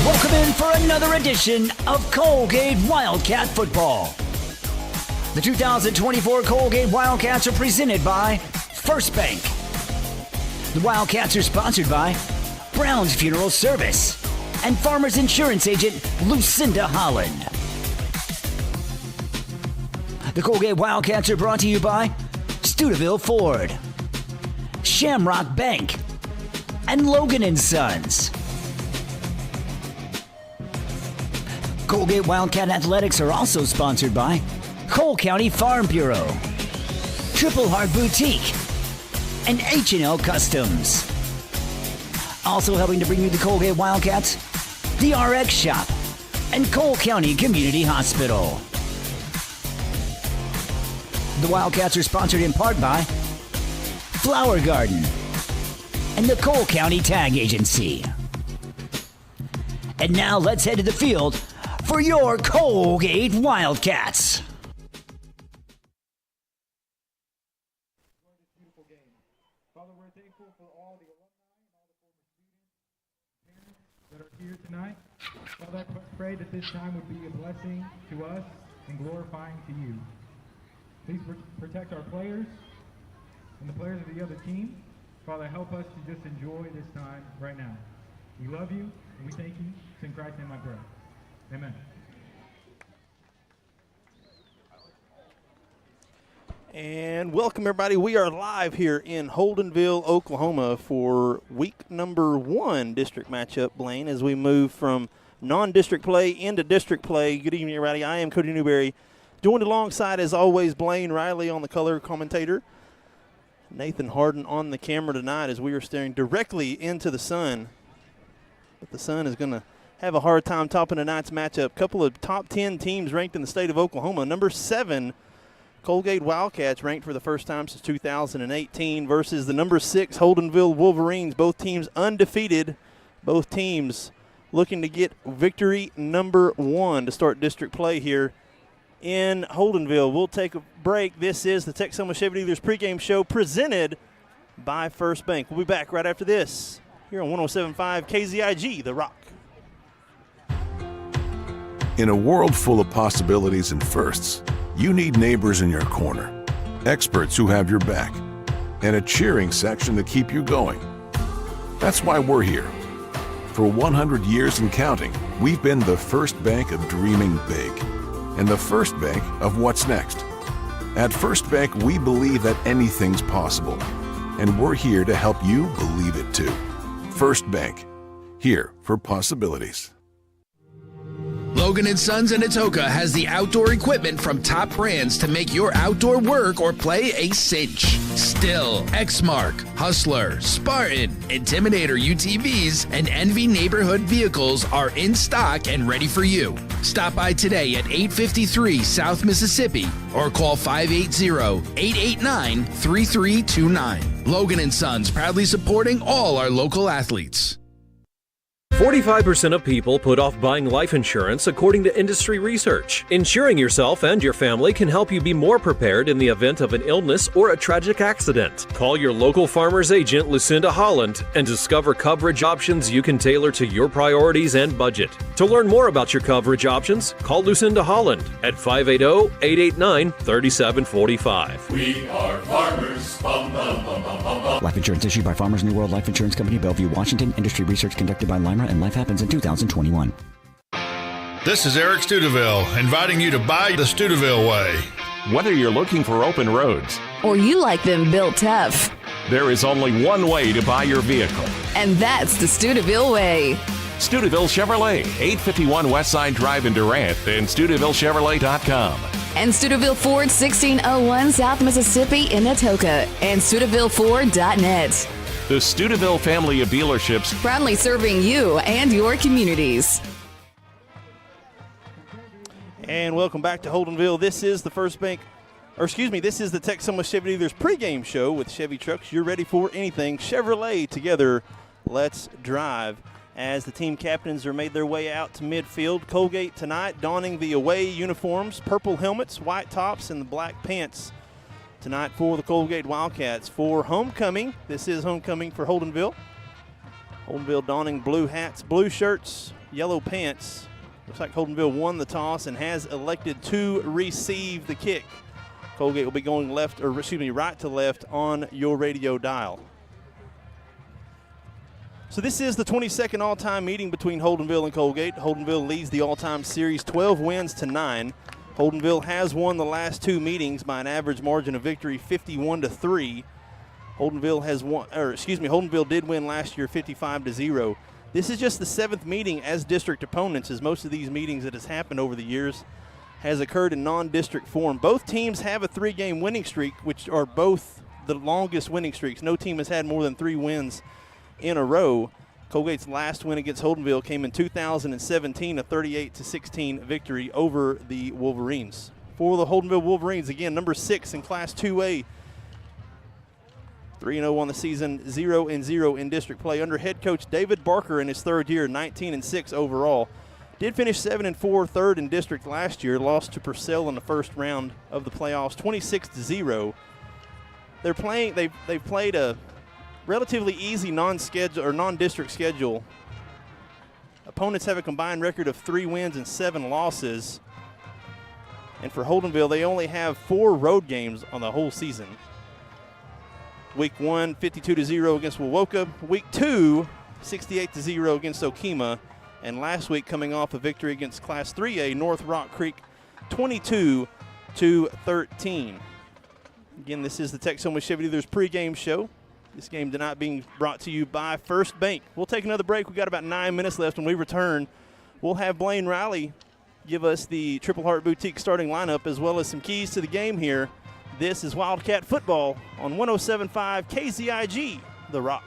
Welcome in for another edition of Coalgate Wildcat Football. The 2024 Coalgate Wildcats are presented by First Bank. The Wildcats are sponsored by Brown's Funeral Service and Farmers Insurance Agent Lucinda Holland. The Coalgate Wildcats are brought to you by Studeville Ford, Shamrock Bank, and Logan & Sons. Colgate Wildcat Athletics are also sponsored by Cole County Farm Bureau, Triple Heart Boutique, and H&L Customs. Also helping to bring you the Colgate Wildcats, the RX Shop, and Cole County Community Hospital. The Wildcats are sponsored in part by Flower Garden and the Cole County Tag Agency. And now let's head to the field for your Coalgate Wildcats. Beautiful game. Father, we're thankful for all the alumni and all the former students, parents that are here tonight. Father, I pray that this time would be a blessing to us and glorifying to you. Please protect our players and the players of the other team. Father, help us to just enjoy this time right now. We love you and we thank you. It's in Christ's name I pray. Amen. And welcome, everybody. We are live here in Holdenville, Oklahoma for week number 1 district matchup, Blaine, as we move from non-district play into district play. Good evening, everybody. I am Cody Newberry, joined alongside, as always, Blaine Riley on the color commentator. Nathan Harden on the camera tonight as we are staring directly into the sun. But the sun is going to have a hard time topping tonight's matchup. Couple of top 10 teams ranked in the state of Oklahoma. Number 7, Colgate Wildcats, ranked for the first time since 2018, versus the number 6 Holdenville Wolverines. Both teams undefeated. Both teams looking to get victory number 1 to start district play here in Holdenville. We'll take a break. This is the Texoma Chevy Dealers pregame show presented by First Bank. We'll be back right after this here on 107.5 KZIG, The Rock. In a world full of possibilities and firsts, you need neighbors in your corner, experts who have your back, and a cheering section to keep you going. That's why we're here. For 100 years and counting, we've been the first bank of dreaming big and the first bank of what's next. At First Bank, we believe that anything's possible, and we're here to help you believe it too. First Bank, here for possibilities. Logan & Sons in Atoka has the outdoor equipment from top brands to make your outdoor work or play a cinch. Still, Exmark, Hustler, Spartan, Intimidator UTVs, and Envy neighborhood vehicles are in stock and ready for you. Stop by today at 853 South Mississippi or call 580-889-3329. Logan & Sons, proudly supporting all our local athletes. 45% of people put off buying life insurance according to industry research. Insuring yourself and your family can help you be more prepared in the event of an illness or a tragic accident. Call your local farmer's agent, Lucinda Holland, and discover coverage options you can tailor to your priorities and budget. To learn more about your coverage options, call Lucinda Holland at 580-889-3745. We are farmers. Bum, bum, bum, bum, bum, bum. Life insurance issued by Farmers New World Life Insurance Company, Bellevue, Washington. Industry research conducted by Lima, and Life Happens in 2021. This is Eric Studeville, inviting you to buy the Studeville way. Whether you're looking for open roads or you like them built tough, there is only one way to buy your vehicle. And that's the Studeville way. Studeville Chevrolet, 851 Westside Drive in Durant, and StudevilleChevrolet.com. And Studeville Ford, 1601 South Mississippi in Atoka, and StudevilleFord.net. The Studeville family of dealerships, proudly serving you and your communities. And welcome back to Holdenville. This is the First Bank, this is the Texoma Chevy Dealers pregame show with Chevy trucks. You're ready for anything Chevrolet. Together, let's drive. As the team captains are made their way out to midfield, Colgate tonight donning the away uniforms, purple helmets, white tops, and the black pants tonight for the Colgate Wildcats. For homecoming, this is homecoming for Holdenville. Holdenville donning blue hats, blue shirts, yellow pants. Looks like Holdenville won the toss and has elected to receive the kick. Colgate will be going right to left on your radio dial. So this is the 22nd all-time meeting between Holdenville and Colgate. Holdenville leads the all-time series 12 wins to 9. Holdenville has won the last 2 meetings by an average margin of victory 51-3. Holdenville did win last year 55-0. This is just the 7th meeting as district opponents, as most of these meetings that has happened over the years has occurred in non-district form. Both teams have a 3-game winning streak, which are both the longest winning streaks. No team has had more than 3 wins in a row. Colgate's last win against Holdenville came in 2017, a 38-16 victory over the Wolverines. For the Holdenville Wolverines, again, number 6 in Class 2A, 3-0 on the season, 0-0 in district play under head coach David Barker in his 3rd year, 19-6 overall. Did finish 7-4, 3rd in district last year, lost to Purcell in the first round of the playoffs, 26-0. They've played a relatively easy non-district schedule. Opponents have a combined record of 3 wins and 7 losses. And for Holdenville, they only have 4 road games on the whole season. Week 1, 52-0 against Wewoka. Week 2, 68-0 against Okemah. And last week, coming off a victory against Class 3A, North Rock Creek, 22-13. Again, this is the Texoma Chevy Dealers pregame show. This game tonight being brought to you by First Bank. We'll take another break. We've got about 9 minutes left. When we return, we'll have Blaine Riley give us the Triple Heart Boutique starting lineup as well as some keys to the game here. This is Wildcat Football on 107.5 KZIG, The Rock.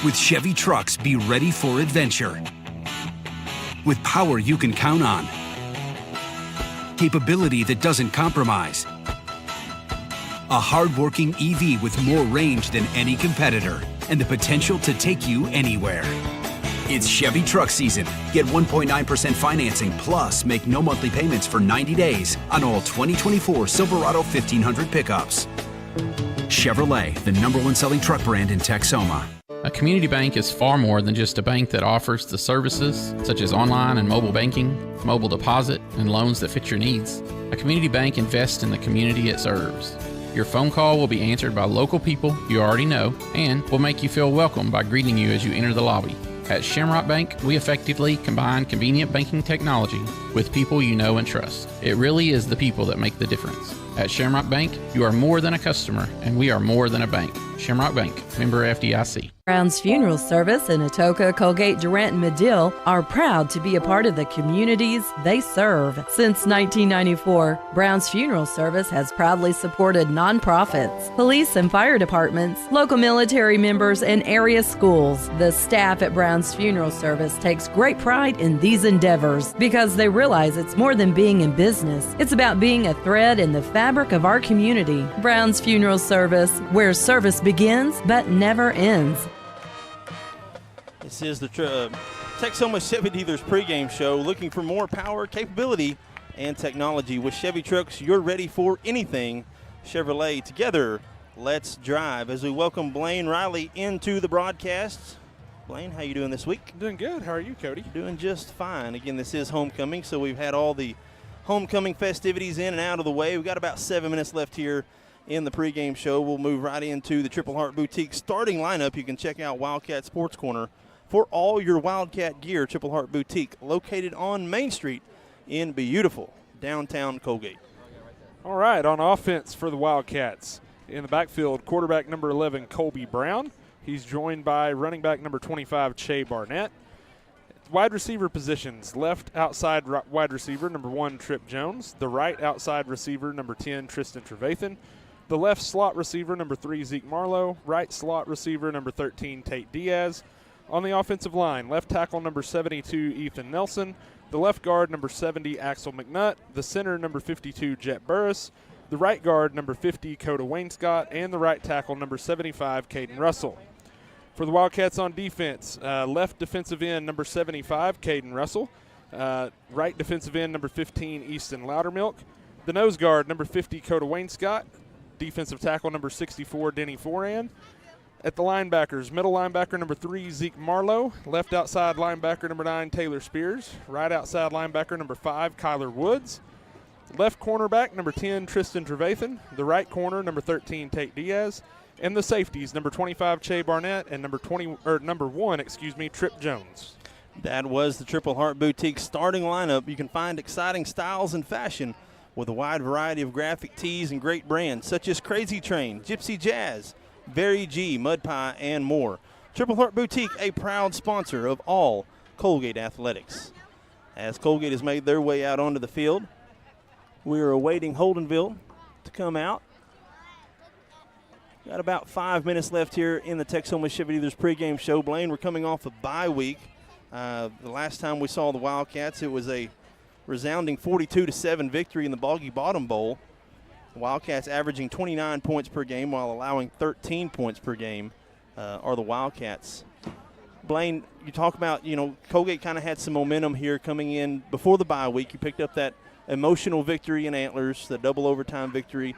With Chevy trucks, be ready for adventure. With power you can count on. Capability that doesn't compromise. A hard-working EV with more range than any competitor and the potential to take you anywhere. It's Chevy truck season. Get 1.9% financing plus make no monthly payments for 90 days on all 2024 Silverado 1500 pickups. Chevrolet, the #1 selling truck brand in Texoma. A community bank is far more than just a bank that offers the services such as online and mobile banking, mobile deposit, and loans that fit your needs. A community bank invests in the community it serves. Your phone call will be answered by local people you already know and will make you feel welcome by greeting you as you enter the lobby. At Shamrock Bank, we effectively combine convenient banking technology with people you know and trust. It really is the people that make the difference. At Shamrock Bank, you are more than a customer, and we are more than a bank. Shamrock Bank, member FDIC. Brown's Funeral Service in Atoka, Colgate, Durant, and Medill are proud to be a part of the communities they serve. Since 1994, Brown's Funeral Service has proudly supported nonprofits, police and fire departments, local military members, and area schools. The staff at Brown's Funeral Service takes great pride in these endeavors because they realize it's more than being in business. It's about being a thread in the fabric of our community. Brown's Funeral Service, where service begins but never ends. This is the Texoma Chevy Dealers pregame show, looking for more power, capability, and technology. With Chevy trucks, you're ready for anything Chevrolet. Together, let's drive. As we welcome Blaine Riley into the broadcast. Blaine, how you doing this week? Doing good. How are you, Cody? Doing just fine. Again, this is homecoming, so we've had all the homecoming festivities in and out of the way. We've got about 7 minutes left here in the pregame show. We'll move right into the Triple Heart Boutique starting lineup. You can check out Wildcat Sports Corner for all your Wildcat gear. Triple Heart Boutique, located on Main Street in beautiful downtown Colgate. All right, on offense for the Wildcats. In the backfield, quarterback number 11, Colby Brown. He's joined by running back number 25, Che Barnett. Wide receiver positions, left outside wide receiver, number 1, Trip Jones. The right outside receiver, number 10, Tristan Trevathan. The left slot receiver, number 3, Zeke Marlowe. Right slot receiver, number 13, Tate Diaz. On the offensive line, left tackle, number 72, Ethan Nelson. The left guard, number 70, Axel McNutt. The center, number 52, Jet Burris. The right guard, number 50, Coda Wainscott. And the right tackle, number 75, Caden Russell. For the Wildcats on defense, left defensive end, number 75, Caden Russell. Right defensive end, number 15, Easton Loudermilk. The nose guard, number 50, Coda Wainscott. Defensive tackle, number 64, Denny Foran. At the linebackers, middle linebacker number 3, Zeke Marlowe. Left outside linebacker number 9, Taylor Spears. Right outside linebacker number 5, Kyler Woods. Left cornerback number 10, Tristan Trevathan. The right corner number 13, Tate Diaz. And the safeties, number 25, Che Barnett, and number 1, Trip Jones. That was the Triple Heart Boutique starting lineup. You can find exciting styles and fashion with a wide variety of graphic tees and great brands such as Crazy Train, Gypsy Jazz, Very G, Mud Pie, and more. Triple Heart Boutique, a proud sponsor of all Colgate athletics. As Colgate has made their way out onto the field, we are awaiting Holdenville to come out. Got about 5 minutes left here in the Texoma Chevy Dealers pregame show. Blaine, we're coming off a bye week. The last time we saw the Wildcats, it was a resounding 42-7 victory in the Boggy Bottom Bowl. The Wildcats averaging 29 points per game while allowing 13 points per game are the Wildcats. Blaine, you talk about, Colgate kind of had some momentum here coming in before the bye week. You picked up that emotional victory in Antlers, the double overtime victory,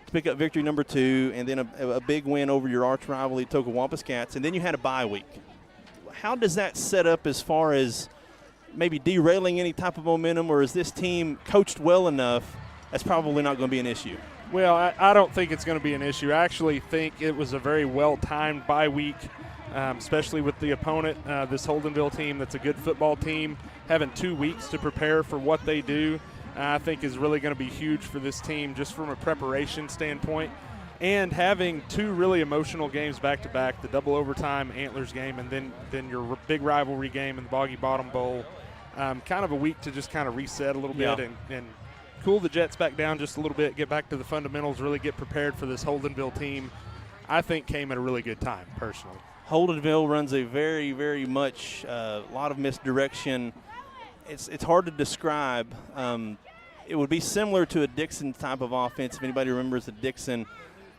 to pick up victory number 2, and then a big win over your arch rival, the Tocowampus Cats, and then you had a bye week. How does that set up as far as maybe derailing any type of momentum, or is this team coached well enough that's probably not going to be an issue? Well, I don't think it's going to be an issue. I actually think it was a very well-timed bye week, especially with the opponent, this Holdenville team that's a good football team. Having 2 weeks to prepare for what they do, I think is really going to be huge for this team just from a preparation standpoint. And having 2 really emotional games back-to-back, the double overtime Antlers game and then your big rivalry game in the Boggy Bottom Bowl, kind of a week to just kind of reset a little bit and cool the Jets back down just a little bit, get back to the fundamentals, really get prepared for this Holdenville team, I think came at a really good time, personally. Holdenville runs a very, very much lot of misdirection. It's hard to describe. It would be similar to a Dixon type of offense, if anybody remembers the Dixon,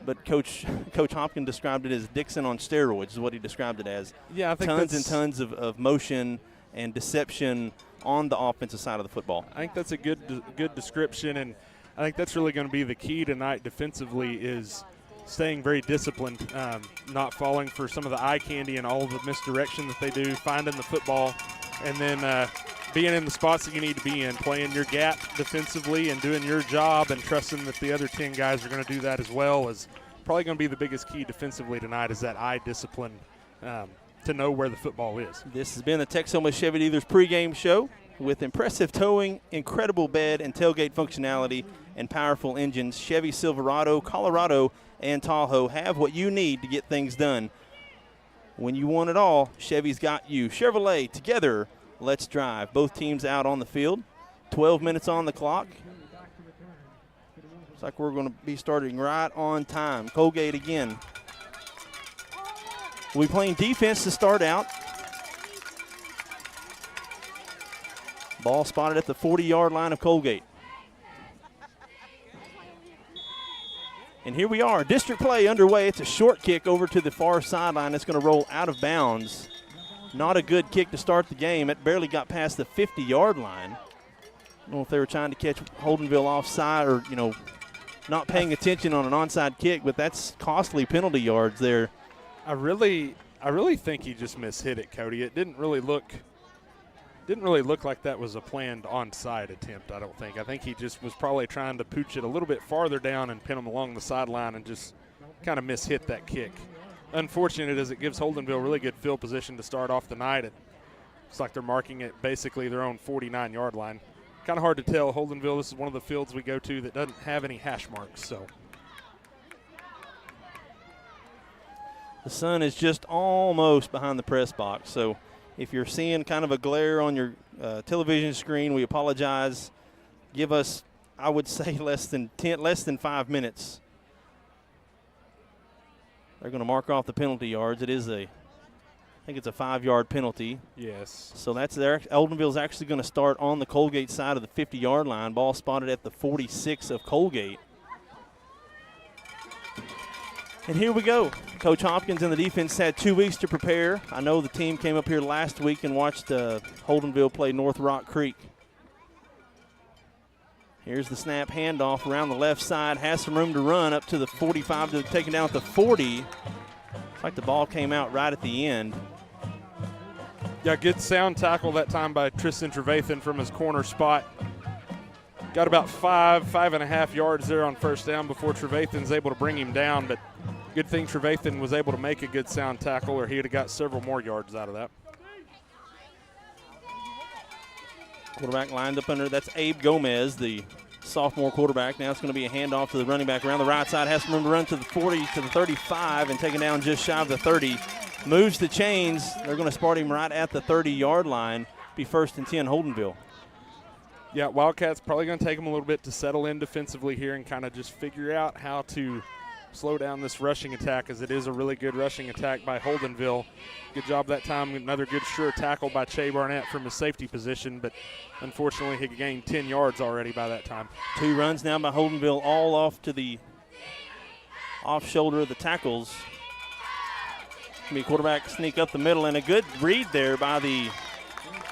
but Coach Hopkins described it as Dixon on steroids is what he described it as. Yeah, I think tons and tons of motion and deception on the offensive side of the football. I think that's a good description, and I think that's really going to be the key tonight defensively is staying very disciplined, not falling for some of the eye candy and all of the misdirection that they do, finding the football, and then being in the spots that you need to be in, playing your gap defensively and doing your job and trusting that the other 10 guys are going to do that as well is probably going to be the biggest key defensively tonight is that eye discipline to know where the football is. This has been the Texoma Chevy Dealers pregame show with impressive towing, incredible bed and tailgate functionality, and powerful engines. Chevy Silverado, Colorado, and Tahoe have what you need to get things done. When you want it all, Chevy's got you. Chevrolet, together, let's drive. Both teams out on the field. 12 minutes on the clock. Looks like we're going to be starting right on time. Colgate again. We'll be playing defense to start out. Ball spotted at the 40-yard line of Colgate. And here we are, district play underway. It's a short kick over to the far sideline. It's going to roll out of bounds. Not a good kick to start the game. It barely got past the 50-yard line. I don't know if they were trying to catch Holdenville offside or, not paying attention on an onside kick, but that's costly penalty yards there. I really think he just mishit it, Cody. It didn't really look like that was a planned onside attempt, I don't think. I think he just was probably trying to pooch it a little bit farther down and pin him along the sideline and just kind of mishit that kick. Unfortunate as it gives Holdenville really good field position to start off the night. It looks like they're marking it basically their own 49-yard line. Kind of hard to tell. Holdenville, this is one of the fields we go to that doesn't have any hash marks. So the sun is just almost behind the press box. So if you're seeing kind of a glare on your television screen, we apologize. Give us, I would say, less than 5 minutes. They're going to mark off the penalty yards. It is I think it's a 5-yard penalty. Yes. So that's there. Holdenville's actually going to start on the Colgate side of the 50-yard line. Ball spotted at the 46 of Colgate. And here we go. Coach Hopkins and the defense had 2 weeks to prepare. I know the team came up here last week and watched Holdenville play North Rock Creek. Here's the snap handoff around the left side. Has some room to run up to the 45 to taken down at the 40. It's like the ball came out right at the end. Yeah, good sound tackle that time by Tristan Trevathan from his corner spot. Got about 5.5 yards there on first down before Trevathan's able to bring him down, but good thing Trevathan was able to make a good sound tackle, or he would have got several more yards out of that. Quarterback lined up under, that's Abe Gomez, the sophomore quarterback. Now it's going to be a handoff to the running back around the right side. Has room to run to the 40, to the 35, and taken down just shy of the 30. Moves the chains. They're going to start him right at the 30-yard line. Be 1st and 10, Holdenville. Yeah, Wildcats probably going to take them a little bit to settle in defensively here and kind of just figure out how to slow down this rushing attack, as it is a really good rushing attack by Holdenville. Good job that time. Another good sure tackle by Che Barnett from his safety position, but unfortunately he gained 10 yards already by that time. 2 runs now by Holdenville, all off to the off shoulder of the tackles. Be quarterback sneak up the middle, and a good read there by the,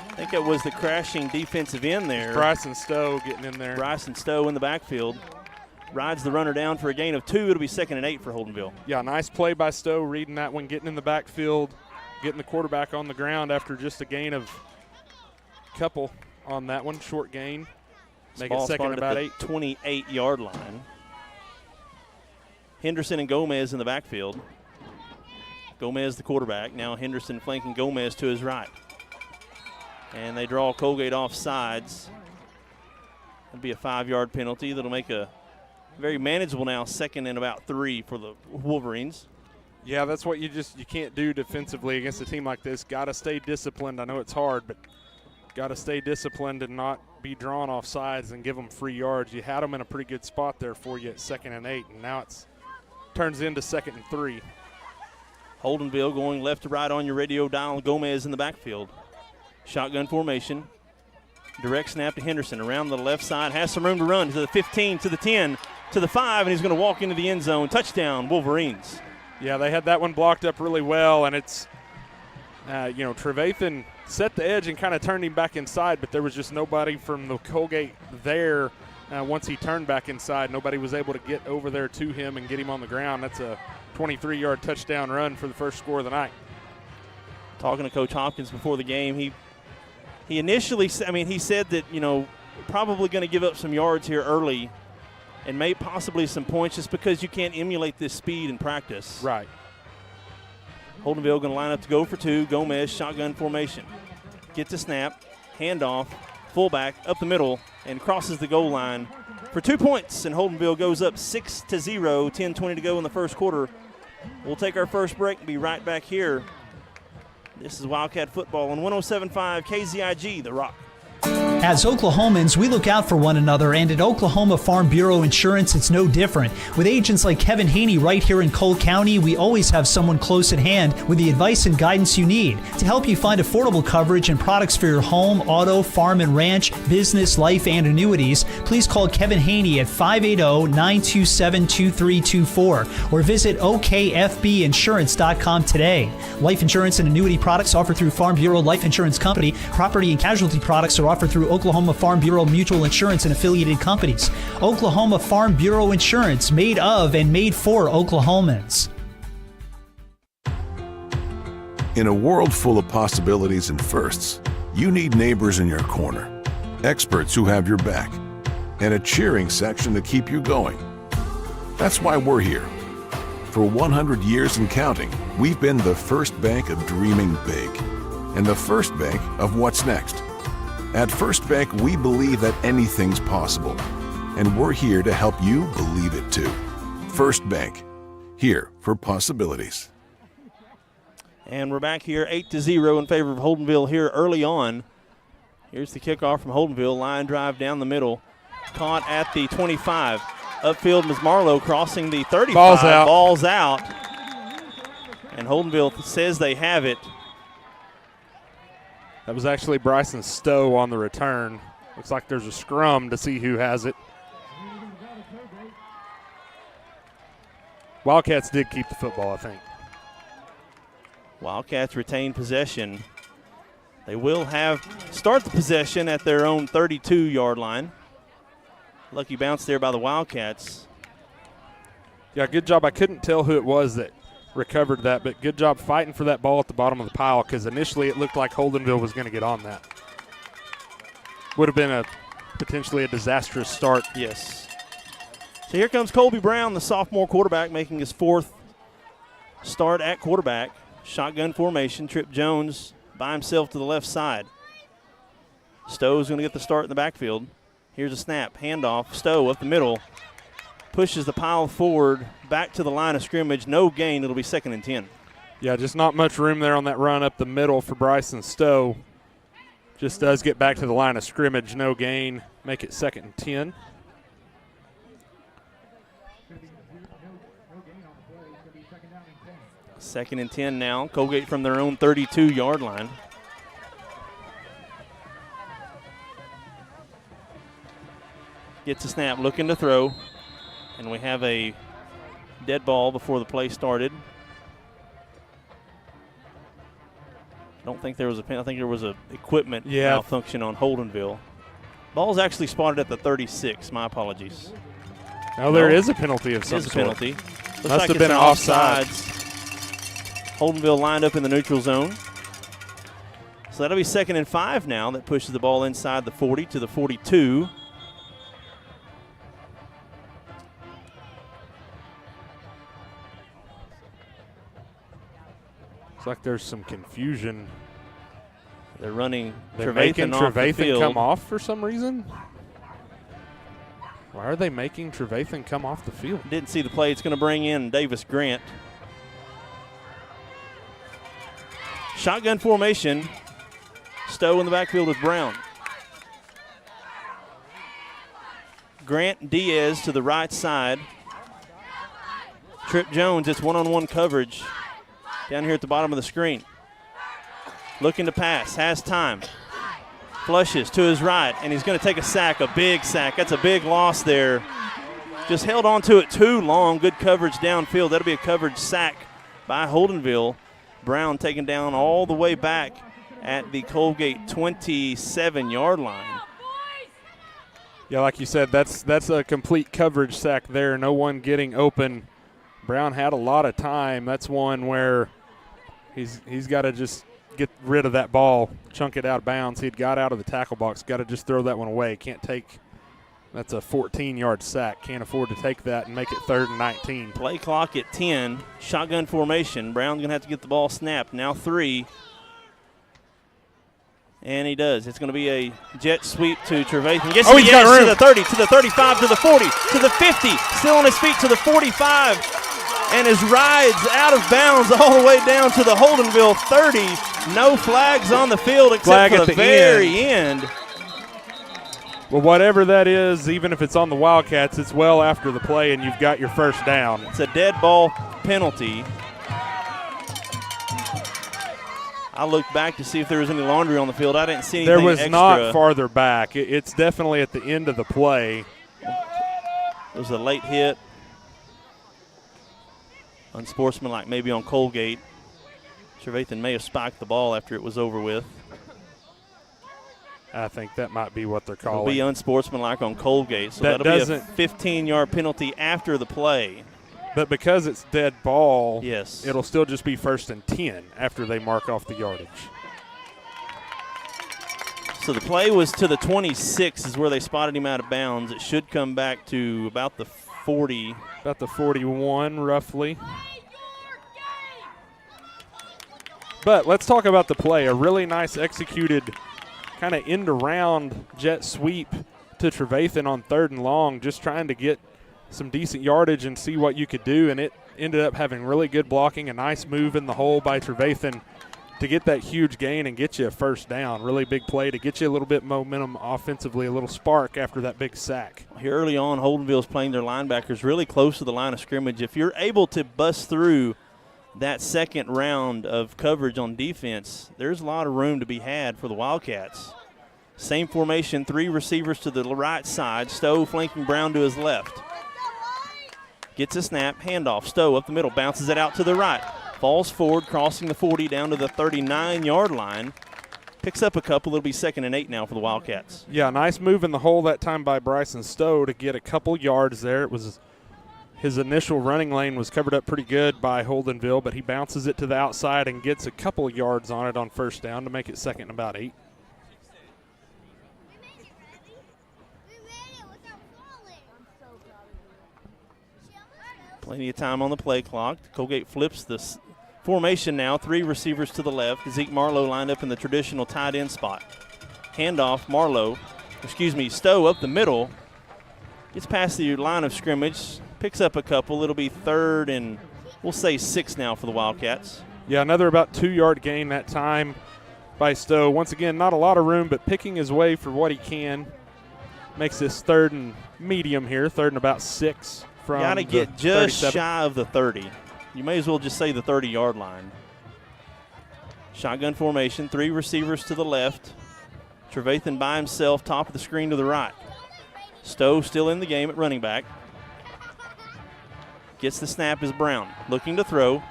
I think it was the crashing defensive end there. Bryson Stowe getting in there. Bryson Stowe in the backfield. Rides the runner down for a gain of 2. It'll be 2nd and 8 for Holdenville. Yeah, nice play by Stowe, reading that one, getting in the backfield, getting the quarterback on the ground after just a gain of a couple on that one, short gain. Make it 2nd and about 8. 28-yard line. Henderson and Gomez in the backfield. Gomez the quarterback. Now Henderson flanking Gomez to his right. And they draw Colgate off sides. It'll be a 5-yard penalty that'll make a very manageable now 2nd and about 3 for the Wolverines. Yeah, that's what you can't do defensively against a team like this. Got to stay disciplined. I know it's hard, but got to stay disciplined and not be drawn off sides and give them free yards. You had them in a pretty good spot there for you at 2nd and 8, and now it's turns into 2nd and 3. Holdenville going left to right on your radio dial. Gomez in the backfield. Shotgun formation. Direct snap to Henderson around the left side. Has some room to run to the 15, to the 10, to the 5, and he's going to walk into the end zone. Touchdown, Wolverines. Yeah, they had that one blocked up really well, and it's, Trevathan set the edge and kind of turned him back inside, but there was just nobody from the Colgate there once he turned back inside. Nobody was able to get over there to him and get him on the ground. That's a 23-yard touchdown run for the first score of the night. Talking to Coach Hopkins before the game, he initially, he said that, probably going to give up some yards here early and may possibly some points just because you can't emulate this speed in practice. Right. Holdenville going to line up to go for 2. Gomez, shotgun formation. Gets a snap, handoff, fullback up the middle, and crosses the goal line for 2 points. And Holdenville goes up 6-0, 10:20 to go in the first quarter. We'll take our first break and be right back here. This is Wildcat Football on 107.5 KZIG, The Rock. As Oklahomans, we look out for one another, and at Oklahoma Farm Bureau Insurance, it's no different. With agents like Kevin Haney right here in Cole County, we always have someone close at hand with the advice and guidance you need to help you find affordable coverage and products for your home, auto, farm and ranch, business, life, and annuities. Please call Kevin Haney at 580-927-2324 or visit okfbinsurance.com today. Life insurance and annuity products offered through Farm Bureau Life Insurance Company. Property and casualty products are offered through Oklahoma Farm Bureau Mutual Insurance and affiliated companies. Oklahoma Farm Bureau Insurance, made of and made for Oklahomans. In a world full of possibilities and firsts, you need neighbors in your corner, experts who have your back, and a cheering section to keep you going. That's why we're here. For 100 years and counting, we've been the first bank of dreaming big and the first bank of what's next. At First Bank, we believe that anything's possible, and we're here to help you believe it too. First Bank, here for possibilities. And we're back here 8-0 in favor of Holdenville here early on. Here's the kickoff from Holdenville. Line drive down the middle. Caught at the 25. Upfield, Ms. Marlowe crossing the 35. Ball's out. And Holdenville says they have it. That was actually Bryson Stowe on the return. Looks like there's a scrum to see who has it. Wildcats did keep the football, I think. Wildcats retain possession. They will start the possession at their own 32-yard line. Lucky bounce there by the Wildcats. Yeah, good job. I couldn't tell who it was that recovered that. But good job fighting for that ball at the bottom of the pile, because initially it looked like Holdenville was going to get on that. Would have been potentially a disastrous start. Yes. So here comes Colby Brown, the sophomore quarterback, making his 4th start at quarterback. Shotgun formation. Trip Jones by himself to the left side. Stowe's going to get the start in the backfield. Here's a snap. Handoff. Stowe up the middle. Pushes the pile forward. Back to the line of scrimmage. No gain. It'll be 2nd and 10. Yeah, just not much room there on that run up the middle for Bryson Stowe. Just does get back to the line of scrimmage. No gain. Make it 2nd and 10. Second and 10 now. Colgate from their own 32-yard line. Gets a snap, looking to throw. And we have a dead ball before the play started. I don't think there was a penalty. I think there was a equipment malfunction on Holdenville. Ball's actually spotted at the 36. My apologies. No, there is a penalty of some sort. There is a penalty. Looks Must like have been an offsides. Holdenville lined up in the neutral zone. So that'll be 2nd and 5 now. That pushes the ball inside the 40 to the 42. Looks like there's some confusion. They're running making off the field. come off for some reason. Why are they making Trevathan come off the field? Didn't see the play. It's going to bring in Davis Grant. Shotgun formation. Stowe in the backfield with Brown. Grant Diaz to the right side. Trip Jones, it's one-on-one coverage down here at the bottom of the screen. Looking to pass, has time. Flushes to his right, and he's going to take a sack, a big sack. That's a big loss there. Just held on to it too long. Good coverage downfield. That'll be a coverage sack by Holdenville. Brown taken down all the way back at the Colgate 27-yard line. Yeah, like you said, that's a complete coverage sack there. No one getting open. Brown had a lot of time. That's one where he's got to just get rid of that ball, chunk it out of bounds. He'd got out of the tackle box. Got to just throw that one away. Can't take – that's a 14-yard sack. Can't afford to take that and make it 3rd and 19. Play clock at 10. Shotgun formation. Brown's going to have to get the ball snapped. Now 3. And he does. It's going to be a jet sweep to Trevathan. Gets he's got room. To the 30, to the 35, to the 40, to the 50. Still on his feet to the 45. And his rides out of bounds all the way down to the Holdenville 30. No flags on the field except for the very end. Well, whatever that is, even if it's on the Wildcats, it's well after the play and you've got your first down. It's a dead ball penalty. I looked back to see if there was any laundry on the field. I didn't see anything There was extra. not farther back. It's definitely at the end of the play. It was a late hit. Unsportsmanlike maybe on Coalgate. Trevathan may have spiked the ball after it was over with. I think that might be what they're calling. It'll be unsportsmanlike on Coalgate, so that'll be a 15-yard penalty after the play. But because it's dead ball, yes, it'll still just be 1st and 10 after they mark off the yardage. So the play was to the 26 is where they spotted him out of bounds. It should come back to about the 40. About the 41, roughly. But let's talk about the play. A really nice executed kind of end-around jet sweep to Trevathan on 3rd and long, just trying to get some decent yardage and see what you could do, and it ended up having really good blocking, a nice move in the hole by Trevathan to get that huge gain and get you a first down. Really big play to get you a little bit momentum offensively, a little spark after that big sack. Here early on, Holdenville's playing their linebackers really close to the line of scrimmage. If you're able to bust through that second round of coverage on defense, there's a lot of room to be had for the Wildcats. Same formation, 3 receivers to the right side. Stowe flanking Brown to his left. Gets a snap, handoff. Stowe up the middle, bounces it out to the right. Falls forward, crossing the 40 down to the 39-yard line. Picks up a couple. It'll be 2nd and 8 now for the Wildcats. Yeah, nice move in the hole that time by Bryson Stowe to get a couple yards there. It was His initial running lane was covered up pretty good by Holdenville, but he bounces it to the outside and gets a couple of yards on it on first down to make it second and about 8. Plenty of time on the play clock. Colgate flips this formation now. 3 receivers to the left. Zeke Marlowe lined up in the traditional tight end spot. Handoff, Stowe up the middle. Gets past the line of scrimmage. Picks up a couple. It'll be 3rd and we'll say 6 now for the Wildcats. Yeah, another about 2-yard gain that time by Stowe. Once again, not a lot of room, but picking his way for what he can. Makes this 3rd and medium here, 3rd and about 6 from Got to get just 37. shy of the 30. You may as well just say the 30-yard line. Shotgun formation, 3 receivers to the left. Trevathan by himself, top of the screen to the right. Stowe still in the game at running back. Gets the snap is Brown. Looking to throw.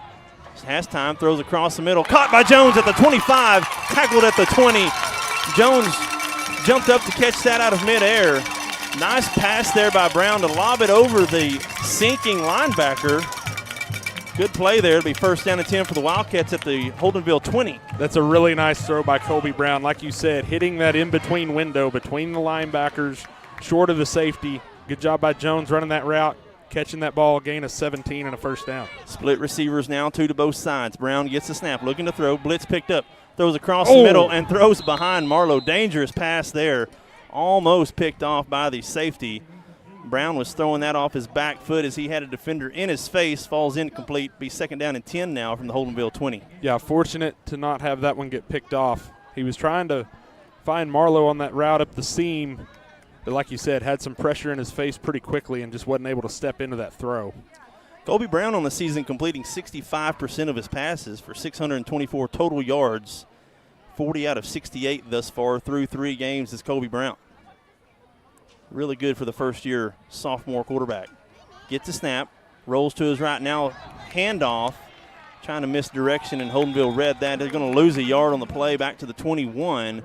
Has time, throws across the middle. Caught by Jones at the 25. Tackled at the 20. Jones jumped up to catch that out of midair. Nice pass there by Brown to lob it over the sinking linebacker. Good play there. It'll be 1st down and 10 for the Wildcats at the Holdenville 20. That's a really nice throw by Colby Brown. Like you said, hitting that in-between window between the linebackers, short of the safety. Good job by Jones running that route, catching that ball, gain of 17 and a 1st down. Split receivers now, 2 to both sides. Brown gets the snap, looking to throw. Blitz picked up, throws across the middle and throws behind Marlowe. Dangerous pass there. Almost picked off by the safety. Brown was throwing that off his back foot as he had a defender in his face. Falls incomplete. Be 2nd down and 10 now from the Holdenville 20. Yeah, fortunate to not have that one get picked off. He was trying to find Marlowe on that route up the seam, but like you said, had some pressure in his face pretty quickly and just wasn't able to step into that throw. Colby Brown on the season completing 65% of his passes for 624 total yards. 40 out of 68 thus far through 3 games is Colby Brown. Really good for the first-year sophomore quarterback. Gets a snap, rolls to his right now, handoff, trying to miss direction, and Holdenville read that. They're going to lose a yard on the play back to the 21.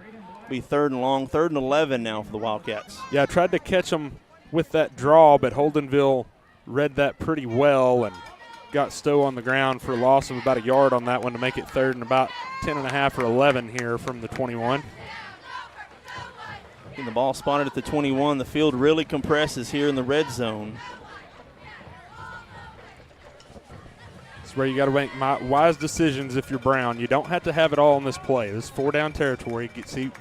Be 3rd and long, 3rd and 11 now for the Wildcats. Yeah, I tried to catch him with that draw, but Holdenville read that pretty well and got Stowe on the ground for a loss of about a yard on that one to make it 3rd and about 10.5 or 11 here from the 21. Getting the ball spotted at the 21. The field really compresses here in the red zone. It's where you got to make wise decisions if you're Brown. You don't have to have it all in this play. This is 4-down territory.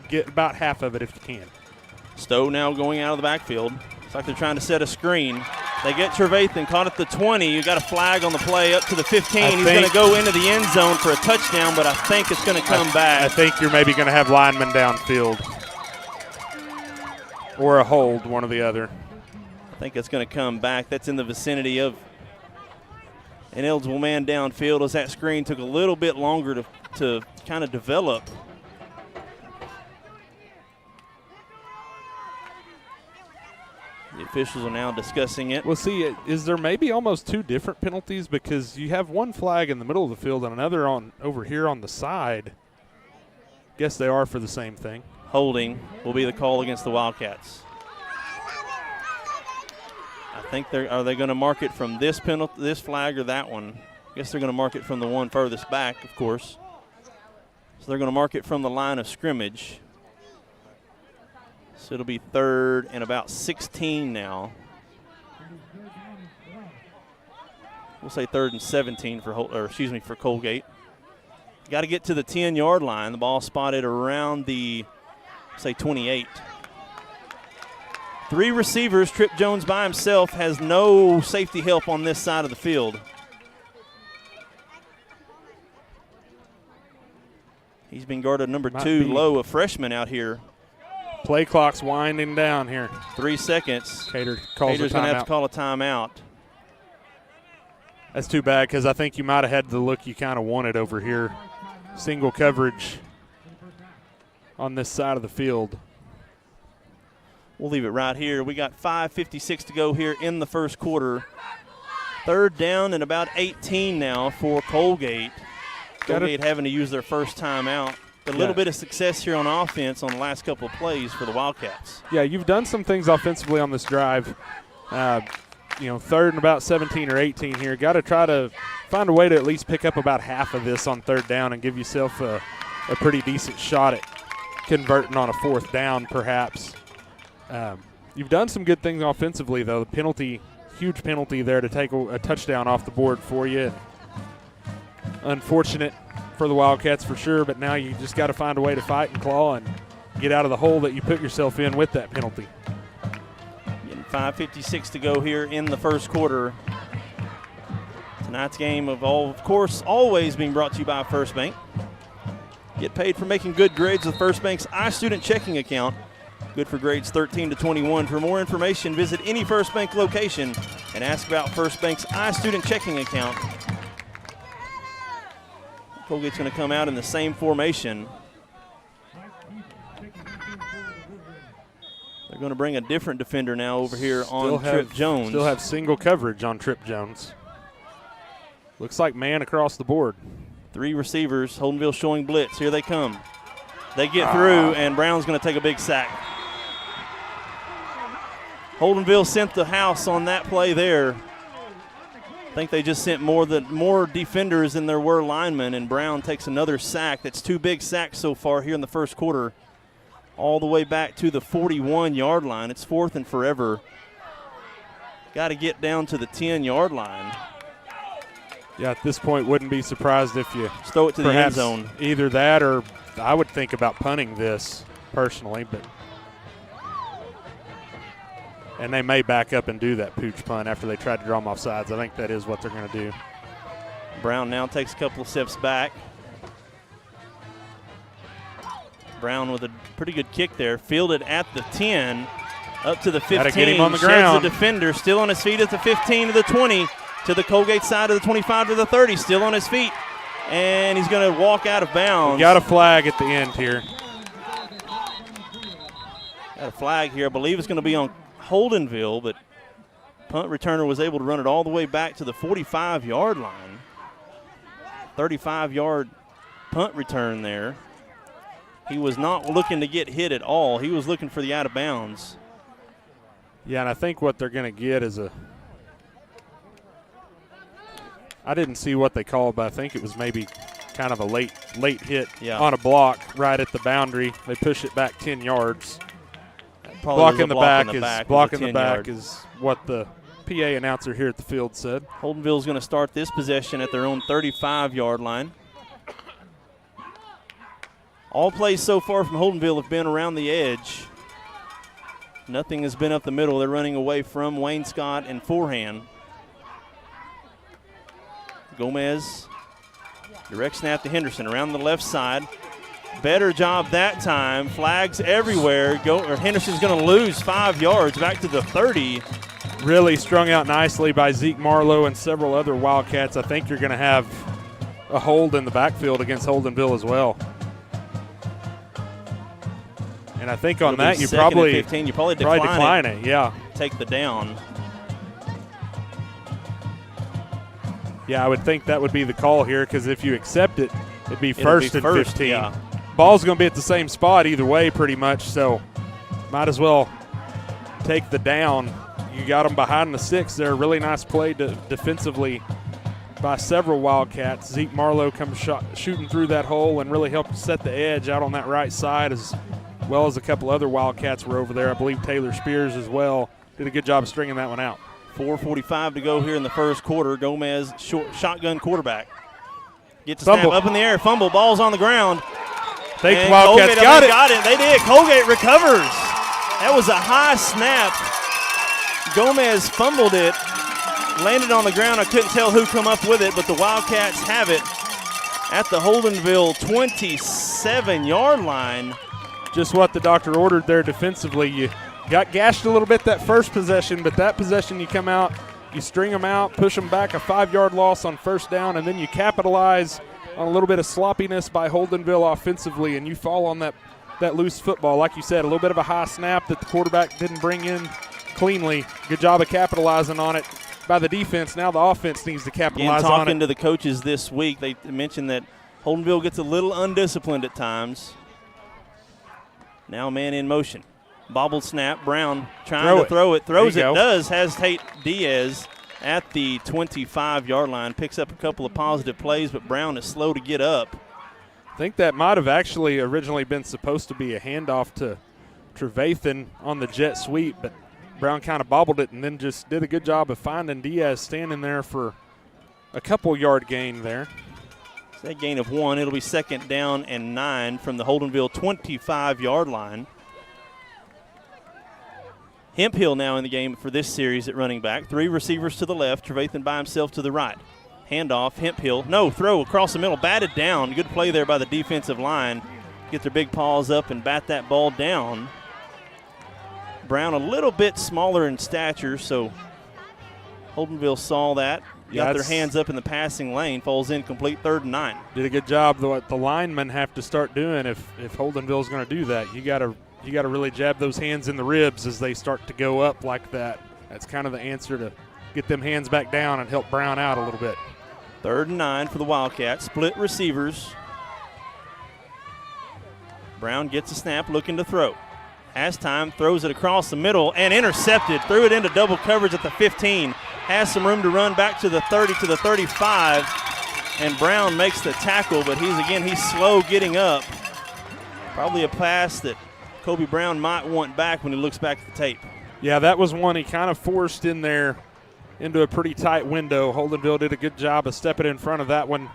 Get about half of it if you can. Stowe now going out of the backfield. It's like they're trying to set a screen. They get Trevathan caught at the 20. You got a flag on the play up to the 15. He's going to go into the end zone for a touchdown, but I think it's going to come back. I think you're maybe going to have linemen downfield. Or a hold, one or the other. I think it's going to come back. That's in the vicinity of an eligible man downfield as that screen took a little bit longer to kind of develop. The officials are now discussing it. Well, see, is there maybe almost 2 different penalties because you have one flag in the middle of the field and another over here on the side. Guess they are for the same thing. Holding will be the call against the Wildcats. I think are they going to mark it from this penalty, this flag, or that one? I guess they're going to mark it from the one furthest back, of course. So they're going to mark it from the line of scrimmage. So it'll be 3rd and about 16 now. We'll say 3rd and 17 for Colgate. Got to get to the 10-yard line. The ball spotted around the, say, 28. 3 receivers. Trip Jones by himself has no safety help on this side of the field. He's been guarded number 2 low, a freshman out here. Play clock's winding down here. 3 seconds. Cater's going to have to call a timeout. That's too bad because I think you might have had the look you kind of wanted over here. Single coverage on this side of the field. We'll leave it right here. We got 5:56 to go here in the first quarter. 3rd down and about 18 now for Colgate. Colgate having to use their first timeout. A little bit of success here on offense on the last couple of plays for the Wildcats. Yeah, you've done some things offensively on this drive. third and about 17 or 18 here. Got to try to find a way to at least pick up about half of this on third down and give yourself a pretty decent shot at converting on a fourth down, perhaps. You've done some good things offensively, though. The penalty, huge penalty there to take a touchdown off the board for you. Unfortunate for the Wildcats for sure, but now you just got to find a way to fight and claw and get out of the hole that you put yourself in with that penalty. 5:56 to go here in the first quarter. Tonight's game of course, always being brought to you by First Bank. Get paid for making good grades with First Bank's iStudent checking account. Good for grades 13 to 21. For more information, visit any First Bank location and ask about First Bank's iStudent checking account. Colgate's going to come out in the same formation. They're going to bring a different defender now over here on Trip Jones. Still have single coverage on Trip Jones. Looks like man across the board. 3 receivers. Holdenville showing blitz. Here they come. They get through, and Brown's going to take a big sack. Holdenville sent the house on that play there. I think they just sent more defenders than there were linemen, and Brown takes another sack. That's 2 big sacks so far here in the first quarter, all the way back to the 41-yard line. It's 4th and forever. Got to get down to the 10-yard line. Yeah, at this point, wouldn't be surprised if you just throw it to the end zone. Either that, or I would think about punting this personally, and they may back up and do that pooch punt after they try to draw them off sides. I think that is what they're going to do. Brown now takes a couple of steps back. Brown with a pretty good kick there. Fielded at the 10, up to the 15. Gotta get him on the Sheds ground. the defender, still on his feet at the 15 to the 20, to the Colgate side of the 25 to the 30, still on his feet. And he's going to walk out of bounds. We got a flag at the end here. Got a flag here. I believe it's going to be on Holdenville, but punt returner was able to run it all the way back to the 45-yard line. 35-yard punt return there. He was not looking to get hit at all. He was looking for the out of bounds. Yeah, and I think what they're going to get is I didn't see what they called, but I think it was maybe kind of a late hit on a block right at the boundary. They push it back 10 yards. Blocking the back is what the PA announcer here at the field said. Holdenville's going to start this possession at their own 35-yard line. All plays so far from Holdenville have been around the edge. Nothing has been up the middle. They're running away from Wayne Scott and forehand. Gomez, direct snap to Henderson around the left side. Better job that time. Flags everywhere. Henderson's going to lose 5 yards back to the 30. Really strung out nicely by Zeke Marlowe and several other Wildcats. I think you're going to have a hold in the backfield against Holdenville as well. And I think on that you probably 15. You probably decline it. Yeah. Take the down. Yeah, I would think that would be the call here, because if you accept it, it'd be first and 15. Yeah. Ball's going to be at the same spot either way pretty much, so might as well take the down. You got them behind the 6 there. Really nice play defensively by several Wildcats. Zeke Marlowe comes shooting through that hole and really helped set the edge out on that right side, as well as a couple other Wildcats were over there. I believe Taylor Spears as well did a good job stringing that one out. 4:45 to go here in the first quarter. Gomez, shotgun quarterback. Gets the snap up in the air. Fumble. Ball's on the ground. Think Wildcats got it. They did. Colgate recovers. That was a high snap. Gomez fumbled it. Landed on the ground. I couldn't tell who come up with it, but the Wildcats have it at the Holdenville 27-yard line. Just what the doctor ordered there defensively. You got gashed a little bit that first possession, but that possession you come out, you string them out, push them back, a 5-yard loss on first down, and then you capitalize on a little bit of sloppiness by Holdenville offensively, and you fall on that loose football. Like you said, a little bit of a high snap that the quarterback didn't bring in cleanly. Good job of capitalizing on it by the defense. Now the offense needs to capitalize on it. Talking to the coaches this week, they mentioned that Holdenville gets a little undisciplined at times. Now man in motion. Bobbled snap. Brown trying to throw it. Throws it. Does. Has Tate Diaz at the 25-yard line. Picks up a couple of positive plays, but Brown is slow to get up. I think that might have actually originally been supposed to be a handoff to Trevathan on the jet sweep, but Brown kind of bobbled it and then just did a good job of finding Diaz standing there for a couple-yard gain there. It's that gain of 1. It'll be 2nd down and 9 from the Holdenville 25-yard line. Hemphill now in the game for this series at running back. 3 receivers to the left. Trevathan by himself to the right. Handoff, Hemphill. No, throw across the middle. Batted down. Good play there by the defensive line. Get their big paws up and bat that ball down. Brown a little bit smaller in stature, so Holdenville saw that. Got their hands up in the passing lane. Falls incomplete, 3rd and 9. Did a good job. What the linemen have to start doing if Holdenville's going to do that. You got to really jab those hands in the ribs as they start to go up like that. That's kind of the answer to get them hands back down and help Brown out a little bit. 3rd and 9 for the Wildcats. Split receivers. Brown gets a snap, looking to throw. Has time, throws it across the middle, and intercepted. Threw it into double coverage at the 15. Has some room to run back to the 30, to the 35. And Brown makes the tackle, but he's slow getting up. Probably a pass that Kobe Brown might want back when he looks back at the tape. Yeah, that was one he kind of forced in there into a pretty tight window. Holdenville did a good job of stepping in front of that one,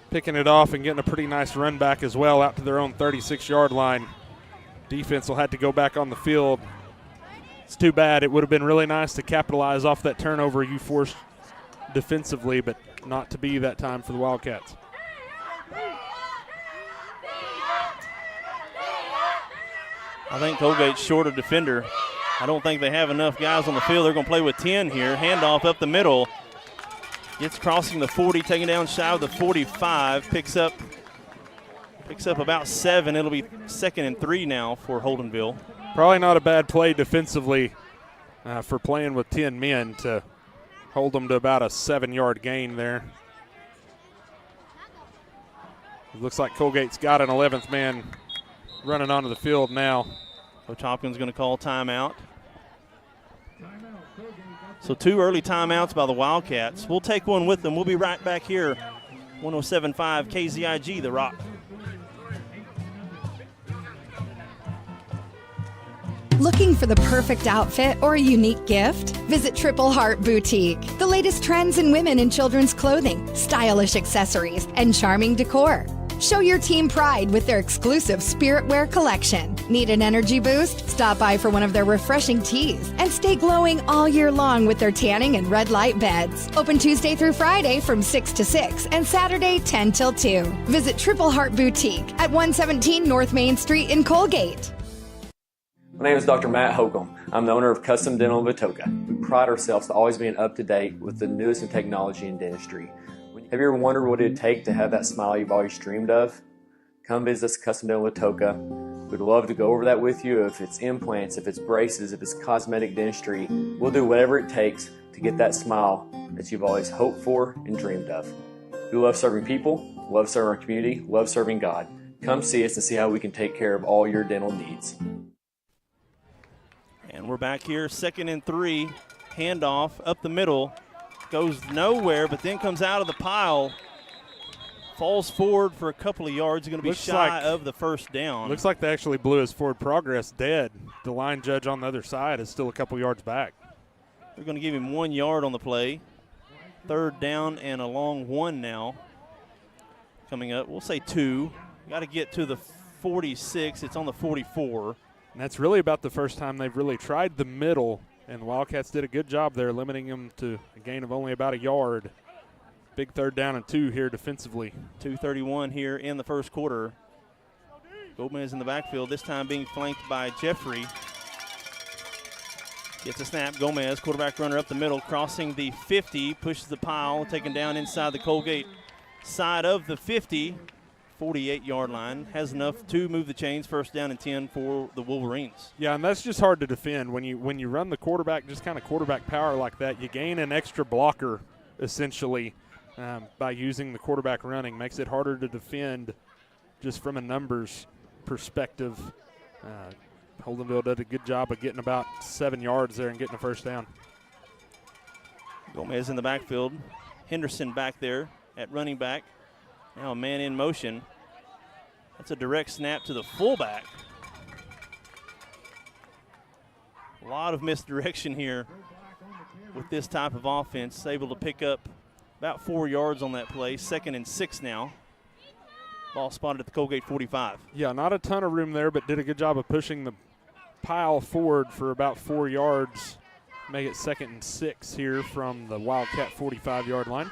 picking it off and getting a pretty nice run back as well out to their own 36-yard line. Defense will have to go back on the field. It's too bad. It would have been really nice to capitalize off that turnover you forced defensively, but not to be that time for the Wildcats. I think Colgate's short a defender. I don't think they have enough guys on the field. They're going to play with 10 here. Handoff up the middle. Gets crossing the 40, taking down shy of the 45. Picks up about 7. It'll be 2nd and 3 now for Holdenville. Probably not a bad play defensively for playing with 10 men to hold them to about a 7-yard gain there. It looks like Colgate's got an 11th man running onto the field now. Coach Hopkins going to call timeout. So 2 early timeouts by the Wildcats. We'll take one with them. We'll be right back here. 107.5 KZIG, The Rock. Looking for the perfect outfit or a unique gift? Visit Triple Heart Boutique. The latest trends in women and children's clothing, stylish accessories, and charming decor. Show your team pride with their exclusive Spirit Wear collection. Need an energy boost? Stop by for one of their refreshing teas and stay glowing all year long with their tanning and red light beds. Open Tuesday through Friday from 6 to 6 and Saturday 10 till 2. Visit Triple Heart Boutique at 117 North Main Street in Coalgate. My name is Dr. Matt Holcomb. I'm the owner of Custom Dental in Atoka. We pride ourselves to always being up to date with the newest in technology in dentistry. Have you ever wondered what it would take to have that smile you've always dreamed of? Come visit us at Custom Dental in Atoka. We'd love to go over that with you. If it's implants, if it's braces, if it's cosmetic dentistry, we'll do whatever it takes to get that smile that you've always hoped for and dreamed of. We love serving people, love serving our community, love serving God. Come see us and see how we can take care of all your dental needs. And we're back here, 2nd and 3. Handoff up the middle. Goes nowhere, but then comes out of the pile. Falls forward for a couple of yards. Going to be shy of the 1st down. Looks like they actually blew his forward progress dead. The line judge on the other side is still a couple yards back. They're going to give him 1 yard on the play. 3rd down and a long 1 now. Coming up, we'll say 2. Got to get to the 46. It's on the 44. And that's really about the first time they've really tried the middle, and the Wildcats did a good job there, limiting them to a gain of only about a yard. Big 3rd down and 2 here defensively. 2:31 here in the first quarter. Gomez in the backfield, this time being flanked by Jeffrey. Gets a snap. Gomez, quarterback runner up the middle, crossing the 50, pushes the pile, taken down inside the Colgate side of the 50. 48-yard line, has enough to move the chains. 1st down and 10 for the Wolverines. Yeah, and that's just hard to defend. When you run the quarterback, just kind of quarterback power like that, you gain an extra blocker essentially by using the quarterback running. Makes it harder to defend just from a numbers perspective. Holdenville did a good job of getting about 7 yards there and getting a first down. Gomez in the backfield. Henderson back there at running back. Now a man in motion. That's a direct snap to the fullback. A lot of misdirection here with this type of offense. Able to pick up about 4 yards on that play. 2nd and 6 now. Ball spotted at the Colgate 45. Yeah, not a ton of room there, but did a good job of pushing the pile forward for about 4 yards. Make it 2nd and 6 here from the Wildcat 45-yard line.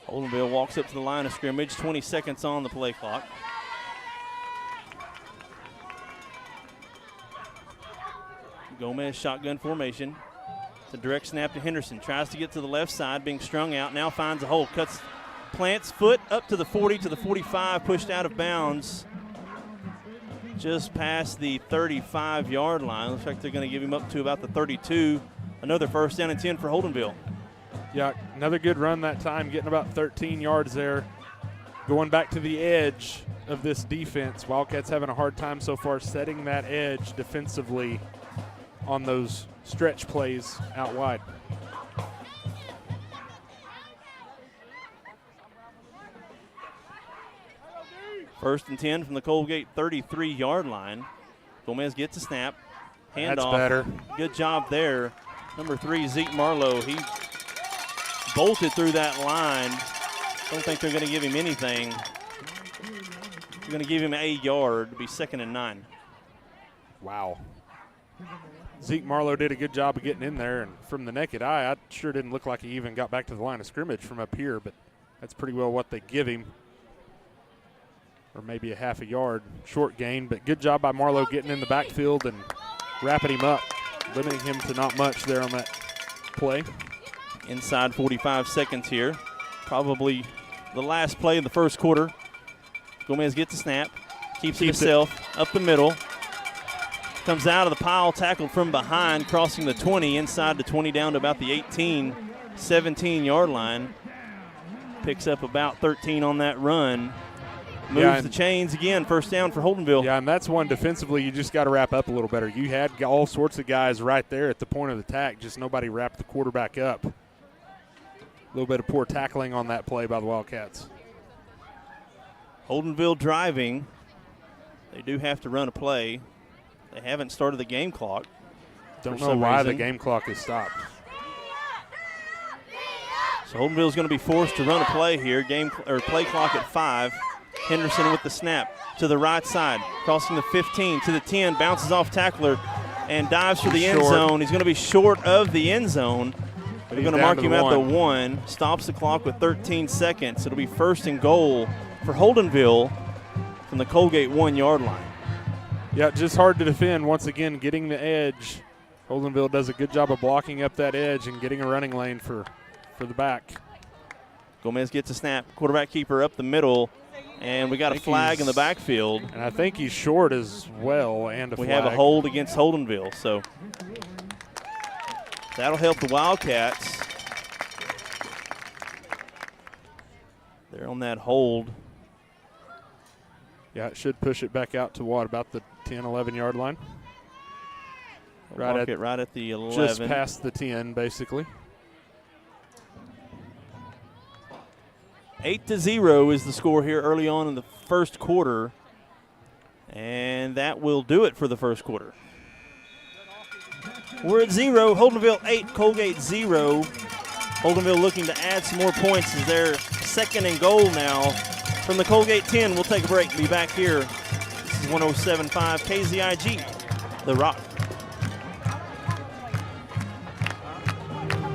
Holdenville walks up to the line of scrimmage. 20 seconds on the play clock. Gomez shotgun formation. It's a direct snap to Henderson. Tries to get to the left side, being strung out. Now finds a hole. Plants foot up to the 40, to the 45, pushed out of bounds. Just past the 35-yard line. Looks like they're going to give him up to about the 32. Another first down and 10 for Holdenville. Yeah, another good run that time, getting about 13 yards there. Going back to the edge of this defense. Wildcats having a hard time so far setting that edge defensively on those stretch plays out wide. First and 10 from the Colgate 33-yard line. Gomez gets a snap. Handoff. That's better. Good job there. Number 3, Zeke Marlowe. He bolted through that line. Don't think they're going to give him anything. They're going to give him a yard. It'll be 2nd and 9. Wow. Zeke Marlowe did a good job of getting in there, and from the naked eye, I sure didn't look like he even got back to the line of scrimmage from up here, but that's pretty well what they give him. Or maybe a half a yard short gain, but good job by Marlowe getting in the backfield and wrapping him up, limiting him to not much there on that play. Inside 45 seconds here. Probably the last play of the first quarter. Gomez gets the snap, keeps it himself, up the middle. Comes out of the pile, tackled from behind, crossing the 20, inside the 20, down to about the 18, 17-yard line. Picks up about 13 on that run. Moves the chains again, first down for Holdenville. Yeah, and that's one defensively you just got to wrap up a little better. You had all sorts of guys right there at the point of attack, just nobody wrapped the quarterback up. A little bit of poor tackling on that play by the Wildcats. Holdenville driving. They do have to run a play. They haven't started the game clock. Don't know why the game clock is stopped. So Holdenville's going to be forced to run a play here. Play clock at 5. Henderson with the snap to the right side, crossing the 15 to the 10, bounces off tackler and dives for the end zone. He's going to be short of the end zone. They're going to mark him at the 1. Stops the clock with 13 seconds. It'll be 1st and goal for Holdenville from the Colgate 1-yard line. Yeah, just hard to defend. Once again, getting the edge. Holdenville does a good job of blocking up that edge and getting a running lane for the back. Gomez gets a snap. Quarterback keeper up the middle. And we got a flag in the backfield. And I think he's short as well, and a flag. We have a hold against Holdenville, so that'll help the Wildcats. They're on that hold. Yeah, it should push it back out to what, about the 10, 11-yard line? Right at the 11. Just past the 10, basically. 8-0 is the score here early on in the first quarter. And that will do it for the first quarter. We're at 0. Holdenville 8, Colgate 0. Holdenville looking to add some more points as they're 2nd and goal now. From the Colgate 10, we'll take a break and be back here. This is 107.5 KZIG, The Rock.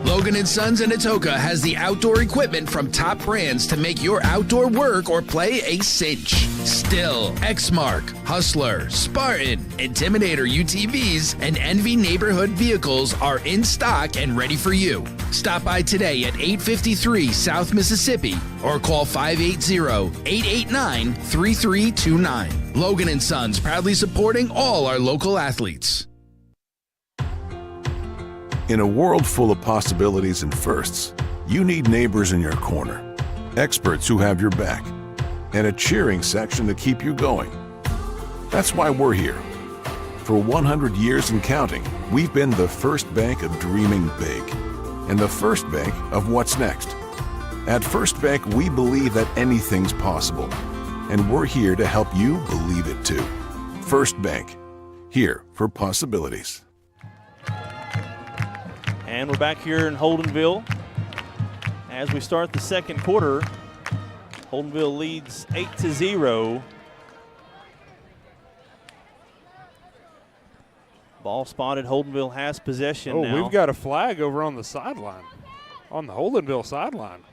Logan & Sons in Atoka has the outdoor equipment from top brands to make your outdoor work or play a cinch. Still, Exmark, Hustler, Spartan, Intimidator UTVs, and Envy neighborhood vehicles are in stock and ready for you. Stop by today at 853 South Mississippi or call 580-889-3329. Logan & Sons proudly supporting all our local athletes. In a world full of possibilities and firsts, you need neighbors in your corner. experts who have your back, and a cheering section to keep you going. That's why we're here. For 100 years and counting, we've been the first bank of dreaming big and the first bank of what's next. At First Bank, we believe that anything's possible, and we're here to help you believe it too. First Bank, here for possibilities. And we're back here in Holdenville. As we start the second quarter, Holdenville leads 8-0. Ball spotted. Holdenville has possession now. We've got a flag over on the sideline, on the Holdenville sideline.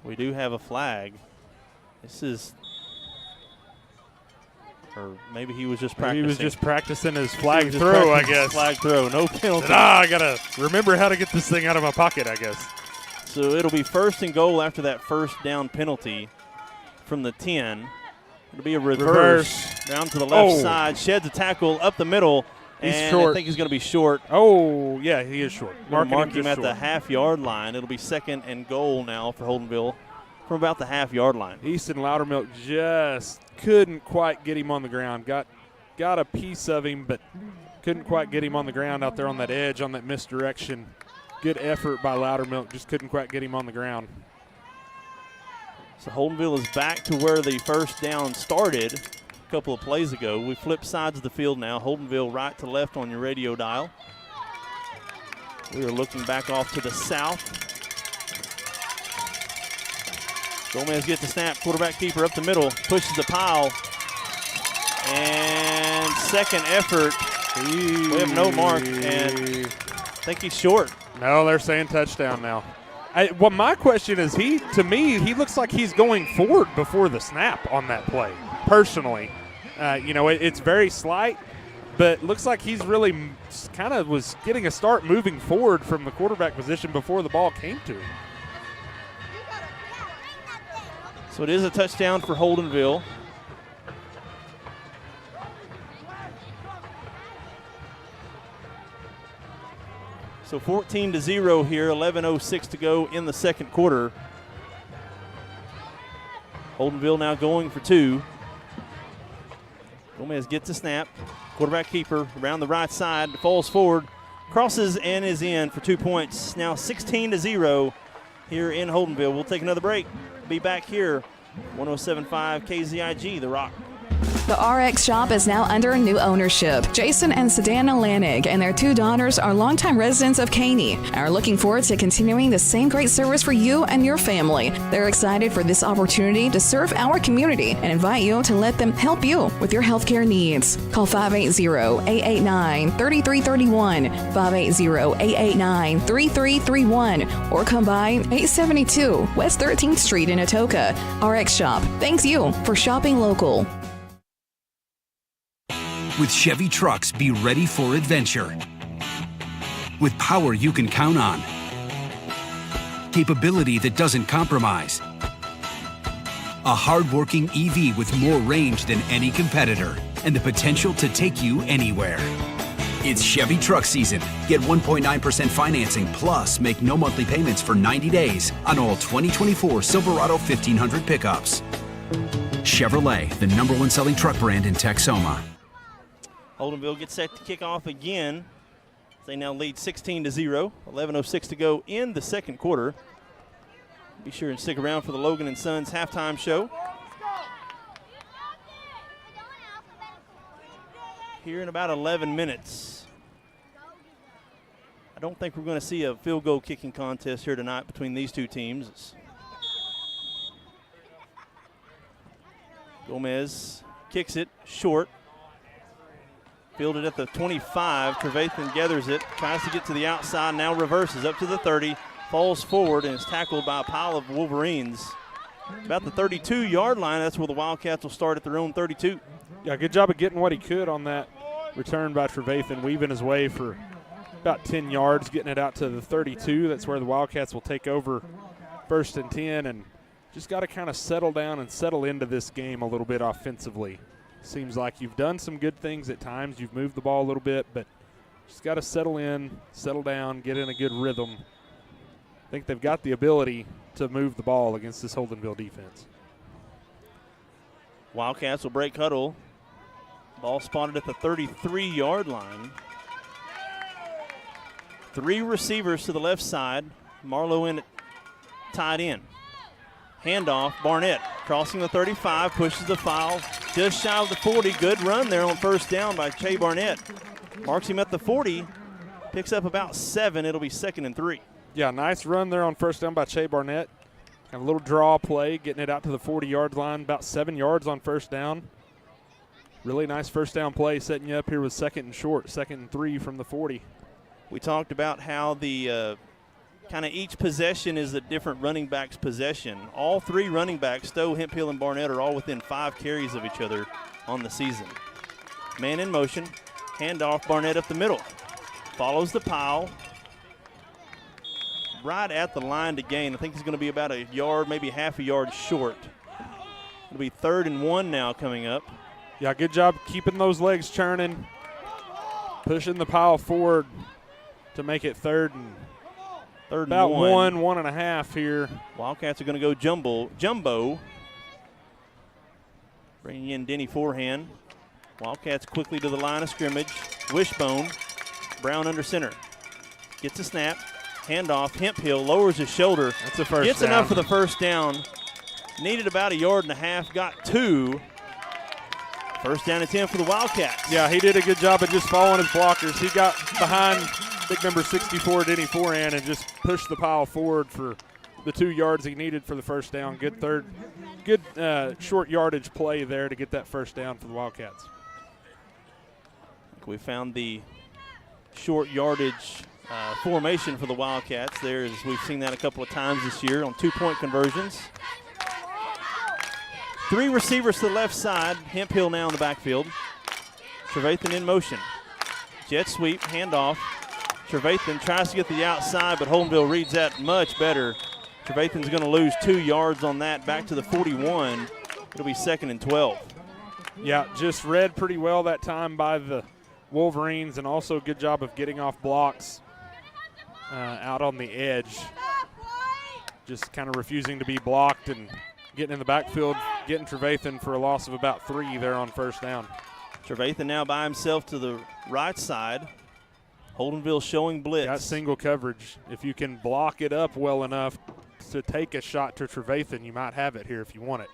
We do have a flag. This is, or maybe he was just practicing. He was just practicing his flag throw, I guess. Flag throw, no penalty. I got to remember how to get this thing out of my pocket, I guess. So it'll be first and goal after that first down penalty from the 10. It'll be a reverse. Down to the left side, sheds a tackle up the middle. He's and short. I think he's going to be short. Oh, yeah, he is short. Mark him at the half-yard line. It'll be second and goal now for Holdenville from about the half-yard line. Easton Loudermilk just couldn't quite get him on the ground. Got a piece of him, but couldn't quite get him on the ground out there on that edge, on that misdirection. Good effort by Loudermilk, just couldn't quite get him on the ground. So Holdenville is back to where the first down started a couple of plays ago. We flip sides of the field now. Holdenville right to left on your radio dial. We are looking back off to the south. Gomez gets the snap. Quarterback keeper up the middle. Pushes the pile. And second effort. We have no mark. And I think he's short. No, they're saying touchdown now. Well, my question is, to me, he looks like he's going forward before the snap on that play, personally. It's very slight, but looks like he's really kind of was getting a start moving forward from the quarterback position before the ball came to him. So it is a touchdown for Holdenville. So 14-0 here, 11:06 to go in the second quarter. Holdenville now going for two. Gomez gets a snap. Quarterback keeper around the right side, falls forward, crosses and is in for 2 points. Now 16-0 here in Holdenville. We'll take another break. Be back here, 107.5 KZIG, The Rock. The RX shop is now under new ownership. Jason and Sedana Lanig and their two daughters are longtime residents of Caney and are looking forward to continuing the same great service for you and your family. They're excited for this opportunity to serve our community and invite you to let them help you with your healthcare needs. Call 580-889-3331, 580-889-3331, or come by 872 West 13th Street in Atoka. RX Shop thanks you for shopping local. With Chevy trucks, be ready for adventure. With power you can count on. Capability that doesn't compromise. A hard-working EV with more range than any competitor and the potential to take you anywhere. It's Chevy truck season. Get 1.9% financing plus make no monthly payments for 90 days on all 2024 Silverado 1500 pickups. Chevrolet, the #1 selling truck brand in Texoma. Holdenville gets set to kick off again. They now lead 16-0, 11:06 to go in the second quarter. Be sure and stick around for the Logan & Sons halftime show. Here in about 11 minutes. I don't think we're going to see a field goal kicking contest here tonight between these two teams. Gomez kicks it short. Fielded at the 25. Trevathan gathers it, tries to get to the outside, now reverses up to the 30, falls forward and is tackled by a pile of Wolverines. About the 32-yard line, that's where the Wildcats will start at their own 32. Yeah, good job of getting what he could on that return by Trevathan, weaving his way for about 10 yards, getting it out to the 32. That's where the Wildcats will take over 1st and 10, and just got to kind of settle down and settle into this game a little bit offensively. Seems like you've done some good things at times. You've moved the ball a little bit, but just got to settle in, settle down, get in a good rhythm. I think they've got the ability to move the ball against this Holdenville defense. Wildcats will break huddle. Ball spotted at the 33-yard line. 3 receivers to the left side. Marlowe in tied in. Handoff, Barnett crossing the 35, pushes the foul just shy of the 40. Good run there on first down by Che Barnett. Marks him at the 40, picks up about 7. It'll be 2nd and 3. Yeah, nice run there on first down by Che Barnett. Kind of a little draw play, getting it out to the 40-yard line, about 7 yards on first down. Really nice first down play, setting you up here with 2nd and short, 2nd and 3 from the 40. We talked about how the kind of each possession is a different running back's possession. All 3 running backs, Stowe, Hemphill, and Barnett, are all within 5 carries of each other on the season. Man in motion, handoff, Barnett up the middle. Follows the pile. Right at the line to gain. I think he's going to be about a yard, maybe half a yard short. It'll be 3rd and 1 now coming up. Yeah, good job keeping those legs churning, pushing the pile forward to make it 3rd and about 1.5 here. Wildcats are going to go jumbo. Bringing in Denny forehand. Wildcats quickly to the line of scrimmage. Wishbone. Brown under center. Gets a snap. Handoff. Hemphill lowers his shoulder. That's a first Gets down. enough for the first down. Needed about 1.5 yards. Got 2. First down and 10 for the Wildcats. Yeah, he did a good job of just following his blockers. He got behind big number 64, Denny forehand, and just pushed the pile forward for the 2 yards he needed for the first down. Good short yardage play there to get that first down for the Wildcats. We found the short yardage formation for the Wildcats there, as we've seen that a couple of times this year on 2-point conversions. 3 receivers to the left side. Hemphill now in the backfield. Trevathan in motion. Jet sweep, handoff. Trevathan tries to get the outside, but Holdenville reads that much better. Trevathan's going to lose 2 yards on that, back to the 41. It'll be 2nd and 12. Yeah, just read pretty well that time by the Wolverines, and also good job of getting off blocks out on the edge. Just kind of refusing to be blocked and getting in the backfield, getting Trevathan for a loss of about 3 there on first down. Trevathan now by himself to the right side. Holdenville showing blitz. Got single coverage. If you can block it up well enough to take a shot to Trevathan, you might have it here if you want it.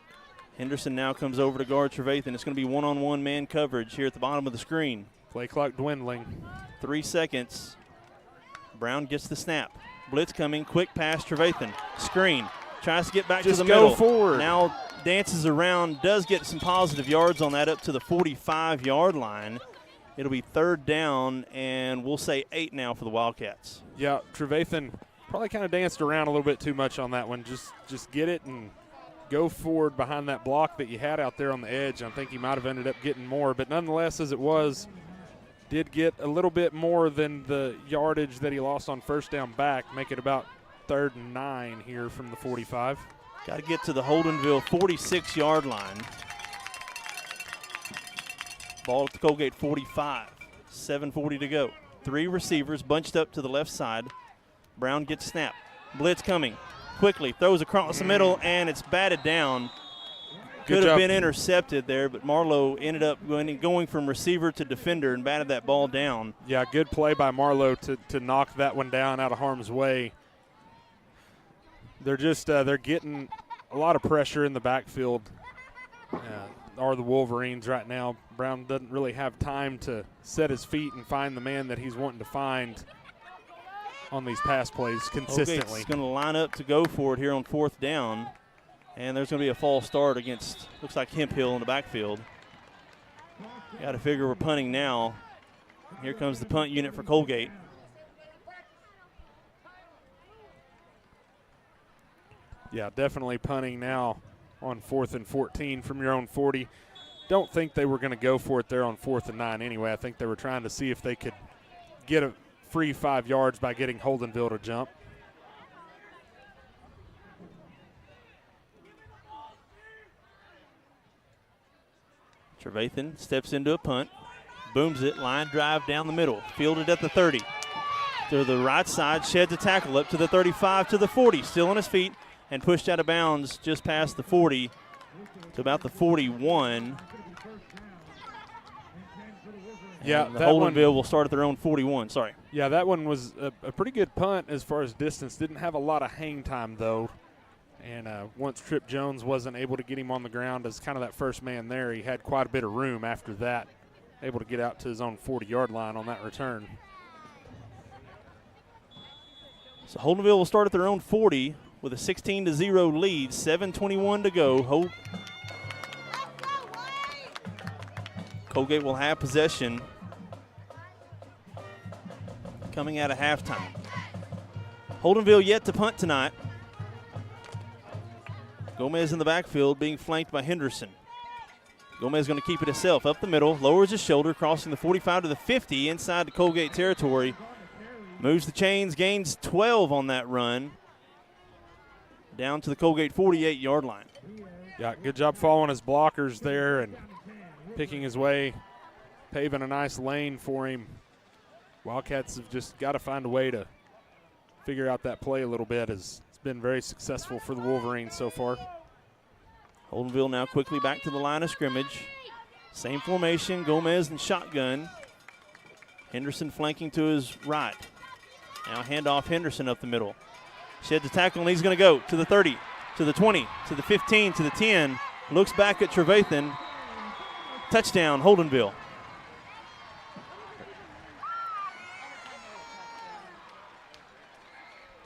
Henderson now comes over to guard Trevathan. It's going to be one-on-one man coverage here at the bottom of the screen. Play clock dwindling. 3 seconds. Brown gets the snap. Blitz coming. Quick pass, Trevathan. Screen. Tries to get back Just to the middle. go forward. Now dances around. Does get some positive yards on that up to the 45-yard line. It'll be 3rd down, and we'll say 8 now for the Wildcats. Yeah, Trevathan probably kind of danced around a little bit too much on that one. Just get it and go forward behind that block that you had out there on the edge. I think he might have ended up getting more, but nonetheless, as it was, did get a little bit more than the yardage that he lost on first down back, make it about 3rd and 9 here from the 45. Got to get to the Holdenville 46-yard line. Ball at the Colgate 45. 7:40 to go. 3 receivers bunched up to the left side. Brown gets snap. Blitz coming. Quickly throws across the middle, and it's batted down. Could have been intercepted there, but Marlowe ended up going from receiver to defender and batted that ball down. Yeah, good play by Marlowe to knock that one down out of harm's way. They're just they're getting a lot of pressure in the backfield. Are the Wolverines right now. Brown doesn't really have time to set his feet and find the man that he's wanting to find on these pass plays consistently. He's going to line up to go for it here on 4th down. And there's going to be a false start against, looks like Hemphill in the backfield. Got to figure we're punting now. Here comes the punt unit for Colgate. Yeah, definitely punting now on 4th and 14 from your own 40. Don't think they were going to go for it there on 4th and 9 anyway. I think they were trying to see if they could get a free 5 yards by getting Holdenville to jump. Trevathan steps into a punt, booms it, line drive down the middle, fielded at the 30. to the right side, sheds a tackle up to the 35, to the 40, still on his feet, and pushed out of bounds just past the 40 to about the 41. Yeah, the Holdenville will start at their own 41. Sorry. Yeah, that one was a pretty good punt as far as distance. Didn't have a lot of hang time, though. And once Trip Jones wasn't able to get him on the ground as kind of that first man there, he had quite a bit of room after that, able to get out to his own 40-yard line on that return. So Holdenville will start at their own 40 with a 16-0 lead, 7:21 to go. Colgate will have possession coming out of halftime. Holdenville yet to punt tonight. Gomez in the backfield being flanked by Henderson. Gomez going to keep it himself up the middle, lowers his shoulder, crossing the 45 to the 50 inside the Colgate territory. Moves the chains, gains 12 on that run. Down to the Colgate 48-yard line. Yeah, good job following his blockers there and picking his way, paving a nice lane for him. Wildcats have just got to find a way to figure out that play a little bit. It's been very successful for the Wolverines so far. Holdenville now quickly back to the line of scrimmage. Same formation, Gomez and shotgun. Henderson flanking to his right. Now handoff Henderson up the middle. Sheds the tackle and he's going to go to the 30, to the 20, to the 15, to the 10. Looks back at Trevathan. Touchdown, Holdenville.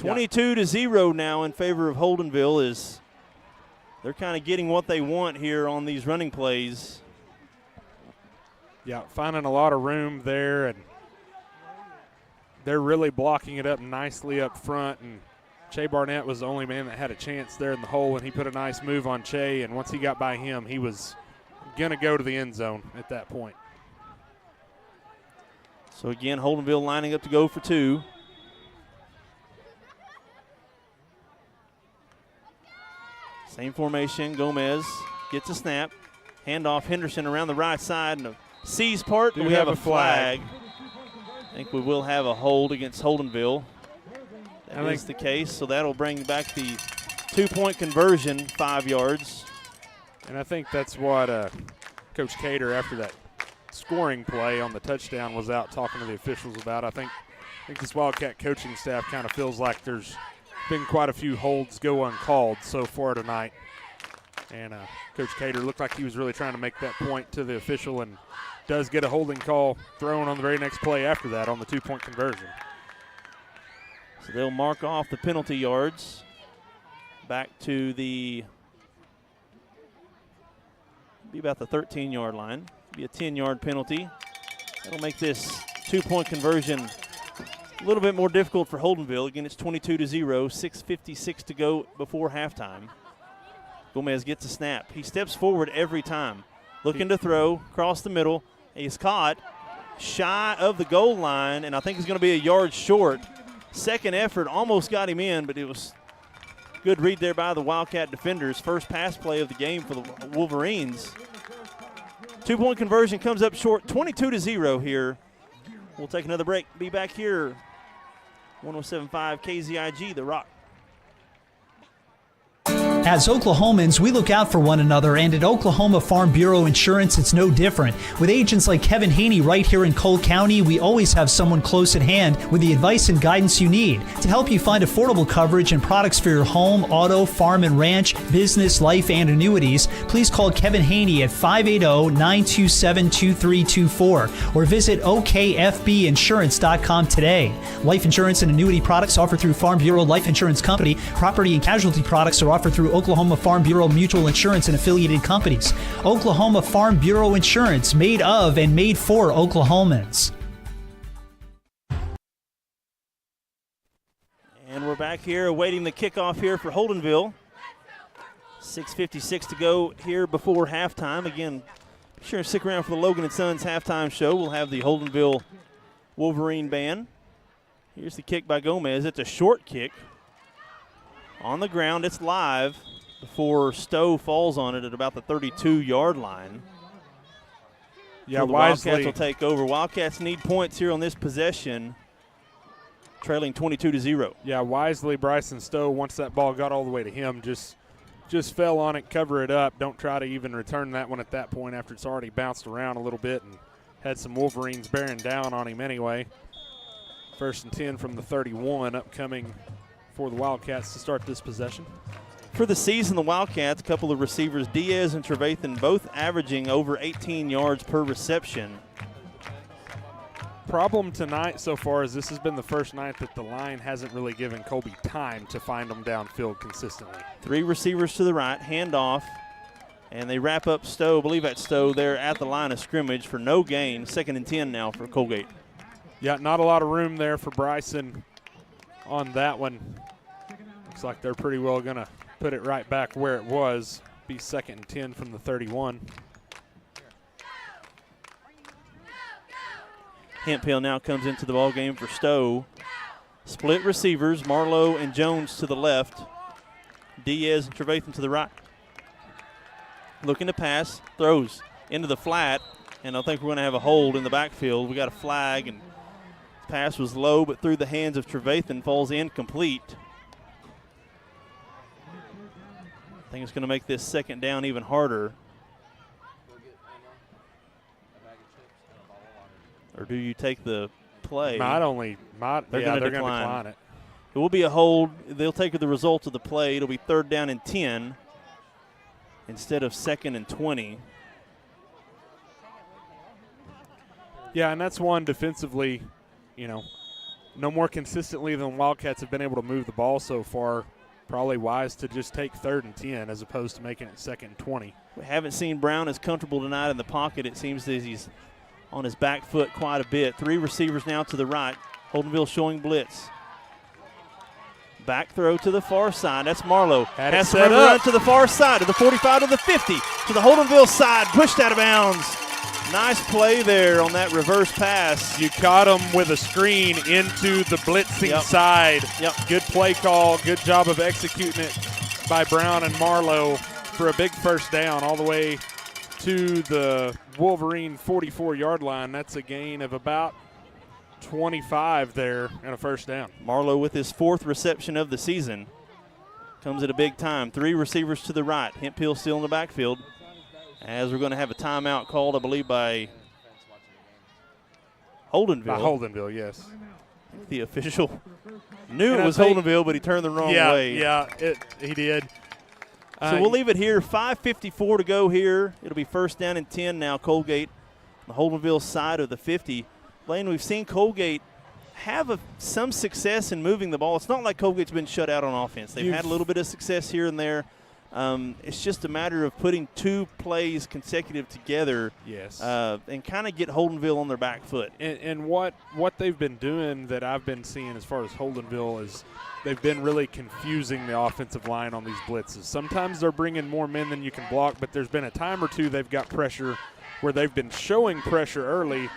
Yeah. 22-0 now in favor of Holdenville. Is they're kind of getting what they want here on these running plays. Yeah, finding a lot of room there, and they're really blocking it up nicely up front. And Che Barnett was the only man that had a chance there in the hole, and he put a nice move on Che, and once he got by him, he was going to go to the end zone at that point. So again, Holdenville lining up to go for two. Same formation, Gomez gets a snap. Handoff Henderson around the right side, and a C's part, but we have a flag. I think we will have a hold against Holdenville. That is the case, so that'll bring back the 2-point conversion, 5 yards. And I think that's what Coach Cater, after that scoring play on the touchdown, was out talking to the officials about. I think this Wildcat coaching staff kind of feels like there's been quite a few holds go uncalled so far tonight. And Coach Cater looked like he was really trying to make that point to the official, and does get a holding call thrown on the very next play after that on the 2-point conversion. So they'll mark off the penalty yards back to the, be about the 13-yard line. Be a 10-yard penalty. That'll make this 2-point conversion a little bit more difficult for Holdenville. Again, it's 22-0, 6:56 to go before halftime. Gomez gets a snap. He steps forward every time. Looking to throw, across the middle. He's caught shy of the goal line, and I think he's going to be a yard short. Second effort almost got him in, but it was good read there by the Wildcat defenders. First pass play of the game for the Wolverines. 2-point conversion comes up short, 22-0 here. We'll take another break. Be back here. 107.5 KZIG, The Rock. As Oklahomans, we look out for one another, and at Oklahoma Farm Bureau Insurance, it's no different. With agents like Kevin Haney right here in Cole County, we always have someone close at hand with the advice and guidance you need to help you find affordable coverage and products for your home, auto, farm and ranch, business, life, and annuities. Please call Kevin Haney at 580-927-2324 or visit okfbinsurance.com today. Life insurance and annuity products offered through Farm Bureau Life Insurance Company. Property and casualty products are offered through Oklahoma Farm Bureau Mutual Insurance and affiliated companies. Oklahoma Farm Bureau Insurance, made of and made for Oklahomans. And we're back here awaiting the kickoff here for Holdenville. 6:56 to go here before halftime. Again, be sure to stick around for the Logan & Sons halftime show. We'll have the Holdenville Wolverine band. Here's the kick by Gomez. It's a short kick. On the ground, it's live before Stowe falls on it at about the 32-yard line. Yeah, so the Wildcats will take over. Wildcats need points here on this possession. trailing 22-0. Yeah, wisely, Bryson Stowe, once that ball got all the way to him, just fell on it, cover it up. Don't try to even return that one at that point after it's already bounced around a little bit and had some Wolverines bearing down on him anyway. 1st and 10 from the 31 upcoming for the Wildcats to start this possession. For the season, the Wildcats, a couple of receivers, Diaz and Trevathan, both averaging over 18 yards per reception. Problem tonight so far is this has been the first night that the line hasn't really given Colby time to find them downfield consistently. 3 receivers to the right, handoff, and they wrap up Stowe. I believe that's Stowe there at the line of scrimmage for no gain. 2nd and 10 now for Colgate. Yeah, not a lot of room there for Bryson on that one. Looks like they're pretty well going to put it right back where it was. Be 2nd and 10 from the 31. Hemphill now comes into the ball game for Stowe. Split receivers, Marlowe and Jones to the left. Diaz and Trevathan to the right. Looking to pass, throws into the flat, and I think we're going to have a hold in the backfield. We got a flag, and the pass was low, but through the hands of Trevathan, falls incomplete. I think it's going to make this 2nd down even harder. Or do you take the play? They're going to decline it. It will be a hold. They'll take the result of the play. It'll be 3rd down and 10 instead of 2nd and 20. Yeah, and that's one defensively, no more consistently than Wildcats have been able to move the ball so far. Probably wise to just take 3rd and 10 as opposed to making it 2nd and 20. We haven't seen Brown as comfortable tonight in the pocket. It seems that he's on his back foot quite a bit. 3 receivers now to the right. Holdenville showing blitz. Back throw to the far side. That's Marlowe. Has to run to the far side, to the 45, to the 50, to the Holdenville side, pushed out of bounds. Nice play there on that reverse pass. You caught him with a screen into the blitzing side. Good play call. Good job of executing it by Brown and Marlowe for a big 1st down all the way to the Wolverine 44-yard line. That's a gain of about 25 there and a 1st down. Marlowe with his 4th reception of the season. Comes at a big time. 3 receivers to the right. Hemphill still in the backfield. As we're going to have a timeout called, I believe, by Holdenville. By Holdenville, yes. The official knew it was Holdenville, but he turned the wrong way. Yeah, he did. So we'll leave it here. 5:54 to go here. It'll be 1st down and 10 now. Colgate, the Holdenville side of the 50. Blaine, we've seen Colgate have some success in moving the ball. It's not like Colgate's been shut out on offense. They've had a little bit of success here and there. It's just a matter of putting 2 plays consecutive together, and kind of get Holdenville on their back foot. And what they've been doing that I've been seeing as far as Holdenville is they've been really confusing the offensive line on these blitzes. Sometimes they're bringing more men than you can block, but there's been a time or two they've got pressure where they've been showing pressure early,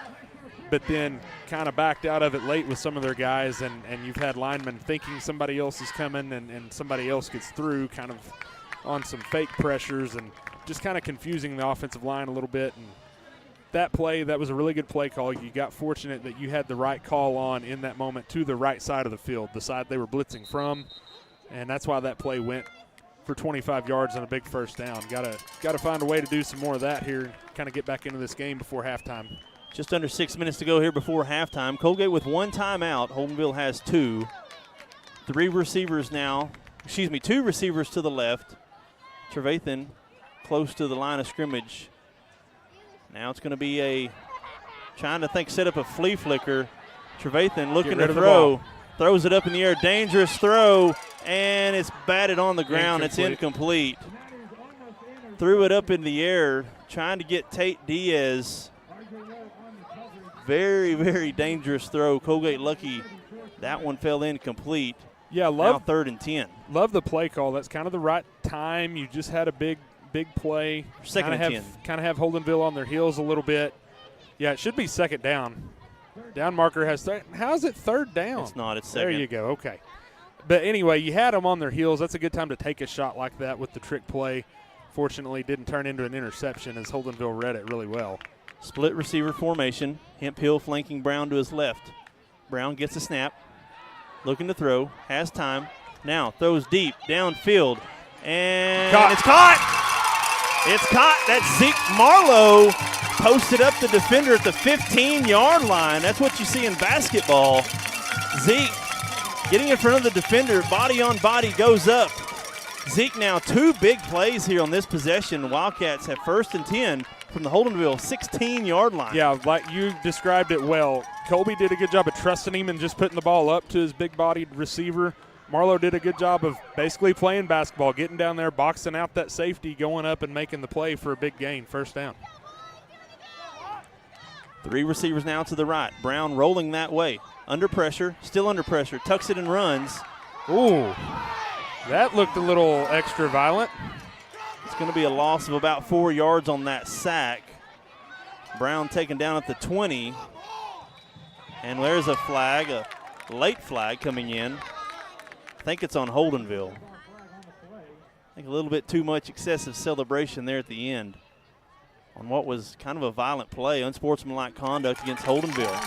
but then kind of backed out of it late with some of their guys, and you've had linemen thinking somebody else is coming and somebody else gets through kind of on some fake pressures and just kind of confusing the offensive line a little bit. And that play, that was a really good play call. You got fortunate that you had the right call on in that moment to the right side of the field, the side they were blitzing from, and that's why that play went for 25 yards on a big 1st down. Got to find a way to do some more of that here and kind of get back into this game before halftime. Just under 6 minutes to go here before halftime. Colgate with 1 timeout. Holdenville has 2. 2 receivers to the left. Trevathan close to the line of scrimmage. Now it's going to be set up a flea flicker. Trevathan looking to throw. Throws it up in the air. Dangerous throw, and it's batted on the ground. It's incomplete. Threw it up in the air, trying to get Tate Diaz. Very, very dangerous throw. Colgate lucky that one fell incomplete. Yeah, now 3rd and 10. Love the play call. That's kind of the right time. You just had a big play. 2nd and 10. Kind of have Holdenville on their heels a little bit. Yeah, it should be 2nd down. Down marker has third. How's it 3rd down? It's not. It's 2nd. There you go. Okay. But anyway, you had them on their heels. That's a good time to take a shot like that with the trick play. Fortunately, didn't turn into an interception as Holdenville read it really well. Split receiver formation. Hemphill flanking Brown to his left. Brown gets a snap. looking to throw, has time. Now throws deep, downfield, and Caught. it's caught. It's caught. That's Zeke Marlowe posted up the defender at the 15-yard line. That's what you see in basketball. Zeke getting in front of the defender, body on body, goes up. Zeke now 2 big plays here on this possession. Wildcats have 1st and 10 from the Holdenville 16-yard line. Yeah, like you described it well. Colby did a good job of trusting him and just putting the ball up to his big-bodied receiver. Marlowe did a good job of basically playing basketball, getting down there, boxing out that safety, going up and making the play for a big gain, 1st down. 3 receivers now to the right. Brown rolling that way. Under pressure, still under pressure, tucks it and runs. Ooh, that looked a little extra violent. It's going to be a loss of about 4 yards on that sack. Brown taken down at the 20. And there's a flag, a late flag coming in. I think it's on Holdenville. I think a little bit too much excessive celebration there at the end on what was kind of a violent play, unsportsmanlike conduct against Holdenville.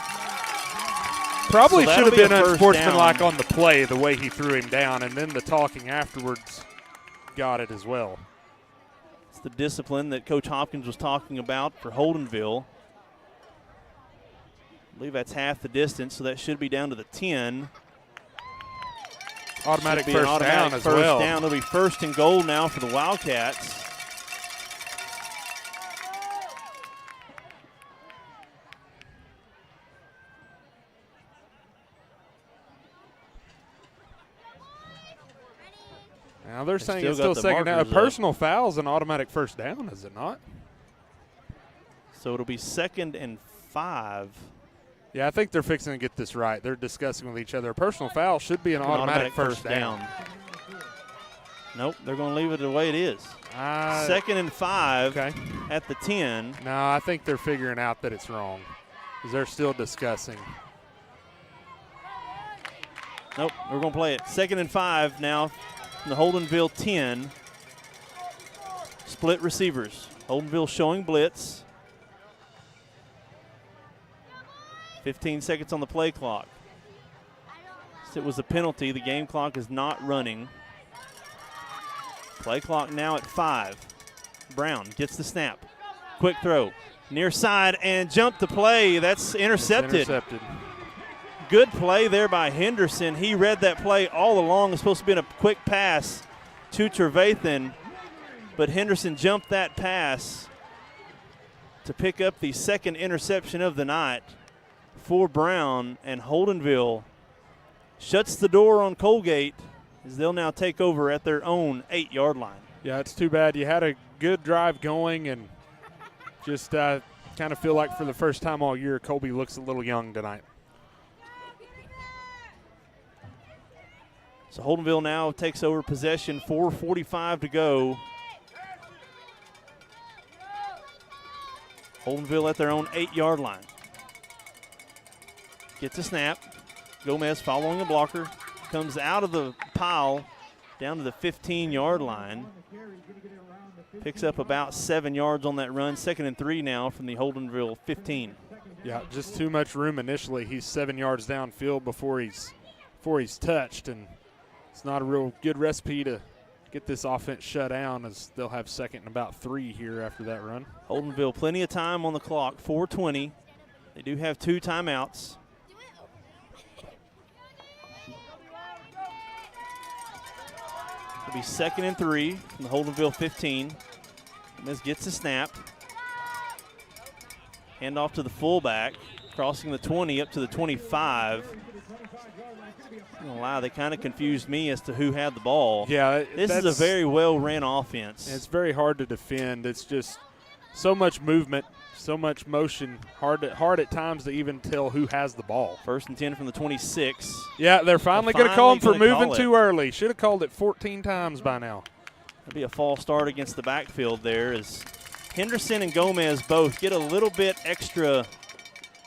Probably So should have been a first unsportsmanlike down. on the play, the way he threw him down, and then the talking afterwards got it as well. It's the discipline that Coach Hopkins was talking about for Holdenville. I believe that's half the distance, so that should be down to the 10. Automatic Should be an first automatic down as first well. down. It'll be 1st and goal now for the Wildcats. Now they're saying still it's still got the second down. A markers up. personal foul is an automatic first down, is it not? So it'll be 2nd and 5. Yeah, I think they're fixing to get this right. They're discussing with each other. A personal foul should be an automatic first down. Nope, they're going to leave it the way it is. 2nd and 5 at the 10. No, I think they're figuring out that it's wrong because they're still discussing. Nope, we're going to play it. 2nd and 5 now from the Holdenville 10. Split receivers. Holdenville showing blitz. 15 seconds on the play clock. It was a penalty. The game clock is not running. Play clock now at 5. Brown gets the snap. Quick throw. Near side and jump to play. That's intercepted. Good play there by Henderson. He read that play all along. It's supposed to be a quick pass to Trevathan, but Henderson jumped that pass to pick up the 2nd interception of the night for Brown, and Holdenville shuts the door on Coalgate as they'll now take over at their own 8-yard line. Yeah, it's too bad. You had a good drive going and just kind of feel like for the first time all year, Colby looks a little young tonight. So Holdenville now takes over possession, 4:45 to go. Holdenville at their own 8-yard line. Gets a snap. Gomez following a blocker. Comes out of the pile down to the 15-yard line. Picks up about 7 yards on that run. 2nd and 3 now from the Holdenville 15. Yeah, just too much room initially. He's 7 yards downfield before he's touched, and it's not a real good recipe to get this offense shut down, as they'll have 2nd and about 3 here after that run. Holdenville, plenty of time on the clock, 4:20. They do have 2 timeouts. It'll be 2nd and 3 from the Holdenville 15. Gomez gets the snap. Hand off to the fullback, crossing the 20 up to the 25. I'm gonna lie, they kind of confused me as to who had the ball. Yeah, this is a very well-ran offense. It's very hard to defend. It's just so much movement, so much motion. Hard at times to even tell who has the ball. 1st and 10 from the 26. Yeah, they're finally going to call him for moving too early. Should have called it 14 times by now. That'll be a false start against the backfield there, as Henderson and Gomez both get a little bit extra.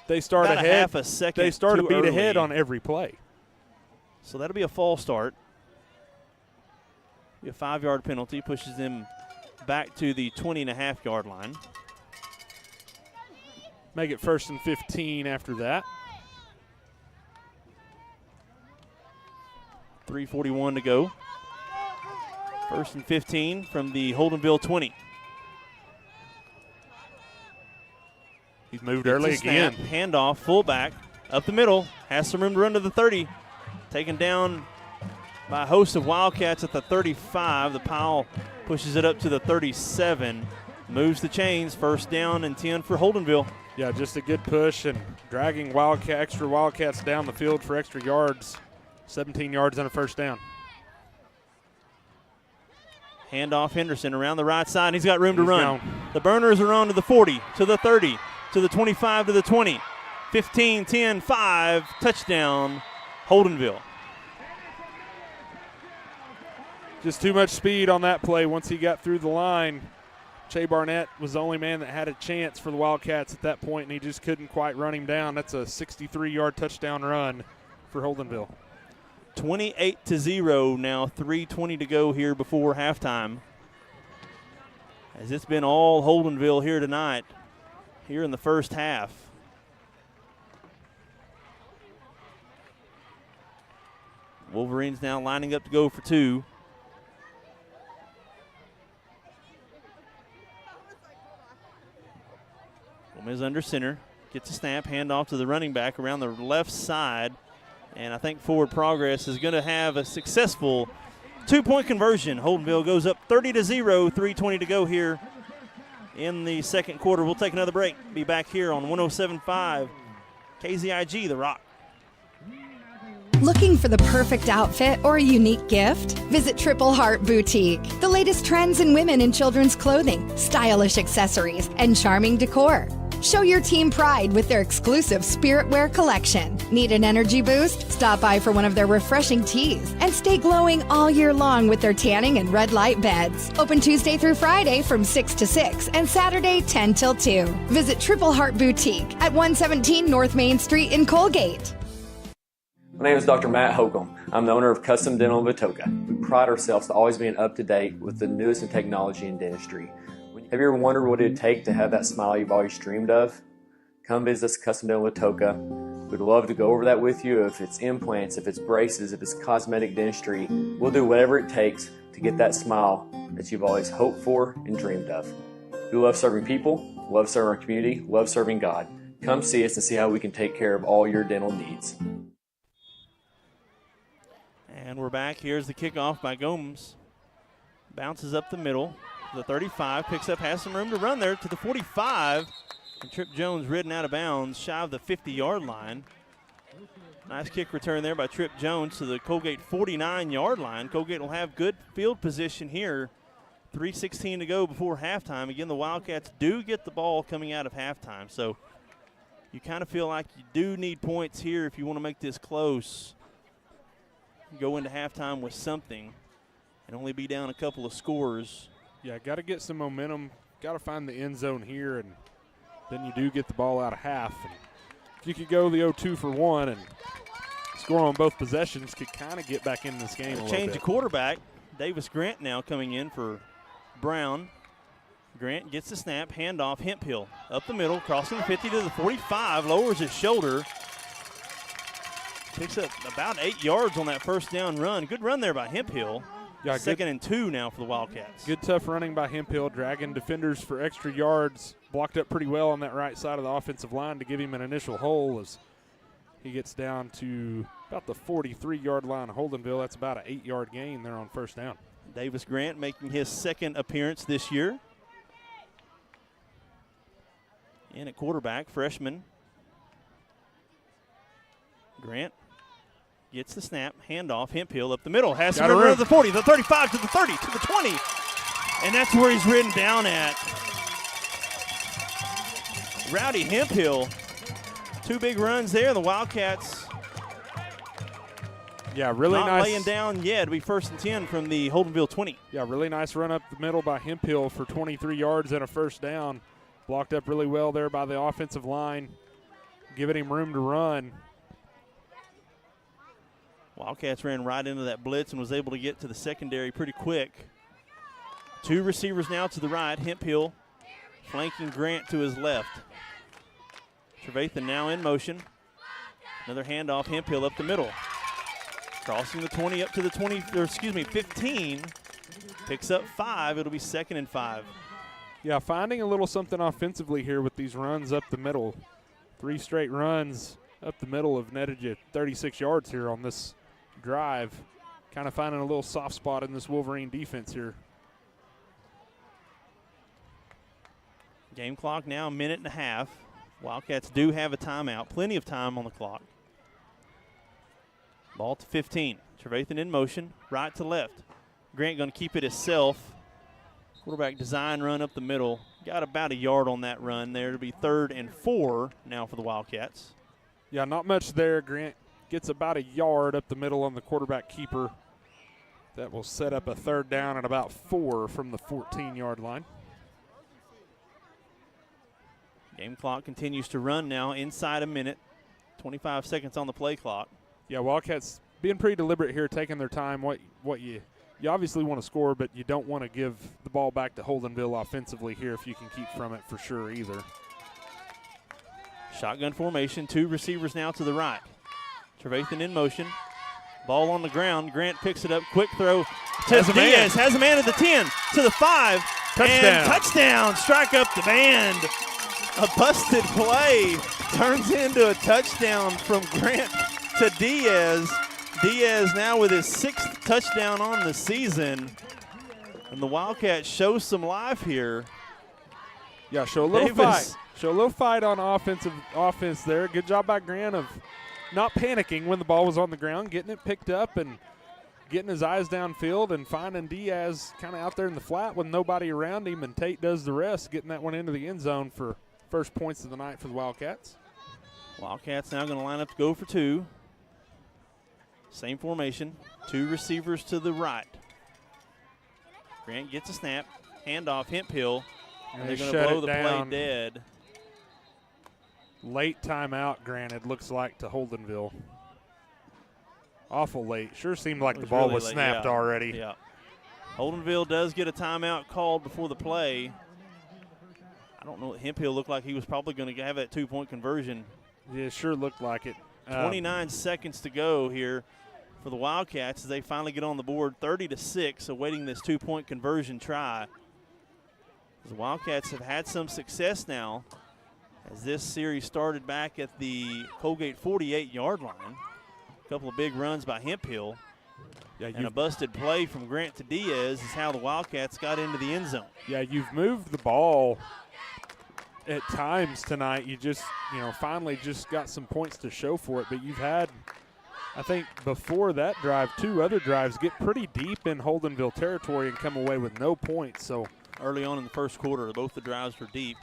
They start about ahead. A half a second. They start a too beat early. ahead on every play. So that'll be a false start. Be a 5-yard penalty, pushes them back to the 20.5-yard line. Make it 1st and 15 after that. 3:41 to go. 1st and 15 from the Holdenville 20. He's moved early again. Handoff, fullback, up the middle. Has some room to run to the 30. Taken down by a host of Wildcats at the 35. The Powell pushes it up to the 37. Moves the chains. 1st down and 10 for Holdenville. Yeah, just a good push and dragging extra Wildcats down the field for extra yards. 17 yards and a 1st down. Handoff Henderson around the right side. He's got room to run. The Burners are on to the 40, to the 30, to the 25, to the 20. 15, 10, 5, touchdown, Holdenville. Just too much speed on that play once he got through the line. Che Barnett was the only man that had a chance for the Wildcats at that point, and he just couldn't quite run him down. That's a 63-yard touchdown run for Holdenville. 28-0 now, 3:20 to go here before halftime. As it's been all Holdenville here tonight, here in the first half. Wolverines now lining up to go for 2. Gomez under center, gets a snap, handoff to the running back around the left side. And I think Forward Progress is going to have a successful 2-point conversion. Holdenville goes up 30-0, 3:20 to go here in the second quarter. We'll take another break. Be back here on 107.5 KZIG, The Rock. Looking for the perfect outfit or a unique gift? Visit Triple Heart Boutique. The latest trends in women and children's clothing, stylish accessories, and charming decor. Show your team pride with their exclusive Spirit Wear collection. Need an energy boost? Stop by for one of their refreshing teas and stay glowing all year long with their tanning and red light beds. Open Tuesday through Friday from 6 to 6 and Saturday 10 till 2. Visit Triple Heart Boutique at 117 North Main Street in Coalgate. My name is Dr. Matt Holcomb. I'm the owner of Custom Dental of Atoka. We pride ourselves to always being up to date with the newest in technology and dentistry. Have you ever wondered what it would take to have that smile you've always dreamed of? Come visit us at Custom Dental of Atoka. We'd love to go over that with you. If it's implants, if it's braces, if it's cosmetic dentistry, we'll do whatever it takes to get that smile that you've always hoped for and dreamed of. We love serving people, love serving our community, love serving God. Come see us and see how we can take care of all your dental needs. And we're back. Here's the kickoff by Gomes. Bounces up the middle. The 35 picks up, has some room to run there to the 45. And Trip Jones ridden out of bounds, shy of the 50-yard line. Nice kick return there by Trip Jones to the Colgate 49-yard line. Colgate will have good field position here. 3:16 to go before halftime. Again, the Wildcats do get the ball coming out of halftime. So you kind of feel like you do need points here if you want to make this close. Go into halftime with something and only be down a couple of scores. Yeah, got to get some momentum. Got to find the end zone here, and then you do get the ball out of half. And if you could go the 0-2 for 1 and score on both possessions, could kind of get back in this game a little Change bit. the quarterback. Davis Grant now coming in for Brown. Grant gets the snap, handoff, Hemphill up the middle, crossing the 50 to the 45, lowers his shoulder. Picks up about 8 yards on that 1st down run. Good run there by Hemphill. Yeah, 2nd and 2 now for the Wildcats. Good tough running by Hemphill, dragging defenders for extra yards. Blocked up pretty well on that right side of the offensive line to give him an initial hole as he gets down to about the 43-yard line of Holdenville. That's about an 8-yard gain there on 1st down. Davis Grant making his 2nd appearance this year. In at quarterback, freshman. Grant gets the snap, handoff, Hemphill up the middle. Has some room to the 40, the 35 to the 30, to the 20. And that's where he's ridden down at. Rowdy Hemphill. 2 big runs there. The Wildcats really not nice. laying down yet. It'll be 1st and 10 from the Holdenville 20. Yeah, really nice run up the middle by Hemphill for 23 yards and a 1st down. Blocked up really well there by the offensive line, giving him room to run. Wildcats ran right into that blitz and was able to get to the secondary pretty quick. 2 receivers now to the right. Hemphill flanking Grant to his left. Trevathan now in motion. Another handoff, Hemphill up the middle. Crossing the 20 up to the 20, or excuse me, 15. Picks up 5. It'll be 2nd and 5. Yeah, finding a little something offensively here with these runs up the middle. 3 straight runs up the middle have netted you 36 yards here on this drive. Kind of finding a little soft spot in this Wolverine defense here. Game clock now a minute and a half. Wildcats do have a timeout. Plenty of time on the clock. Ball to 15. Trevathan in motion, right to left. Grant going to keep it himself. Quarterback design run up the middle. Got about a yard on that run there. It'll be 3rd and 4 now for the Wildcats. Yeah, not much there. Grant gets about a yard up the middle on the quarterback keeper. That will set up a 3rd down and about 4 from the 14-yard line. Game clock continues to run now inside a minute. 25 seconds on the play clock. Yeah, Wildcats being pretty deliberate here, taking their time. What you obviously want to score, but you don't want to give the ball back to Holdenville offensively here if you can keep from it for sure either. Shotgun formation, 2 receivers now to the right. Trevathan in motion. Ball on the ground. Grant picks it up. Quick throw to Diaz. Has a man at the 10, to the 5. Touchdown. And touchdown. Strike up the band. A busted play turns into a touchdown from Grant to Diaz. Diaz now with his 6th touchdown on the season. And the Wildcats show some life here. Yeah, show a little fight. Show a little fight on offense there. Good job by Grant of not panicking when the ball was on the ground, getting it picked up and getting his eyes downfield and finding Diaz kind of out there in the flat with nobody around him, and Tate does the rest, getting that one into the end zone for first points of the night for the Wildcats. Wildcats now going to line up to go for 2. Same formation, 2 receivers to the right. Grant gets a snap, handoff, Hemphill, and they're going to blow the play dead. Late timeout granted, looks like, to Holdenville. Awful late. Sure seemed like the ball really was late, snapped yeah. already. Yeah. Holdenville does get a timeout called before the play. I don't know. Hemphill looked like he was probably going to have that 2-point conversion. Yeah, it sure looked like it. 29 seconds to go here for the Wildcats as they finally get on the board, 30-6, awaiting this 2-point conversion try. The Wildcats have had some success now as this series started back at the Colgate 48-yard line. A couple of big runs by Hemphill. Yeah, and a busted play from Grant to Diaz is how the Wildcats got into the end zone. Yeah, you've moved the ball at times tonight. You just, finally just got some points to show for it. But you've had, I think, before that drive, 2 other drives get pretty deep in Holdenville territory and come away with no points. So early on in the first quarter, both the drives were deep.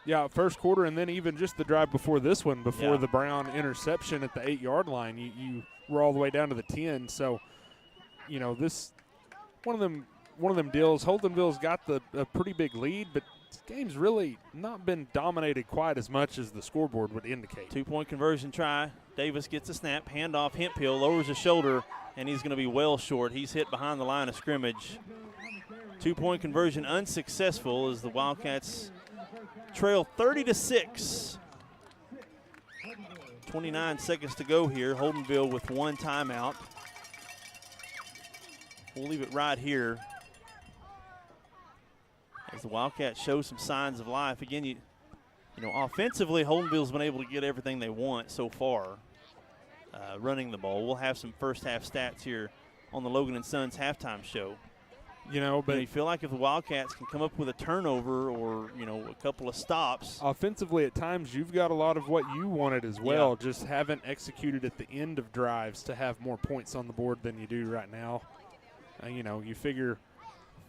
Yeah, first quarter, and then even just the drive before this one, before the Brown interception at the 8-yard line, you were all the way down to the 10. So, this one of them deals. Holdenville's got a pretty big lead, but this game's really not been dominated quite as much as the scoreboard would indicate. 2-point conversion try. Davis gets a snap, handoff. Hemphill lowers his shoulder, and he's going to be well short. He's hit behind the line of scrimmage. 2-point conversion unsuccessful as the Wildcats trail 30-6. 29 seconds to go here. Holdenville with 1 timeout. We'll leave it right here as the Wildcats show some signs of life. Again, offensively, Holdenville's been able to get everything they want so far running the ball. We'll have some first half stats here on the Logan & Sons halftime show. But you feel like if the Wildcats can come up with a turnover or, a couple of stops. Offensively, at times, you've got a lot of what you wanted as well. Yeah. Just haven't executed at the end of drives to have more points on the board than you do right now. You figure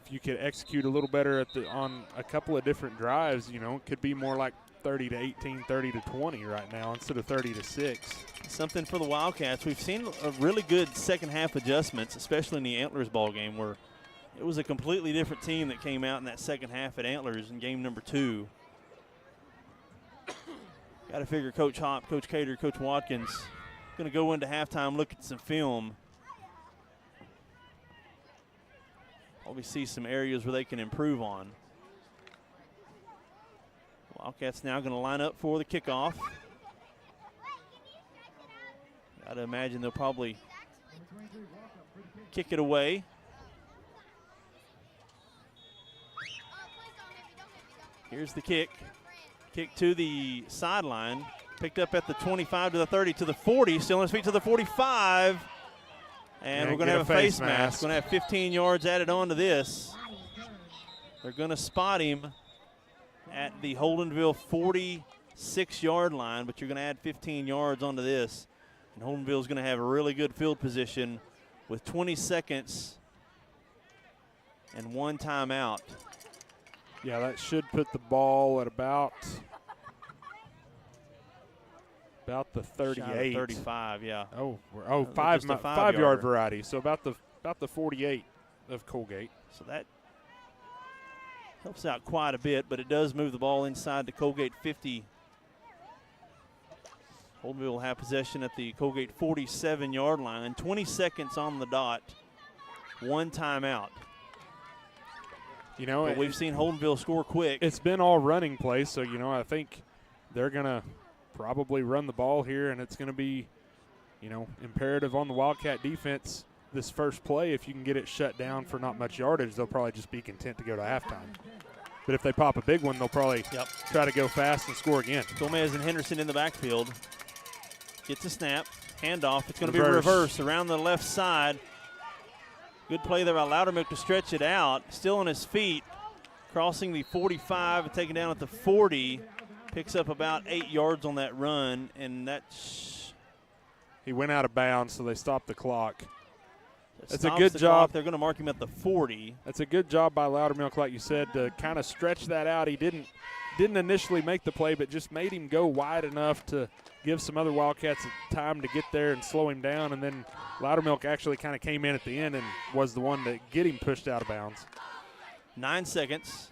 if you could execute a little better on a couple of different drives, it could be more like 30-18, 30-20 right now instead of 30-6. Something for the Wildcats. We've seen a really good second half adjustments, especially in the Antlers ball game where it was a completely different team that came out in that second half at Antlers in game number 2. Got to figure Coach Hop, Coach Cater, Coach Watkins going to go into halftime, look at some film. Probably see some areas where they can improve on. Wildcats now going to line up for the kickoff. Got to imagine they'll probably kick it away. Here's the kick. Kick to the sideline. Picked up at the 25 to the 30 to the 40. Still on his feet to the 45. And we're going to have a face mask. Going to have 15 yards added on to this. They're going to spot him at the Holdenville 46-yard line, but you're going to add 15 yards onto this. And Holdenville is going to have a really good field position with 20 seconds and 1 timeout. Yeah, that should put the ball at about the 38. 35, yeah. Five-yard variety. So about the 48 of Coalgate. So that helps out quite a bit, but it does move the ball inside the Colgate 50. Holdenville will have possession at the Colgate 47-yard line. 20 seconds on the dot. 1 timeout. You know, but we've seen Holdenville score quick. It's been all running plays, so, you know, I think they're going to probably run the ball here, and it's going to be, you know, imperative on the Wildcat defense this first play. If you can get it shut down for not much yardage, they'll probably just be content to go to halftime. But if they pop a big one, they'll probably try to go fast and score again. Gomez and Henderson in the backfield. Gets a snap. Handoff. It's going to be reverse around the left side. Good play there by Loudermilk to stretch it out. Still on his feet. Crossing the 45 and taken down at the 40. Picks up about 8 yards on that run, and he went out of bounds, so they stopped the clock. That's a good job. They're going to mark him at the 40. That's a good job by Loudermilk, like you said, to kind of stretch that out. He didn't initially make the play, but just made him go wide enough to give some other Wildcats time to get there and slow him down. And then Loudermilk actually kind of came in at the end and was the one to get him pushed out of bounds. 9 seconds.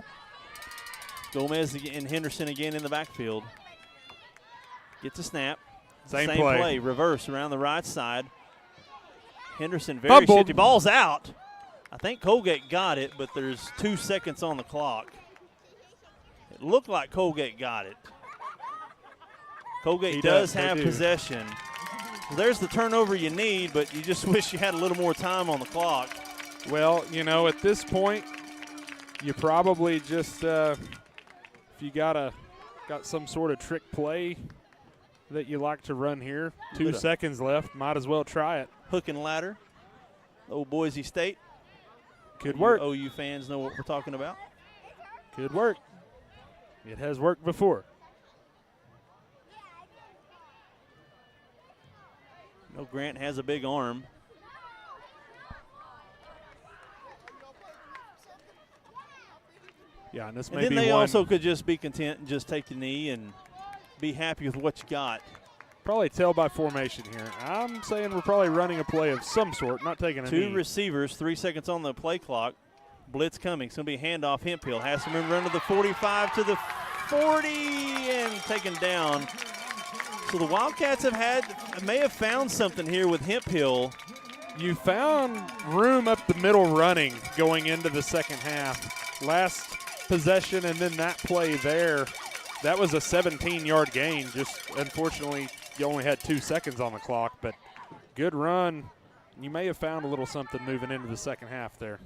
Gomez and Henderson again in the backfield. Gets a snap. Same play. Reverse around the right side. Henderson very shifty. Ball's out. I think Colgate got it, but there's 2 seconds on the clock. It looked like Colgate got it. Colgate does have possession. There's the turnover you need, but you just wish you had a little more time on the clock. Well, you know, at this point, you probably just if you got some sort of trick play that you like to run here, 2 seconds left, might as well try it. Hook and ladder. Old Boise State. Could work. OU fans know what we're talking about. Could work. It has worked before. No, Grant has a big arm. Yeah, and this and may then be they one. also could just be content and just take the knee and be happy with what you got. Probably tell by formation here. I'm saying we're probably running a play of some sort, not taking a knee. 2 receivers, 3 seconds on the play clock. Blitz coming. It's going to be a handoff. Hemphill has to run to the 45 to the 40 and taken down. So the Wildcats may have found something here with Hemphill. You found room up the middle running going into the second half. Last possession and then that play there, that was a 17-yard gain. Just unfortunately, you only had 2 seconds on the clock, but good run. You may have found a little something moving into the second half there.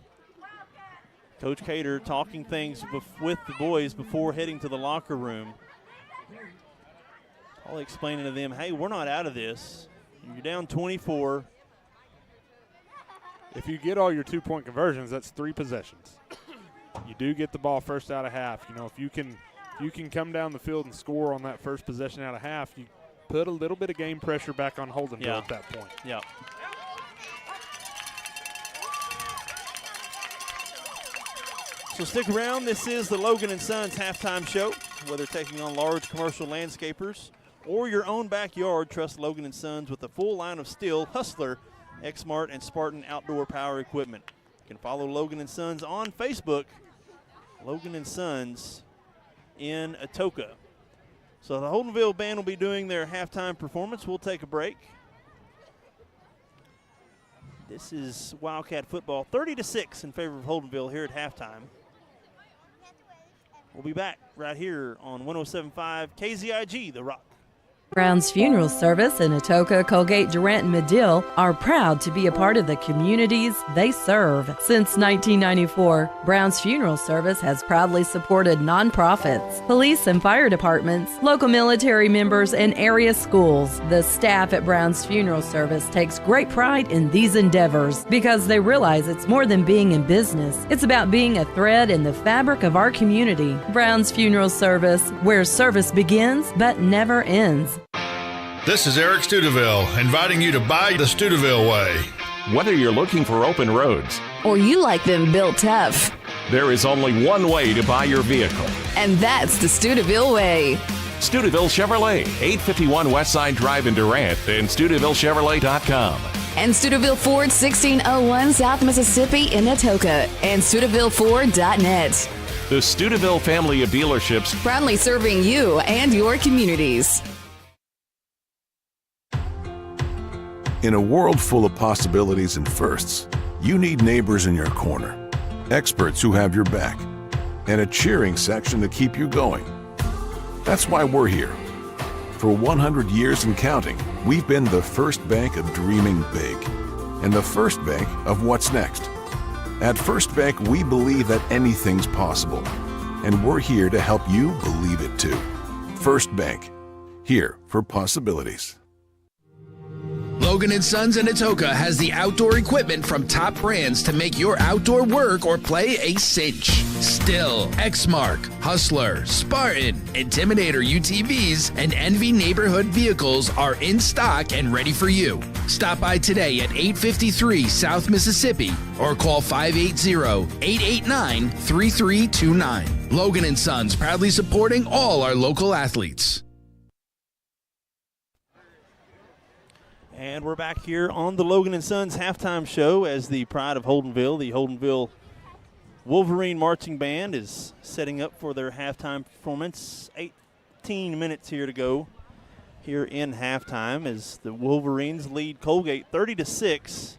Coach Cater talking things with the boys before heading to the locker room. All explaining to them, hey, we're not out of this. You're down 24. If you get all your 2-point conversions, that's 3 possessions. You do get the ball first out of half. You know, if you can come down the field and score on that first possession out of half, you put a little bit of game pressure back on Holdenville at that point. Yeah. So stick around. This is the Logan & Sons halftime show. Whether taking on large commercial landscapers or your own backyard, trust Logan & Sons with a full line of Stihl, Hustler, Exmart, and Spartan outdoor power equipment. You can follow Logan & Sons on Facebook, Logan & Sons in Atoka. So the Holdenville band will be doing their halftime performance. We'll take a break. This is Wildcat football, 30-6 in favor of Holdenville here at halftime. We'll be back right here on 107.5 KZIG, The Rock. Brown's Funeral Service in Atoka, Colgate, Durant, and Medill are proud to be a part of the communities they serve. Since 1994, Brown's Funeral Service has proudly supported nonprofits, police and fire departments, local military members, and area schools. The staff at Brown's Funeral Service takes great pride in these endeavors because they realize it's more than being in business. It's about being a thread in the fabric of our community. Brown's Funeral Service, where service begins but never ends. This is Eric Studeville, inviting you to buy the Studeville way. Whether you're looking for open roads or you like them built tough, there is only one way to buy your vehicle. And that's the Studeville way. Studeville Chevrolet, 851 Westside Drive in Durant, and StudevilleChevrolet.com. And Studeville Ford, 1601 South Mississippi in Atoka, and StudevilleFord.net. The Studeville family of dealerships, proudly serving you and your communities. In a world full of possibilities and firsts, you need neighbors in your corner, experts who have your back, and a cheering section to keep you going. That's why we're here. For 100 years and counting, we've been the first bank of dreaming big and the first bank of what's next. At First Bank, we believe that anything's possible, and we're here to help you believe it too. First Bank, here for possibilities. Logan & Sons in Atoka has the outdoor equipment from top brands to make your outdoor work or play a cinch. Still, Exmark, Hustler, Spartan, Intimidator UTVs, and Envy neighborhood vehicles are in stock and ready for you. Stop by today at 853 South Mississippi or call 580-889-3329. Logan & Sons, proudly supporting all our local athletes. And we're back here on the Logan & Sons halftime show as the pride of Holdenville, the Holdenville Wolverine Marching Band, is setting up for their halftime performance. 18 minutes here to go here in halftime as the Wolverines lead Coalgate 30-6.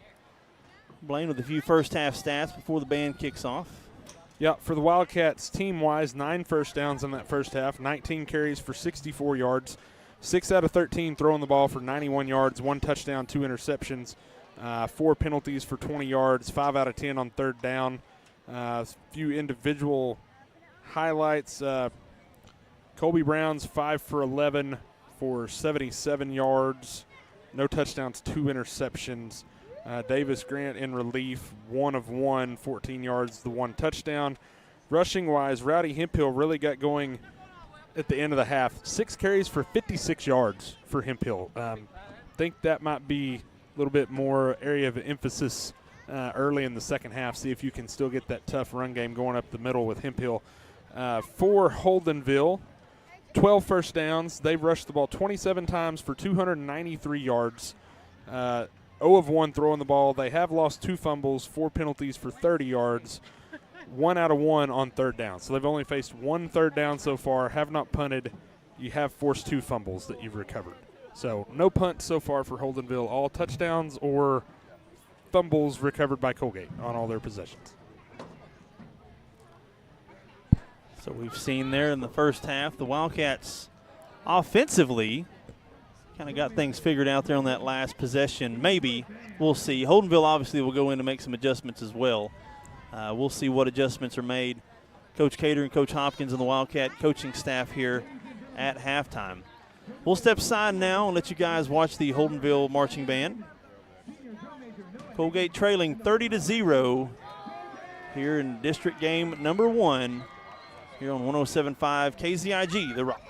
Blaine with a few first half stats before the band kicks off. Yeah, for the Wildcats, team-wise, 9 first downs in that first half, 19 carries for 64 yards. 6 out of 13 throwing the ball for 91 yards, 1 touchdown, 2 interceptions, 4 penalties for 20 yards, 5 out of 10 on third down. A few individual highlights. Colby Brown's 5 for 11 for 77 yards, no touchdowns, 2 interceptions. Davis Grant in relief, 1 of 1, 14 yards, the 1 touchdown. Rushing-wise, Rowdy Hemphill really got going at the end of the half. 6 carries for 56 yards for Hemphill. Think that might be a little bit more area of emphasis early in the second half. See if you can still get that tough run game going up the middle with Hemphill. For Holdenville, 12 first downs. They've rushed the ball 27 times for 293 yards. 0 of 1 throwing the ball. They have lost 2 fumbles, 4 penalties for 30 yards. 1 out of 1 on third down. So they've only faced 1 third down so far, have not punted. You have forced 2 fumbles that you've recovered. So no punt so far for Holdenville. All touchdowns or fumbles recovered by Colgate on all their possessions. So we've seen there in the first half, the Wildcats offensively kind of got things figured out there on that last possession. Maybe. We'll see. Holdenville obviously will go in to make some adjustments as well. We'll see what adjustments are made. Coach Cater and Coach Hopkins and the Wildcat coaching staff here at halftime. We'll step aside now and let you guys watch the Holdenville Marching Band. Colgate trailing 30-0 here in district game number 1 here on 107.5 KZIG, The Rock.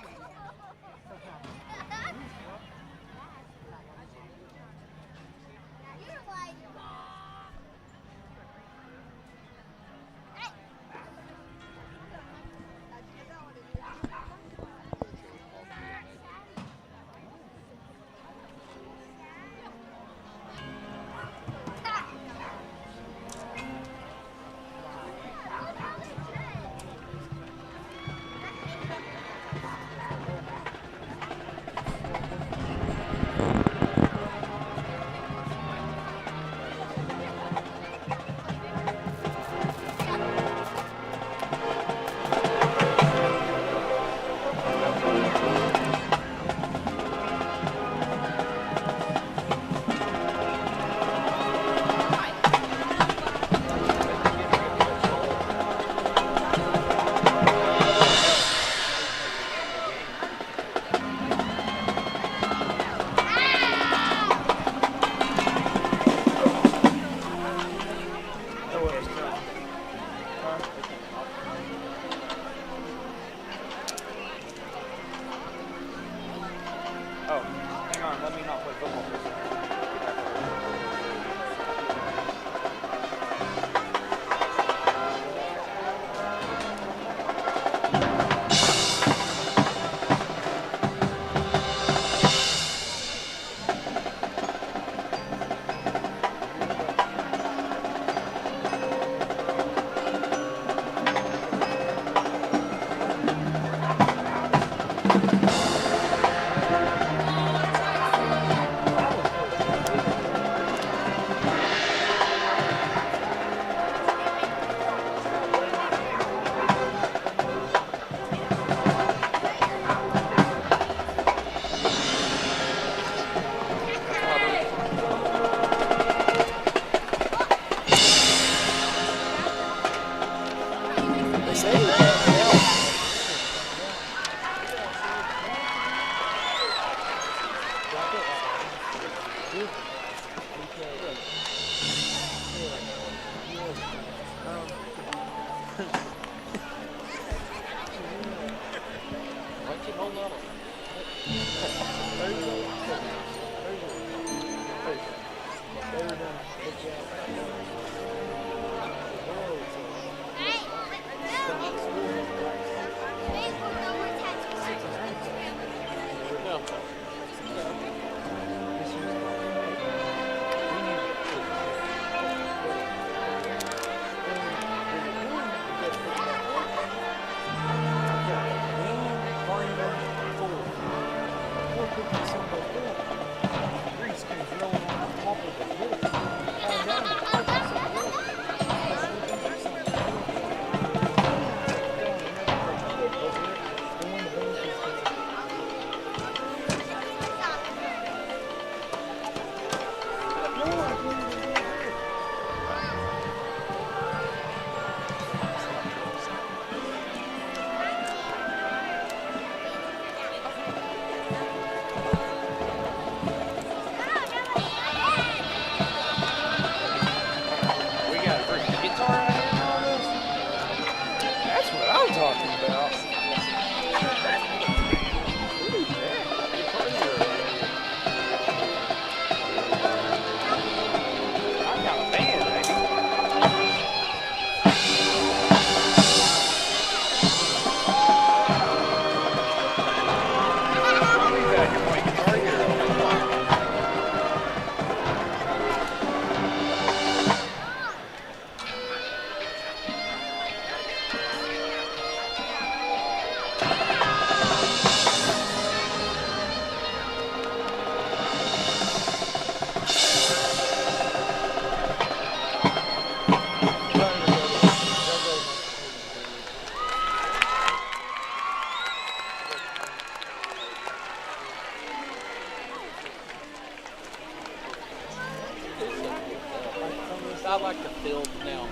I like the field now.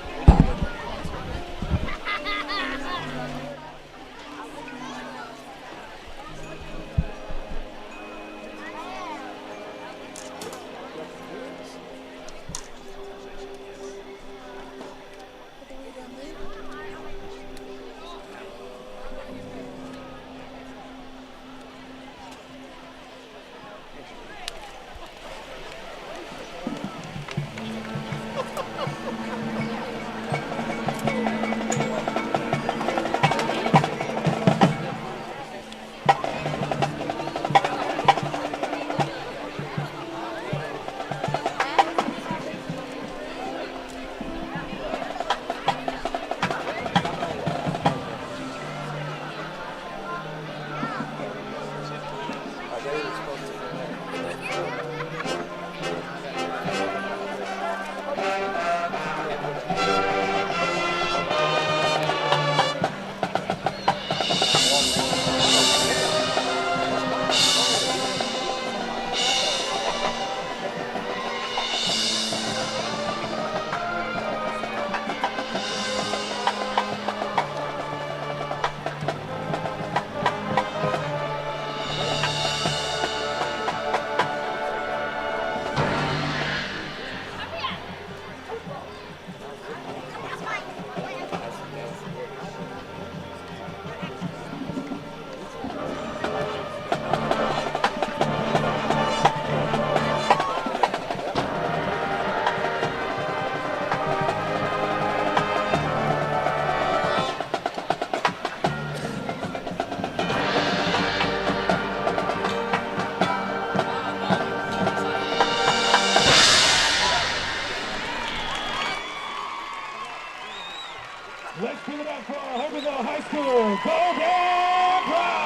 Let's give it up for our Holdenville High School Colgate Pride!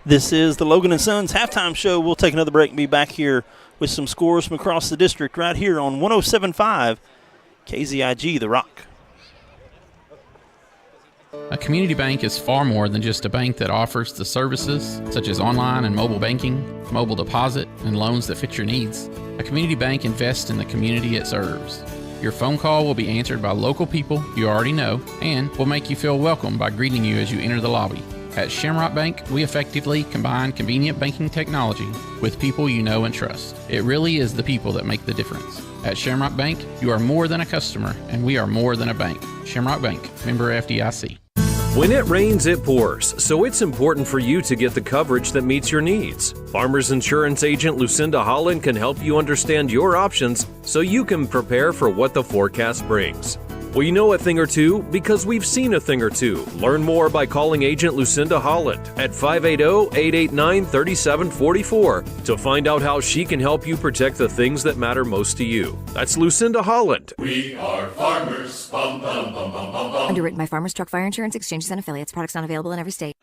This is the Logan & Sons halftime show. We'll take another break and be back here with some scores from across the district right here on 107.5 KZIG, The Rock. A community bank is far more than just a bank that offers the services such as online and mobile banking, mobile deposit, and loans that fit your needs. A community bank invests in the community it serves. Your phone call will be answered by local people you already know and will make you feel welcome by greeting you as you enter the lobby. At Shamrock Bank, we effectively combine convenient banking technology with people you know and trust. It really is the people that make the difference. At Shamrock Bank, you are more than a customer, and we are more than a bank. Shamrock Bank, member FDIC. When it rains, it pours, so it's important for you to get the coverage that meets your needs. Farmers Insurance agent Lucinda Holland can help you understand your options so you can prepare for what the forecast brings. We know a thing or two because we've seen a thing or two. Learn more by calling agent Lucinda Holland at 580-889-3744 to find out how she can help you protect the things that matter most to you. That's Lucinda Holland. We are farmers. Bum, bum, bum, bum, bum, bum. Underwritten by Farmers Truck Fire Insurance Exchanges and Affiliates. Products not available in every state.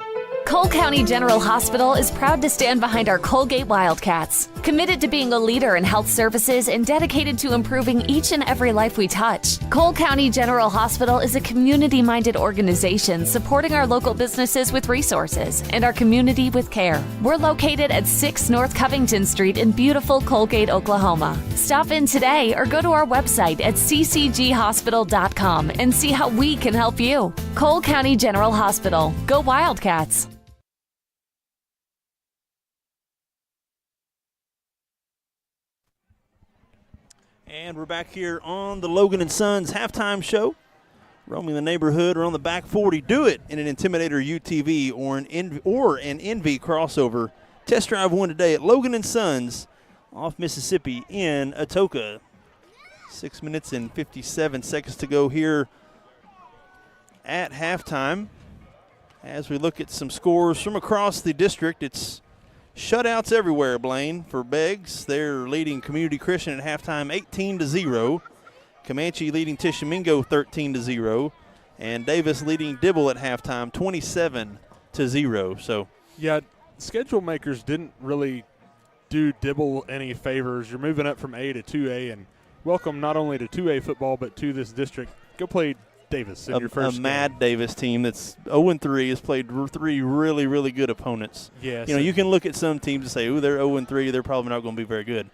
Cole County General Hospital is proud to stand behind our Colgate Wildcats, committed to being a leader in health services and dedicated to improving each and every life we touch. Cole County General Hospital is a community-minded organization supporting our local businesses with resources and our community with care. We're located at 6 North Covington Street in beautiful Coalgate, Oklahoma. Stop in today or go to our website at ccghospital.com and see how we can help you. Cole County General Hospital. Go Wildcats! And we're back here on the Logan & Sons halftime show. Roaming the neighborhood or on the back 40. Do it in an Intimidator UTV or an NV crossover. Test drive one today at Logan & Sons off Mississippi in Atoka. 6 minutes and 57 seconds to go here at halftime. As we look at some scores from across the district, it's shutouts everywhere, Blaine, for Beggs. They're leading Community Christian at halftime 18-0. Comanche leading Tishomingo 13-0. And Davis leading Dibble at halftime 27-0. So, yeah, schedule makers didn't really do Dibble any favors. You're moving up from A to 2A, and welcome not only to 2A football but to this district. Go play Davis in your first game. Mad Davis team that's 0-3 has played 3 really, really good opponents. Yes. You know, you can look at some teams and say, "Ooh, they're 0-3. They're probably not going to be very good."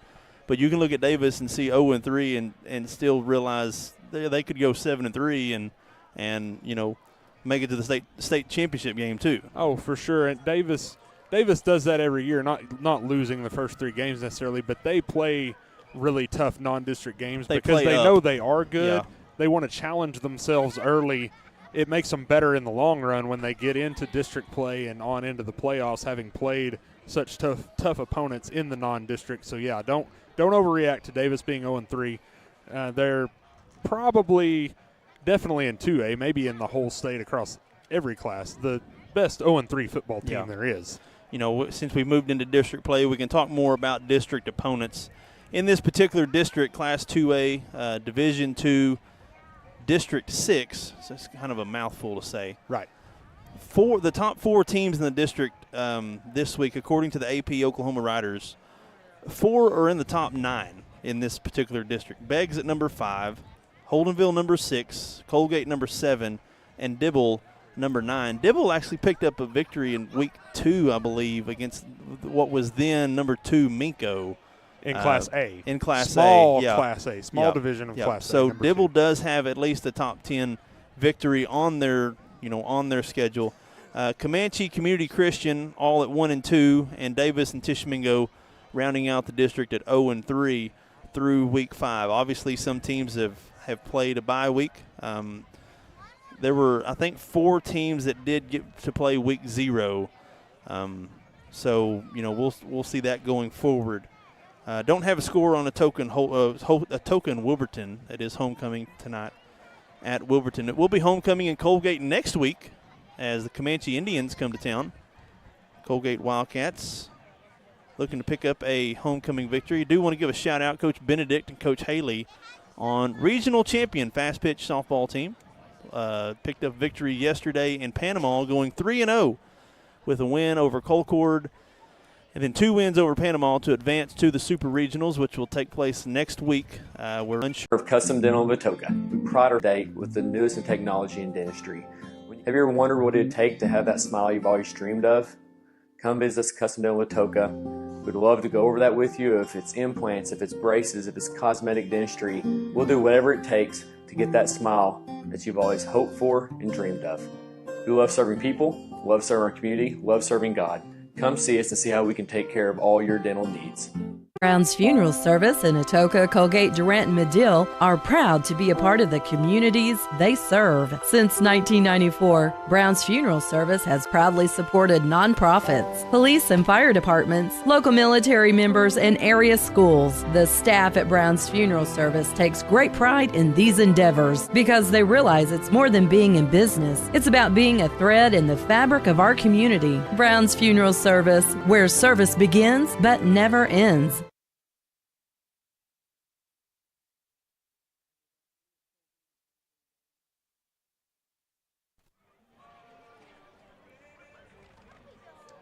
But you can look at Davis and see 0-3 and still realize they could go 7-3 and you know, make it to the state championship game too. Oh, for sure. And Davis does that every year. Not losing the first 3 games necessarily, but they play really tough non-district games because they know they are good. Yeah. They want to challenge themselves early. It makes them better in the long run when they get into district play and on into the playoffs, having played such tough opponents in the non-district. So, yeah, don't overreact to Davis being 0-3. They're definitely in 2A, maybe in the whole state across every class, the best 0-3 football team there is. You know, since we moved into district play, we can talk more about district opponents. In this particular district, Class 2A, Division II, District 6, so it's kind of a mouthful to say. Right. The top 4 teams in the district this week, according to the AP Oklahoma Riders, 4 are in the top 9 in this particular district. Beggs at number 5, Holdenville number 6, Coalgate number 7, and Dibble number 9. Dibble actually picked up a victory in week 2, I believe, against what was then number 2 Minko. In Class A. In Class Small A, yeah. Class A. Small division of Class A. So Dibble does have at least a top 10 victory on their schedule. Comanche, Community Christian, all at 1-2, and Davis and Tishomingo rounding out the district at 0-3 through week 5. Obviously, some teams have played a bye week. There were, I think, 4 teams that did get to play week 0. So, you know, we'll see that going forward. Don't have a score on a token Wilburton. It is homecoming tonight at Wilburton. It will be homecoming in Coalgate next week as the Comanche Indians come to town. Coalgate Wildcats looking to pick up a homecoming victory. I do want to give a shout-out, Coach Benedict and Coach Haley, on regional champion fast-pitch softball team. Picked up victory yesterday in Panama, going 3-0 with a win over Colcord, and then 2 wins over Panama to advance to the Super Regionals, which will take place next week. We're unsure of Custom Dental of Atoka. We pride our day with the newest in technology in dentistry. Have you ever wondered what it would take to have that smile you've always dreamed of? Come visit us at Custom Dental of Atoka. We'd love to go over that with you. If it's implants, if it's braces, if it's cosmetic dentistry, we'll do whatever it takes to get that smile that you've always hoped for and dreamed of. We love serving people, love serving our community, love serving God. Come see us and see how we can take care of all your dental needs. Brown's Funeral Service in Atoka, Colgate, Durant, and Medill are proud to be a part of the communities they serve. Since 1994, Brown's Funeral Service has proudly supported nonprofits, police and fire departments, local military members, and area schools. The staff at Brown's Funeral Service takes great pride in these endeavors because they realize it's more than being in business. It's about being a thread in the fabric of our community. Brown's Funeral Service, where service begins but never ends.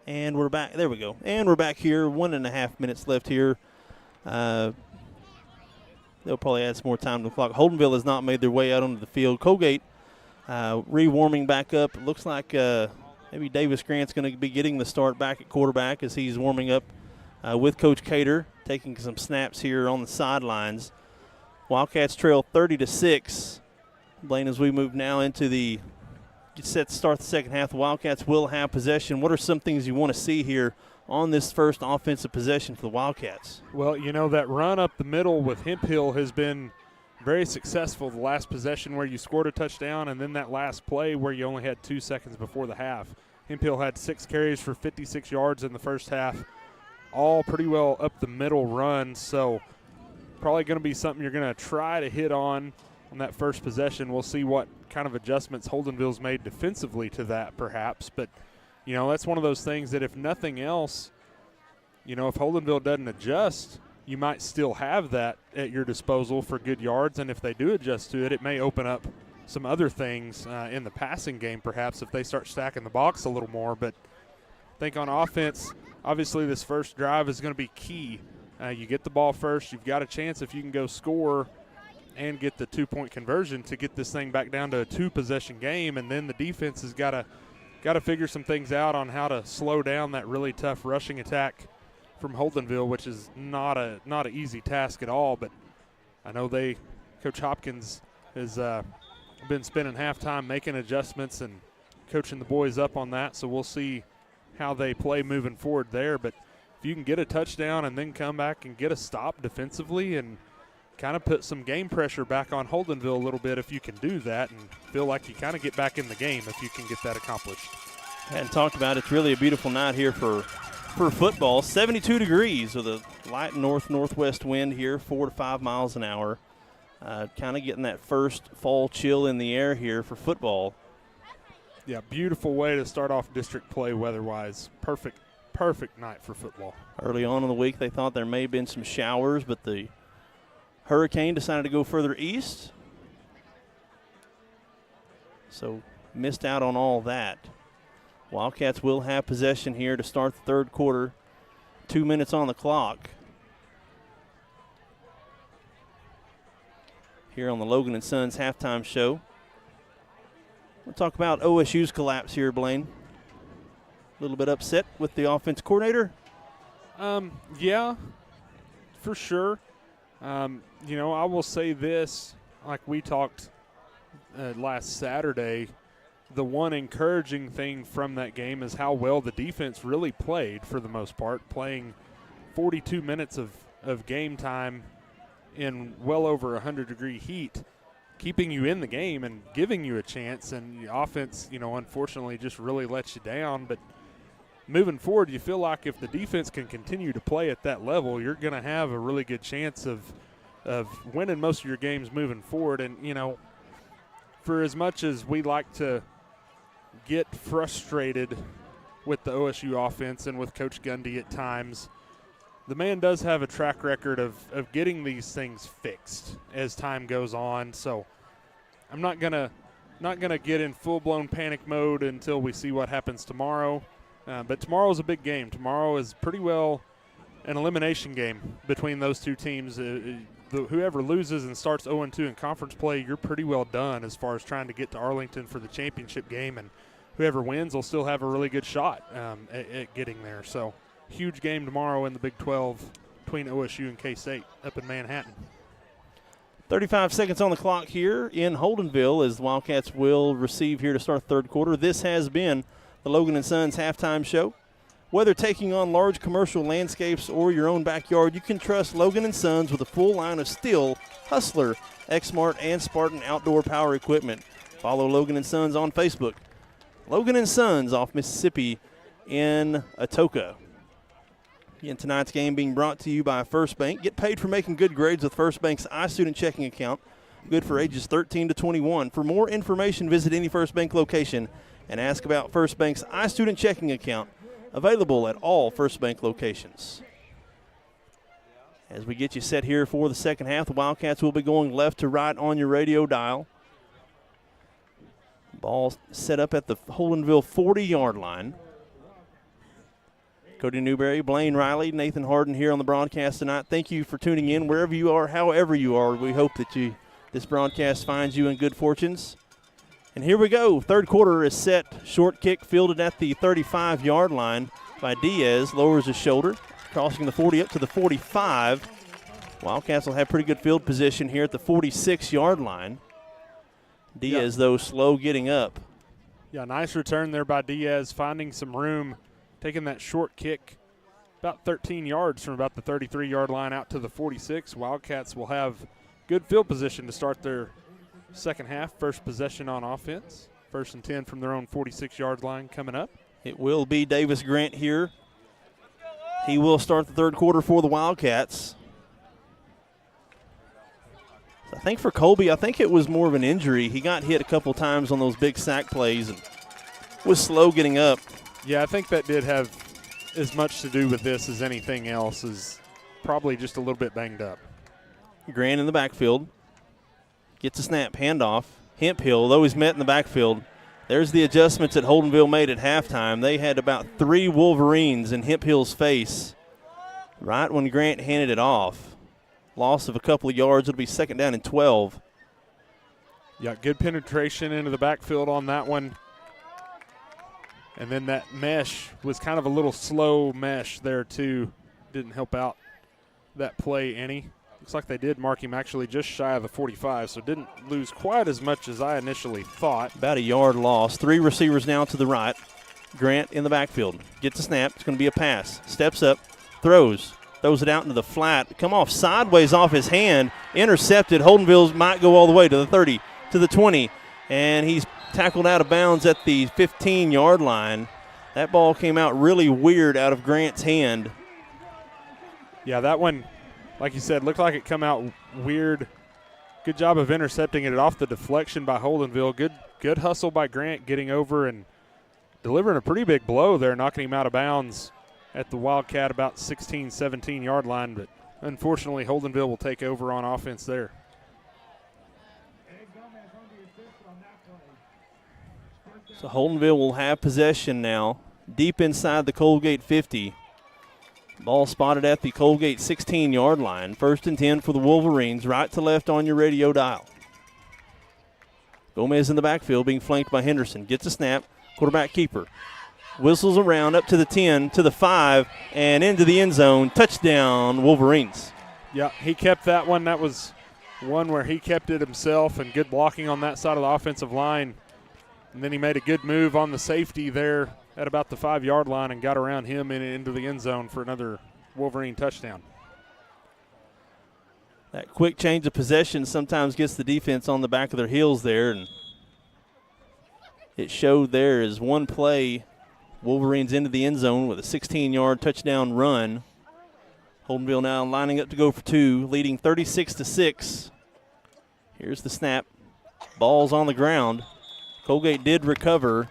And we're back. There we go. And we're back here. 1.5 minutes left here. They'll probably add some more time to the clock. Holdenville has not made their way out onto the field. Coalgate re-warming back up. It looks like maybe Davis Grant's going to be getting the start back at quarterback as he's warming up with Coach Cater, taking some snaps here on the sidelines. Wildcats trail 30-6. Blaine, as we move now into the set to start the second half, the Wildcats will have possession. What are some things you want to see here on this first offensive possession for the Wildcats? Well, you know, that run up the middle with Hemphill has been very successful. The last possession where you scored a touchdown, and then that last play where you only had 2 seconds before the half. Hemphill had 6 carries for 56 yards in the first half, all pretty well up the middle runs. So probably going to be something you're going to try to hit on that first possession. We'll see what kind of adjustments Holdenville's made defensively to that perhaps. But, you know, that's one of those things that if nothing else, you know, if Holdenville doesn't adjust, you might still have that at your disposal for good yards. And if they do adjust to it, it may open up some other things in the passing game perhaps if they start stacking the box a little more. But I think on offense, obviously this first drive is going to be key. You get the ball first, you've got a chance if you can go score and get the 2-point conversion to get this thing back down to a 2-possession game, and then the defense has got to figure some things out on how to slow down that really tough rushing attack from Holdenville, which is not an easy task at all. But I know Coach Hopkins has been spending halftime making adjustments and coaching the boys up on that, so we'll see how they play moving forward there. But if you can get a touchdown and then come back and get a stop defensively and kind of put some game pressure back on Holdenville a little bit, if you can do that and feel like you kind of get back in the game if you can get that accomplished. Hadn't talked about it. It's really a beautiful night here for football. 72 degrees with a light northwest wind here, 4 to 5 miles an hour. Kind of getting that first fall chill in the air here for football. Yeah, beautiful way to start off district play weather-wise. Perfect night for football. Early on in the week, they thought there may have been some showers, but the hurricane decided to go further east, so missed out on all that. Wildcats will have possession here to start the third quarter. 2 minutes on the clock here on the Logan & Sons halftime show. We'll talk about OSU's collapse here, Blaine. A little bit upset with the offense coordinator? Yeah, for sure. You know, I will say this, like we talked last Saturday, the one encouraging thing from that game is how well the defense really played for the most part, playing 42 minutes of game time in well over 100-degree heat, keeping you in the game and giving you a chance. And the offense, you know, unfortunately just really lets you down. But moving forward, you feel like if the defense can continue to play at that level, you're going to have a really good chance of winning most of your games moving forward. And, you know, for as much as we like to get frustrated with the OSU offense and with Coach Gundy at times, the man does have a track record of getting these things fixed as time goes on. So I'm not gonna get in full-blown panic mode until we see what happens tomorrow. But tomorrow's a big game. Tomorrow is pretty well an elimination game between those two teams. Whoever loses and starts 0-2 in conference play, you're pretty well done as far as trying to get to Arlington for the championship game. And whoever wins will still have a really good shot at getting there. So huge game tomorrow in the Big 12 between OSU and K-State up in Manhattan. 35 seconds on the clock here in Holdenville as the Wildcats will receive here to start the third quarter. This has been the Logan & Sons halftime show. Whether taking on large commercial landscapes or your own backyard, you can trust Logan & Sons with a full line of Stihl, Hustler, Exmart, and Spartan outdoor power equipment. Follow Logan & Sons on Facebook. Logan & Sons off Mississippi in Atoka. Again, tonight's game being brought to you by First Bank. Get paid for making good grades with First Bank's iStudent checking account, good for ages 13 to 21. For more information, visit any First Bank location and ask about First Bank's iStudent checking account, available at all First Bank locations. As we get you set here for the second half, the Wildcats will be going left to right on your radio dial. Ball set up at the Holdenville 40-yard line. Cody Newberry, Blaine Riley, Nathan Harden here on the broadcast tonight. Thank you for tuning in wherever you are, however you are. We hope that this broadcast finds you in good fortunes. And here we go. Third quarter is set. Short kick fielded at the 35-yard line by Diaz. Lowers his shoulder, crossing the 40 up to the 45. Wildcats will have pretty good field position here at the 46-yard line. Diaz, though, slow getting up. Yeah, nice return there by Diaz, finding some room, taking that short kick about 13 yards from about the 33-yard line out to the 46. Wildcats will have good field position to start their second half. First possession on offense. 1st and 10 from their own 46-yard line coming up. It will be Davis Grant here. He will start the third quarter for the Wildcats. I think for Colby, I think it was more of an injury. He got hit a couple times on those big sack plays and was slow getting up. Yeah, I think that did have as much to do with this as anything else, is probably just a little bit banged up. Grant in the backfield. Gets a snap, handoff. Hemphill, though he's met in the backfield. There's the adjustments that Holdenville made at halftime. They had about 3 Wolverines in Hemphill's face right when Grant handed it off. Loss of a couple of yards. It'll be 2nd down and 12. Yeah, good penetration into the backfield on that one. And then that mesh was kind of a little slow mesh there, too. Didn't help out that play any. Looks like they did mark him actually just shy of the 45, so didn't lose quite as much as I initially thought. About a yard loss. 3 receivers now to the right. Grant in the backfield. Gets a snap. It's going to be a pass. Steps up. Throws it out into the flat. Come off sideways off his hand. Intercepted. Holdenville might go all the way to the 30, to the 20. And he's tackled out of bounds at the 15-yard line. That ball came out really weird out of Grant's hand. Yeah, that one, like you said, looked like it come out weird. Good job of intercepting it off the deflection by Holdenville. Good hustle by Grant getting over and delivering a pretty big blow there, knocking him out of bounds at the Wildcat about 16, 17-yard line. But unfortunately, Holdenville will take over on offense there. So Holdenville will have possession now, deep inside the Coalgate 50. Ball spotted at the Coalgate 16-yard line. 1st and 10 for the Wolverines, right to left on your radio dial. Gomez in the backfield being flanked by Henderson. Gets a snap, quarterback keeper. Whistles around up to the 10, to the 5, and into the end zone. Touchdown, Wolverines. Yeah, he kept that one. That was one where he kept it himself, and good blocking on that side of the offensive line. And then he made a good move on the safety there at about the 5-yard line and got around him and into the end zone for another Wolverine touchdown. That quick change of possession sometimes gets the defense on the back of their heels there, and it showed there as one play, Wolverines into the end zone with a 16-yard touchdown run. Holdenville now lining up to go for 2, leading 36-6. Here's the snap. Ball's on the ground. Colgate did recover.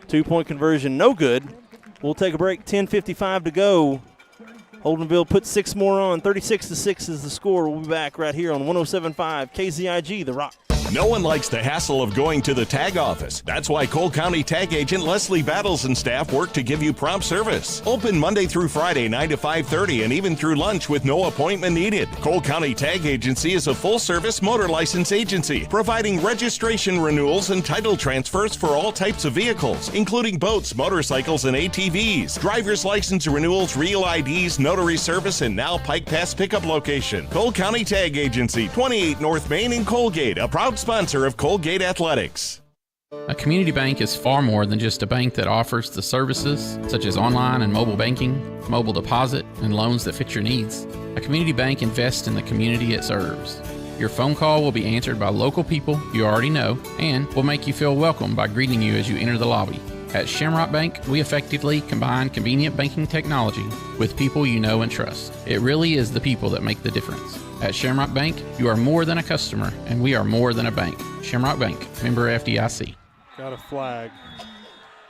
2-point conversion, no good. We'll take a break, 10:55 to go. Holdenville put 6 more on. 36-6 is the score. We'll be back right here on 107.5 KZIG, The Rock. No one likes the hassle of going to the tag office. That's why Cole County Tag Agent Leslie Battles and staff work to give you prompt service. Open Monday through Friday, 9 to 5:30, and even through lunch with no appointment needed. Cole County Tag Agency is a full-service motor license agency, providing registration renewals and title transfers for all types of vehicles, including boats, motorcycles, and ATVs. Driver's license renewals, real IDs, notary service, and now Pike Pass pickup location. Cole County Tag Agency, 28 North Main in Colgate, a proud sponsor of Colgate Athletics. A community bank is far more than just a bank that offers the services such as online and mobile banking, mobile deposit, and loans that fit your needs. A community bank invests in the community it serves. Your phone call will be answered by local people you already know and will make you feel welcome by greeting you as you enter the lobby. At Shamrock Bank, we effectively combine convenient banking technology with people you know and trust. It really is the people that make the difference. At Shamrock Bank, you are more than a customer, and we are more than a bank. Shamrock Bank, member FDIC. Got a flag.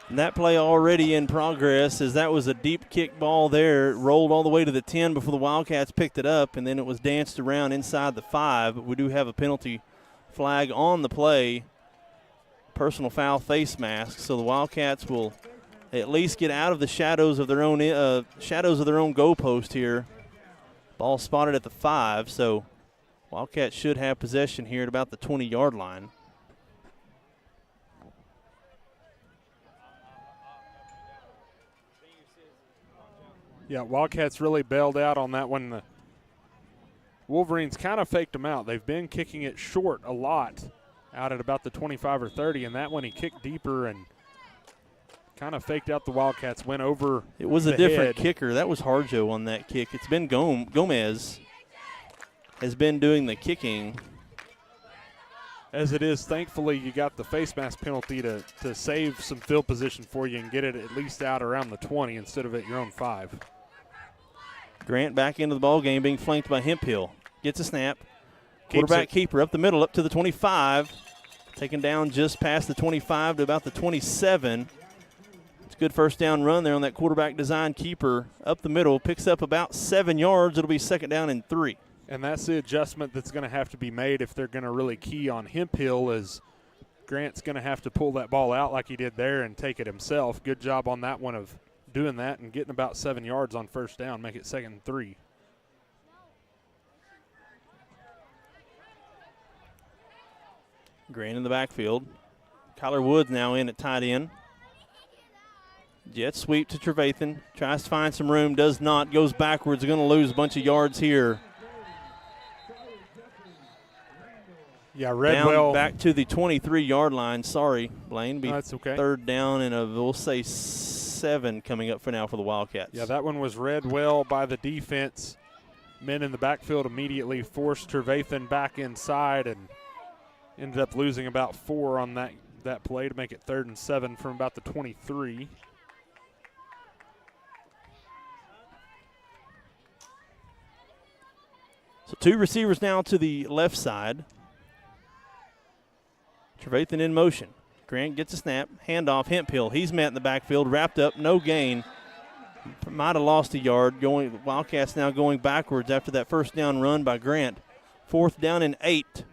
And that play already in progress, as that was a deep kick ball there. It rolled all the way to the 10 before the Wildcats picked it up, and then it was danced around inside the 5. But we do have a penalty flag on the play. Personal foul face mask, so the Wildcats will at least get out of the shadows of their own goalpost here. Ball spotted at the 5, so Wildcats should have possession here at about the 20-yard line. Yeah, Wildcats really bailed out on that one. The Wolverines kind of faked them out. They've been kicking it short a lot out at about the 25 or 30, and that one he kicked deeper and kind of faked out the Wildcats, went over. It was a different kicker. That was Harjo on that kick. It's been Gomez has been doing the kicking. As it is, thankfully, you got the face mask penalty to save some field position for you and get it at least out around the 20 instead of at your own 5. Grant back into the ball game, being flanked by Hemphill. Gets a snap. Quarterback keeper up the middle, up to the 25. Taken down just past the 25 to about the 27. It's a good first down run there on that quarterback design keeper. Up the middle, picks up about 7 yards. It'll be second down and 3. And that's the adjustment that's going to have to be made if they're going to really key on Hemphill, is Grant's going to have to pull that ball out like he did there and take it himself. Good job on that one of doing that and getting about 7 yards on first down, make it second and 3. Grant in the backfield. Kyler Woods now in at tight end. Jet sweep to Trevathan. Tries to find some room, does not. Goes backwards, going to lose a bunch of yards here. Yeah, Redwell. Down back to the 23-yard line. Sorry, Blaine. That's okay. Third down and we'll say 7 coming up for now for the Wildcats. Yeah, that one was read well by the defense. Men in the backfield immediately forced Trevathan back inside and ended up losing about 4 on that play to make it 3rd and 7 from about the 23. So 2 receivers now to the left side. Trevathan in motion. Grant gets a snap. Handoff, Hemphill. He's met in the backfield. Wrapped up, no gain. Might have lost a yard. Wildcats now going backwards after that first down run by Grant. 4th down and 8.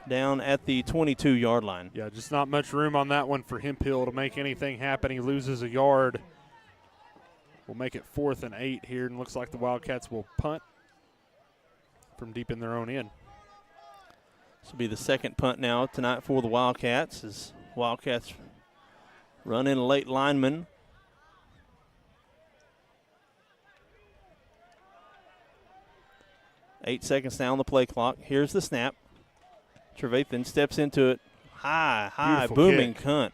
Down at the 22-yard line. Yeah, just not much room on that one for Hemphill to make anything happen. He loses a yard. We'll make it 4th and 8 here, and looks like the Wildcats will punt from deep in their own end. This will be the second punt now tonight for the Wildcats, as Wildcats run in a late lineman. Eight seconds now on the play clock. Here's the snap. Trevathan steps into it. High, Beautiful booming kick. cunt.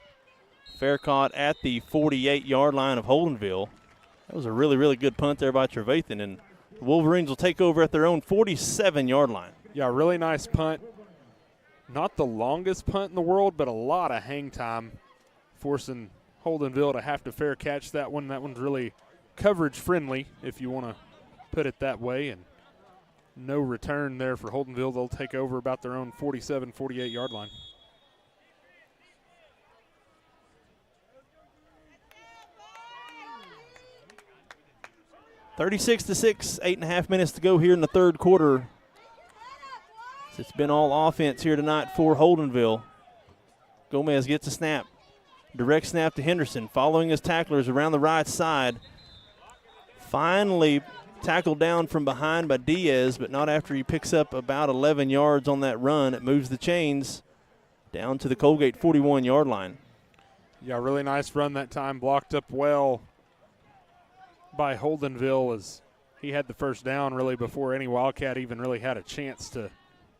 Fair caught at the 48-yard line of Holdenville. That was a really, really good punt there by Trevathan, and the Wolverines will take over at their own 47-yard line. Yeah, really nice punt. Not the longest punt in the world, but a lot of hang time, forcing Holdenville to have to fair catch that one. That one's really coverage friendly, if you want to put it that way, and no return there for Holdenville. They'll take over about their own 47, 48-yard line. (36-6), 8.5 minutes to go here in the third quarter. It's been all offense here tonight for Holdenville. Gomez gets a snap. Direct snap to Henderson, following his tacklers around the right side. Finally tackled down from behind by Diaz, but not after he picks up about 11 yards on that run. It moves the chains down to the Colgate 41-yard line. Yeah, really nice run that time. Blocked up well by Holdenville as he had the first down really before any Wildcat even really had a chance to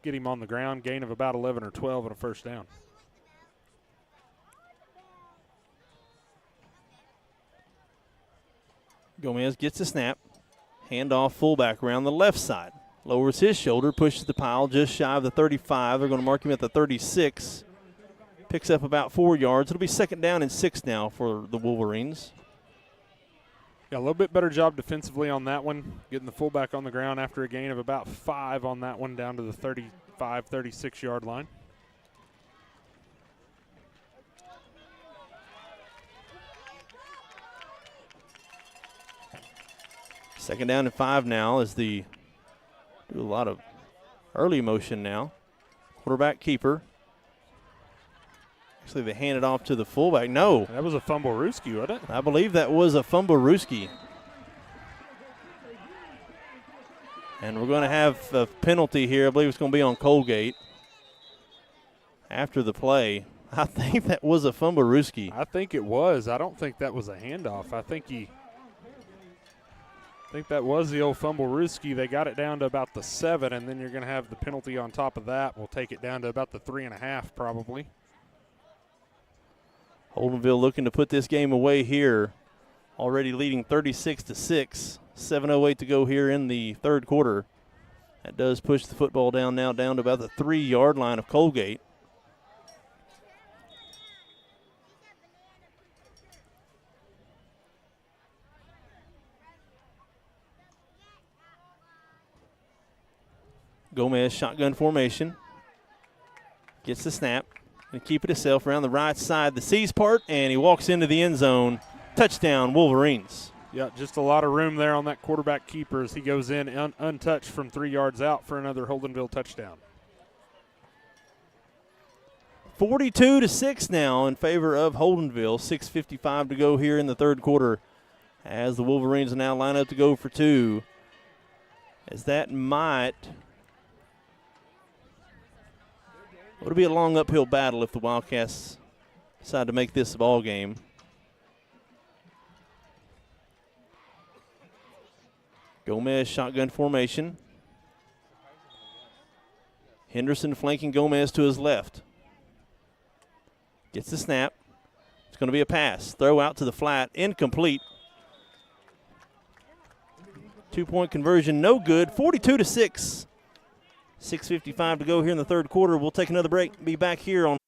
get him on the ground. Gain of about 11 or 12 and a first down. Gomez gets the snap. Handoff fullback around the left side. Lowers his shoulder, pushes the pile just shy of the 35. They're going to mark him at the 36. Picks up about 4 yards. It'll be 2nd down and 6 now for the Wolverines. Yeah, a little bit better job defensively on that one, getting the fullback on the ground after a gain of about 5 on that one down to the 35, 36-yard line. Second down and 5 now as the do a lot of early motion now. Quarterback keeper. Actually, they hand it off to the fullback. No. That was a fumble Ruski, wasn't it? I believe that was a fumble Ruski. And we're going to have a penalty here. I believe it's going to be on Coalgate after the play. I think that was a fumble Ruski. I think it was. I don't think that was a handoff. I think that was the old fumble Ruski. They got it down to about the 7, and then you're going to have the penalty on top of that. We'll take it down to about the 3.5 probably. Holdenville looking to put this game away here. Already leading 36-6. 7:08 to go here in the third quarter. That does push the football down to about the 3-yard line of Colgate. Gomez shotgun formation. Gets the snap and keep it himself around the right side, the C's part, and he walks into the end zone. Touchdown, Wolverines. Yeah, just a lot of room there on that quarterback keeper as he goes in untouched from 3 yards out for another Holdenville touchdown. 42-6 now in favor of Holdenville. 6:55 to go here in the third quarter as the Wolverines now line up to go for 2. As that would be a long uphill battle if the Wildcats decide to make this a ball game. Gomez shotgun formation. Henderson flanking Gomez to his left. Gets the snap. It's going to be a pass. Throw out to the flat. Incomplete. 2-point conversion, no good. 42-6. 6:55 to go here in the third quarter. We'll take another break. Be back here on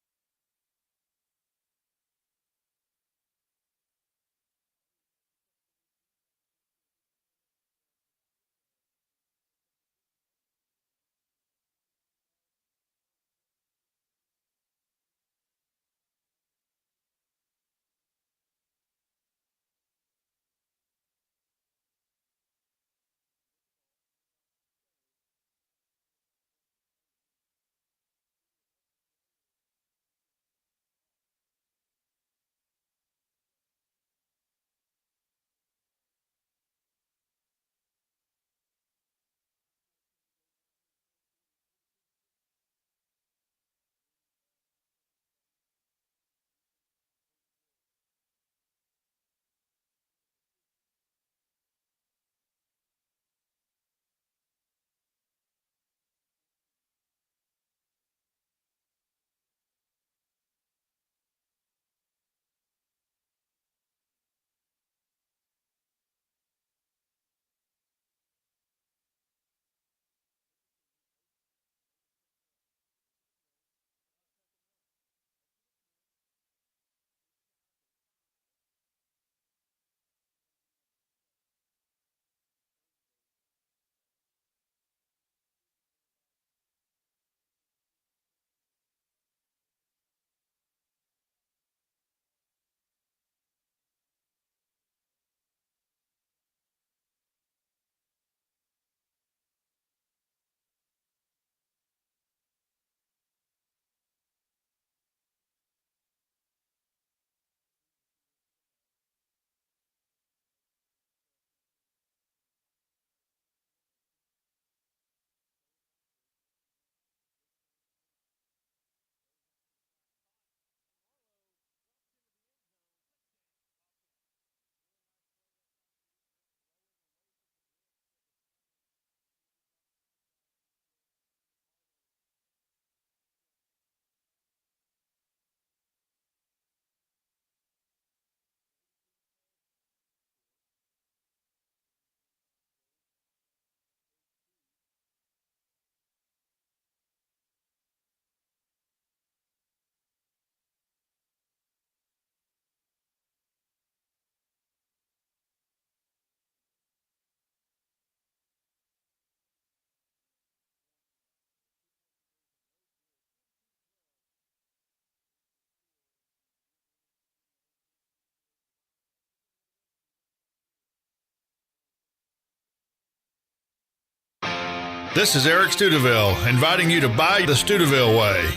This is Eric Studeville, inviting you to buy the Studeville way.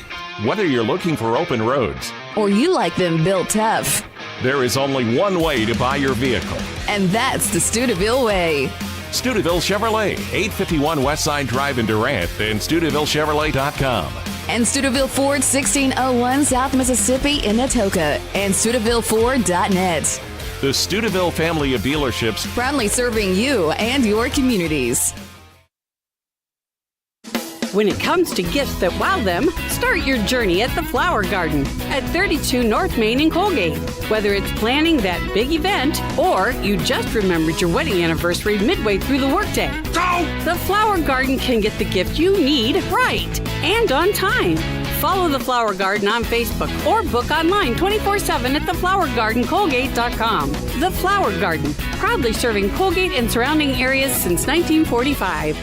Whether you're looking for open roads Or you like them built tough. there is only one way to buy your vehicle. And that's the Studeville way. Studeville Chevrolet, 851 West Side Drive in Durant, and StudevilleChevrolet.com. And Studeville Ford, 1601 South Mississippi in Atoka. And StudevilleFord.net. The Studeville family of dealerships, Proudly serving you and your communities. When it comes to gifts that wow them, start your journey at the Flower Garden at 32 North Main in Colgate. Whether it's planning that big event or you just remembered your wedding anniversary midway through the workday, the Flower Garden can get the gift you need right and on time. Follow the Flower Garden on Facebook or book online 24/7 at theflowergardencolgate.com. The Flower Garden, proudly serving Colgate and surrounding areas since 1945.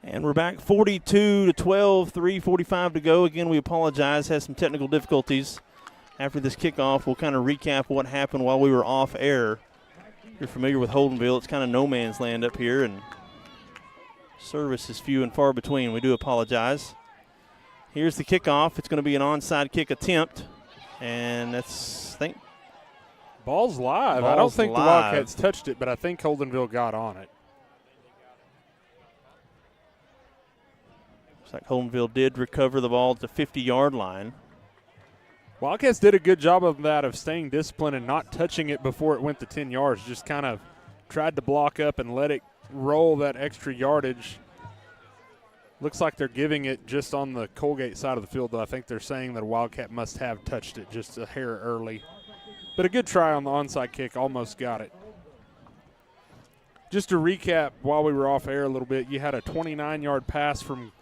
And we're back 42-12, 3:45 to go. Again, we apologize, had some technical difficulties. After this kickoff, we'll kind of recap what happened while we were off air. If you're familiar with Holdenville, it's kind of no man's land up here, and service is few and far between. We do apologize. Here's the kickoff. It's going to be an onside kick attempt, and that's, I think, Ball's live. I don't think the Wildcats touched it, but I think Holdenville got on it. Looks like Holdenville did recover the ball at the 50-yard line. Wildcats did a good job of that, of staying disciplined and not touching it before it went to 10 yards. Just kind of tried to block up and let it roll that extra yardage. Looks like they're giving it just on the Colgate side of the field, though. I think they're saying that a Wildcat must have touched it just a hair early. But a good try on the onside kick, almost got it. Just to recap while we were off air a little bit, you had a 29-yard pass from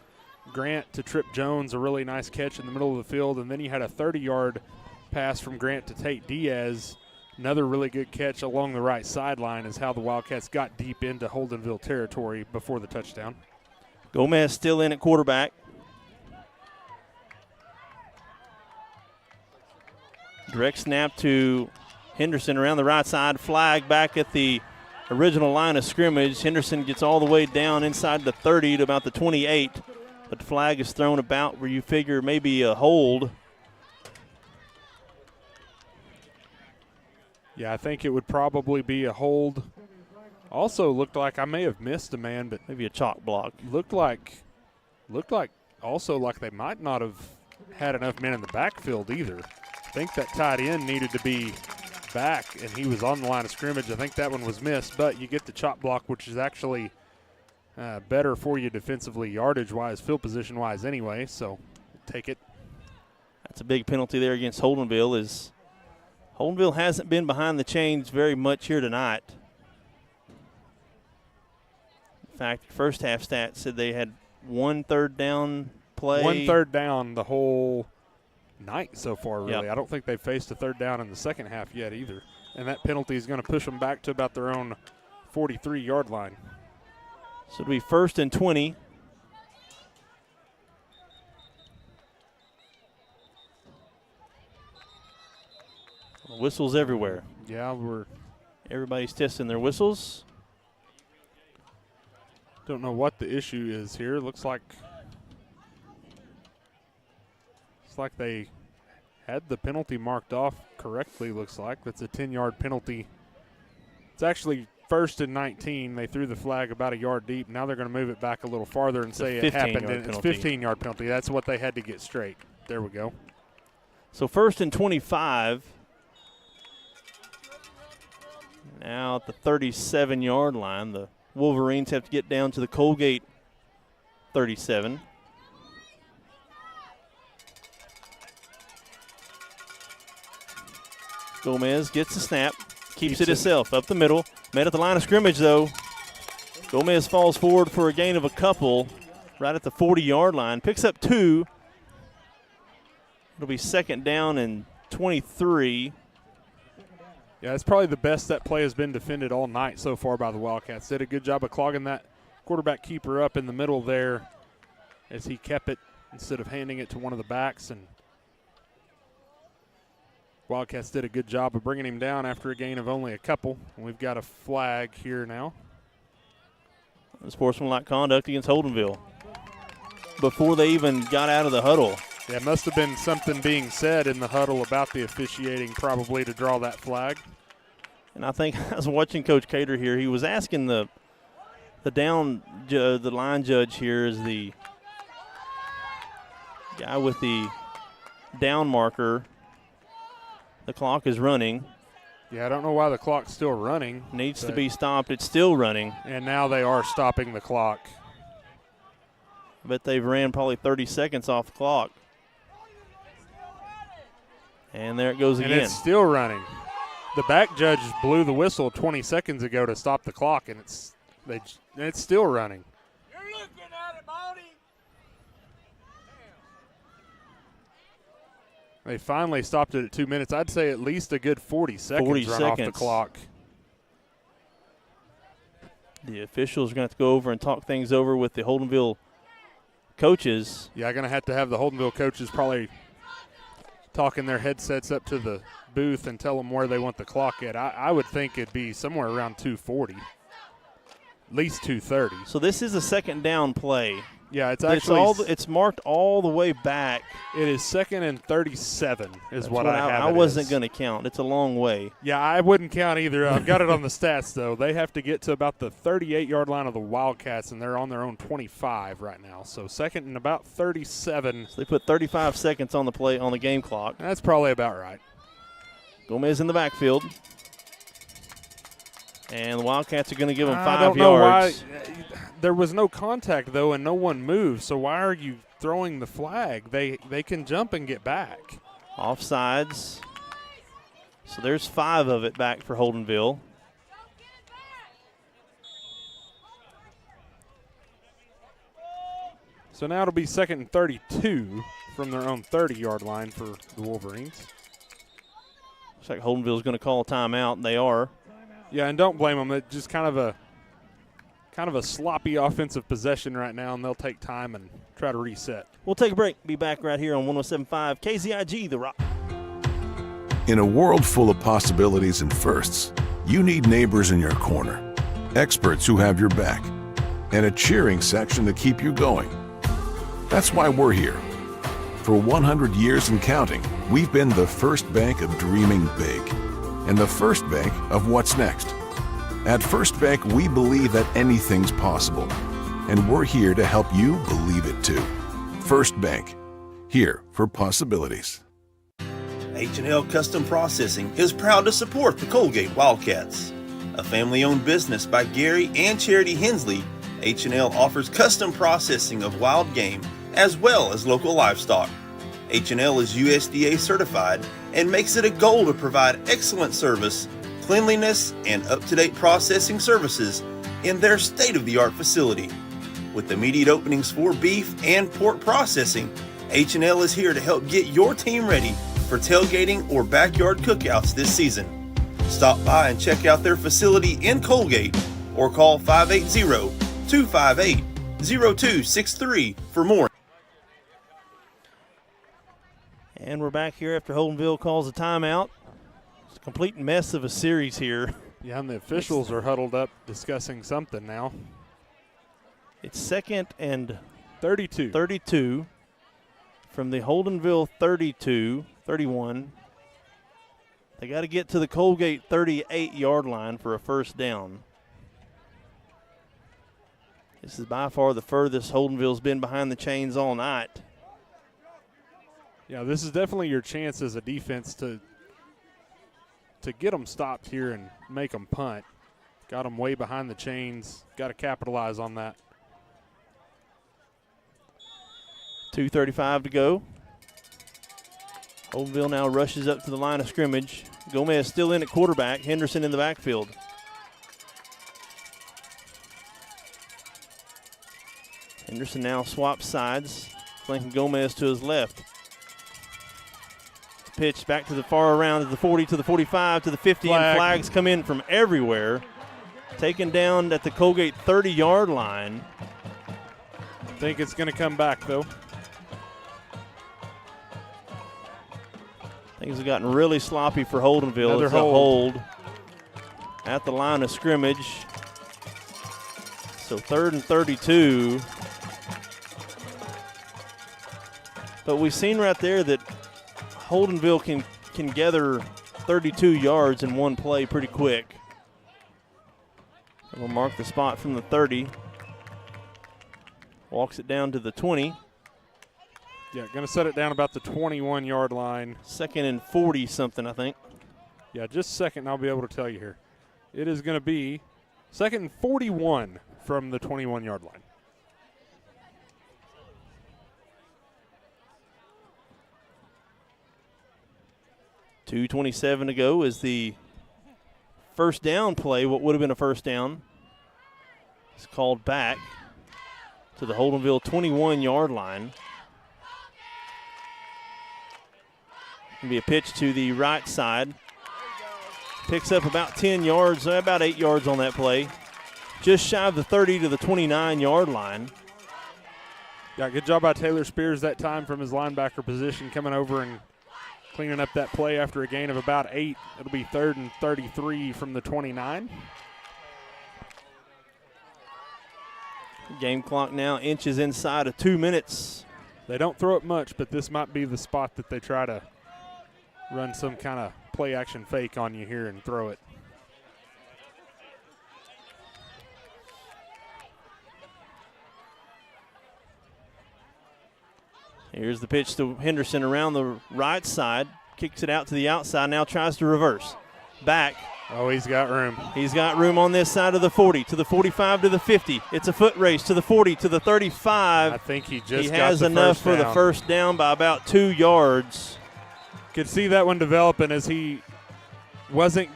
Grant to Trip Jones, a really nice catch in the middle of the field, and then you had a 30-yard pass from Grant to Tate Diaz. Another really good catch along the right sideline is how the Wildcats got deep into Holdenville territory before the touchdown. Gomez still in at quarterback. Direct snap to Henderson around the right side. Flag back at the original line of scrimmage. Henderson gets all the way down inside the 30 to about the 28. But the flag is thrown about where you figure maybe a hold. Yeah, I think it would probably be a hold. Also looked like I may have missed a man, but maybe a chalk block. Looked like also like they might not have had enough men in the backfield either. I think that tight end needed to be back, and he was on the line of scrimmage. I think that one was missed, but you get the chop block, which is actually better for you defensively, yardage-wise, field position-wise anyway, so take it. That's a big penalty there against Holdenville. Holdenville hasn't been behind the chains very much here tonight. In fact, first half stats said they had 1 third down play. 1 third down the whole night so far, really. Yep. I don't think they've faced a third down in the second half yet either. And that penalty is going to push them back to about their own 43-yard line. So it'll be 1st and 20. Whistles everywhere. Yeah, everybody's testing their whistles. Don't know what the issue is here. Looks like they had the penalty marked off correctly, looks like. That's a 10-yard penalty. It's actually 1st and 19. They threw the flag about a yard deep. Now they're going to move it back a little farther and say it happened. And it's 15-yard penalty. That's what they had to get straight. There we go. So 1st and 25. Now at the 37-yard line, the Wolverines have to get down to the Colgate 37. Gomez gets the snap, keeps it himself up the middle. Met at the line of scrimmage, though. Gomez falls forward for a gain of a couple right at the 40-yard line. Picks up 2. It'll be 2nd down and 23. Yeah, it's probably the best that play has been defended all night so far by the Wildcats. Did a good job of clogging that quarterback keeper up in the middle there as he kept it instead of handing it to one of the backs. And Wildcats did a good job of bringing him down after a gain of only a couple. And we've got a flag here now. Sportsmanlike conduct against Holdenville before they even got out of the huddle. Yeah, it must have been something being said in the huddle about the officiating probably to draw that flag. And I think I was watching Coach Cater here. He was asking the line judge here is the guy with the down marker. The clock is running. Yeah, I don't know why the clock's still running. Needs to be stopped. It's still running. And now they are stopping the clock. I bet they've ran probably 30 seconds off the clock. And there it goes again. And it's still running. The back judge blew the whistle 20 seconds ago to stop the clock, and it's still running. You're looking at it, Bonnie. They finally stopped it at 2 minutes. I'd say at least a good 40 seconds run off the clock. The officials are going to have to go over and talk things over with the Holdenville coaches. Yeah, going to have the Holdenville coaches probably talking their headsets up to the booth and tell them where they want the clock at. I would think it'd be somewhere around 2:40, at least 2:30. So this is a second down play. Yeah, it's actually it's marked all the way back. It is 2nd and 37 is what I have. I wasn't going to count. It's a long way. Yeah, I wouldn't count either. I've got it on the stats, though. They have to get to about the 38-yard line of the Wildcats, and they're on their own 25 right now. So 2nd and about 37. So they put 35 seconds on the play on the game clock. That's probably about right. Gomez in the backfield. And the Wildcats are going to give them 5 yards. I don't know why. There was no contact, though, and no one moved. So why are you throwing the flag? They can jump and get back. Offsides. So there's 5 of it back for Holdenville. So now it'll be 2nd and 32 from their own 30-yard line for the Wolverines. Looks like Holdenville's going to call a timeout, and they are. Yeah, and don't blame them. It's just kind of a sloppy offensive possession right now, and they'll take time and try to reset. We'll take a break. Be back right here on 107.5 KZIG, The Rock. In a world full of possibilities and firsts, you need neighbors in your corner, experts who have your back, and a cheering section to keep you going. That's why we're here. For 100 years and counting, we've been the first bank of dreaming big and the first bank of what's next. At First Bank, we believe that anything's possible, and we're here to help you believe it too. First Bank, here for possibilities. H&L Custom Processing is proud to support the Colgate Wildcats. A family-owned business by Gary and Charity Hensley, H&L offers custom processing of wild game as well as local livestock. H&L is USDA certified and makes it a goal to provide excellent service, cleanliness, and up-to-date processing services in their state-of-the-art facility. With immediate openings for beef and pork processing, H&L is here to help get your team ready for tailgating or backyard cookouts this season. Stop by and check out their facility in Coalgate or call 580-258-0263 for more. And we're back here after Holdenville calls a timeout. It's a complete mess of a series here. Yeah, and the officials are huddled up discussing something now. It's 2nd and 32. 32 from the Holdenville 31. They got to get to the Colgate 38-yard line for a first down. This is by far the furthest Holdenville's been behind the chains all night. Yeah, this is definitely your chance as a defense to get them stopped here and make them punt. Got them way behind the chains. Got to capitalize on that. 2:35 to go. Holdenville now rushes up to the line of scrimmage. Gomez still in at quarterback. Henderson in the backfield. Henderson now swaps sides. Flanking Gomez to his left. Pitch back to the far around to the 40, to the 45, to the 50, and flags come in from everywhere. Taken down at the Colgate 30-yard line. I think it's going to come back, though. Things have gotten really sloppy for Holdenville. Another it's a hold at the line of scrimmage. So 3rd and 32. But we've seen right there that Holdenville can gather 32 yards in one play pretty quick. We'll mark the spot from the 30. Walks it down to the 20. Yeah, going to set it down about the 21-yard line. 2nd and 40-something, I think. Yeah, just a second, I'll be able to tell you here. It is going to be 2nd and 41 from the 21-yard line. .227 to go is the first down play. What would have been a first down is called back to the Holdenville 21-yard line. Going to be a pitch to the right side. Picks up about 10 yards, about 8 yards on that play. Just shy of the 30 to the 29-yard line. Yeah, good job by Taylor Spears that time from his linebacker position, coming over and cleaning up that play after a gain of about 8. It'll be 3rd and 33 from the 29. Game clock now inches inside of 2 minutes. They don't throw it much, but this might be the spot that they try to run some kind of play action fake on you here and throw it. Here's the pitch to Henderson around the right side. Kicks it out to the outside. Now tries to reverse. Back. Oh, he's got room. He's got room on this side of the 40, to the 45, to the 50. It's a foot race to the 40, to the 35. I think he just has enough for the first down by about 2 yards. Could see that one developing as he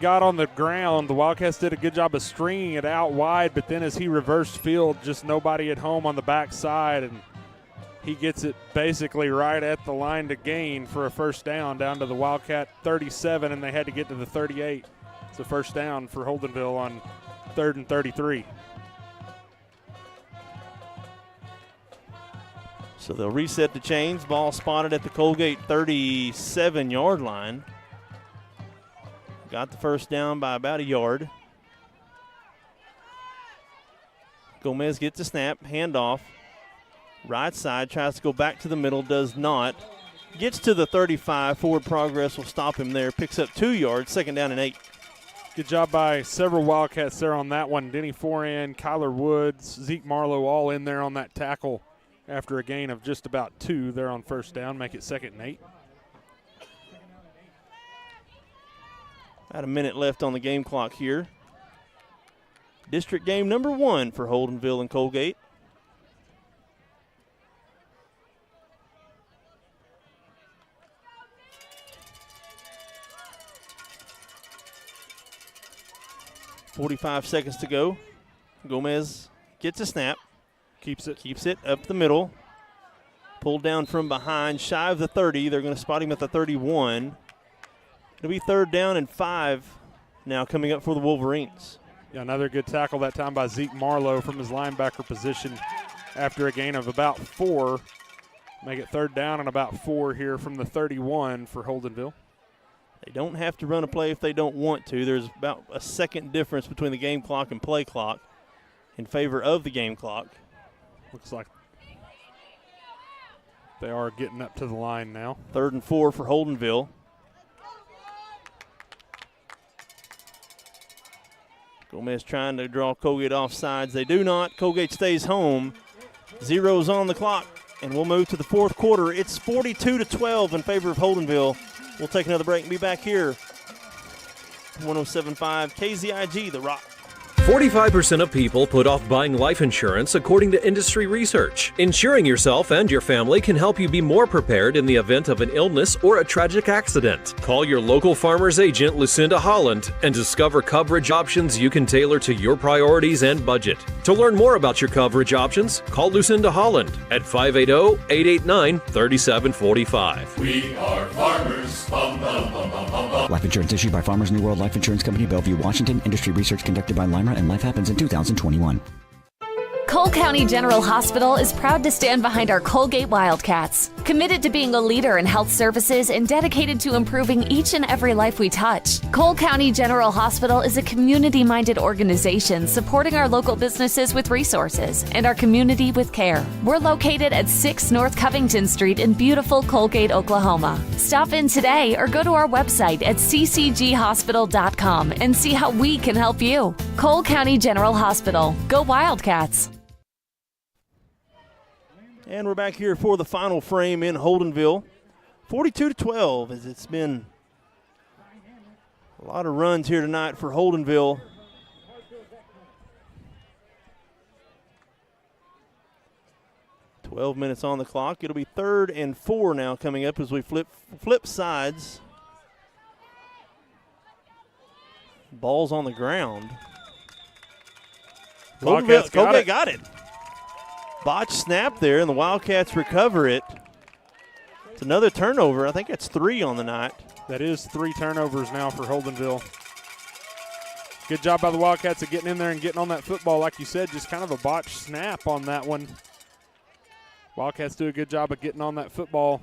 got on the ground. The Wildcats did a good job of stringing it out wide, but then as he reversed field, just nobody at home on the backside, and he gets it basically right at the line to gain for a first down to the Wildcat 37, and they had to get to the 38. It's a first down for Holdenville on 3rd and 33. So they'll reset the chains. Ball spotted at the Colgate 37-yard line. Got the first down by about a yard. Gomez gets a snap, handoff. Right side, tries to go back to the middle, does not. Gets to the 35, forward progress will stop him there. Picks up 2 yards, 2nd down and 8. Good job by several Wildcats there on that one. Denny Foran, Kyler Woods, Zeke Marlowe all in there on that tackle after a gain of just about 2 there on first down, make it 2nd and 8. About a minute left on the game clock here. District game number 1 for Holdenville and Colgate. .45 seconds to go. Gomez gets a snap. Keeps it up the middle. Pulled down from behind, shy of the 30. They're going to spot him at the 31. It'll be 3rd down and 5 now coming up for the Wolverines. Yeah, another good tackle that time by Zeke Marlowe from his linebacker position after a gain of about 4. Make it 3rd down and about 4 here from the 31 for Holdenville. They don't have to run a play if they don't want to. There's about a second difference between the game clock and play clock in favor of the game clock. Looks like they are getting up to the line now. 3rd and 4 for Holdenville. Gomez trying to draw Colgate off sides. They do not. Colgate stays home. 0's on the clock, and we'll move to the 4th quarter. It's 42-12 in favor of Holdenville. We'll take another break and be back here. 107.5 KZIG, The Rock. 45% of people put off buying life insurance according to industry research. Insuring yourself and your family can help you be more prepared in the event of an illness or a tragic accident. Call your local farmer's agent, Lucinda Holland, and discover coverage options you can tailor to your priorities and budget. To learn more about your coverage options, call Lucinda Holland at 580-889-3745. We are farmers. Bum, bum, bum, bum, bum, bum. Life insurance issued by Farmers New World Life Insurance Company, Bellevue, Washington. Industry research conducted by Lima, and life happens in 2021. Cole County General Hospital is proud to stand behind our Colgate Wildcats, committed to being a leader in health services and dedicated to improving each and every life we touch. Cole County General Hospital is a community-minded organization supporting our local businesses with resources and our community with care. We're located at 6 North Covington Street in beautiful Coalgate, Oklahoma. Stop in today or go to our website at ccghospital.com and see how we can help you. Cole County General Hospital. Go Wildcats. And we're back here for the final frame in Holdenville. 42-12, as it's been a lot of runs here tonight for Holdenville. "12 minutes on the clock. It'll be 3rd and 4 now coming up as we flip sides. Ball's on the ground. Colgate got it. Botch snap there, and the Wildcats recover it. It's another turnover. I think that's 3 on the night. That is 3 turnovers now for Holdenville. Good job by the Wildcats of getting in there and getting on that football. Like you said, just kind of a botched snap on that one. Wildcats do a good job of getting on that football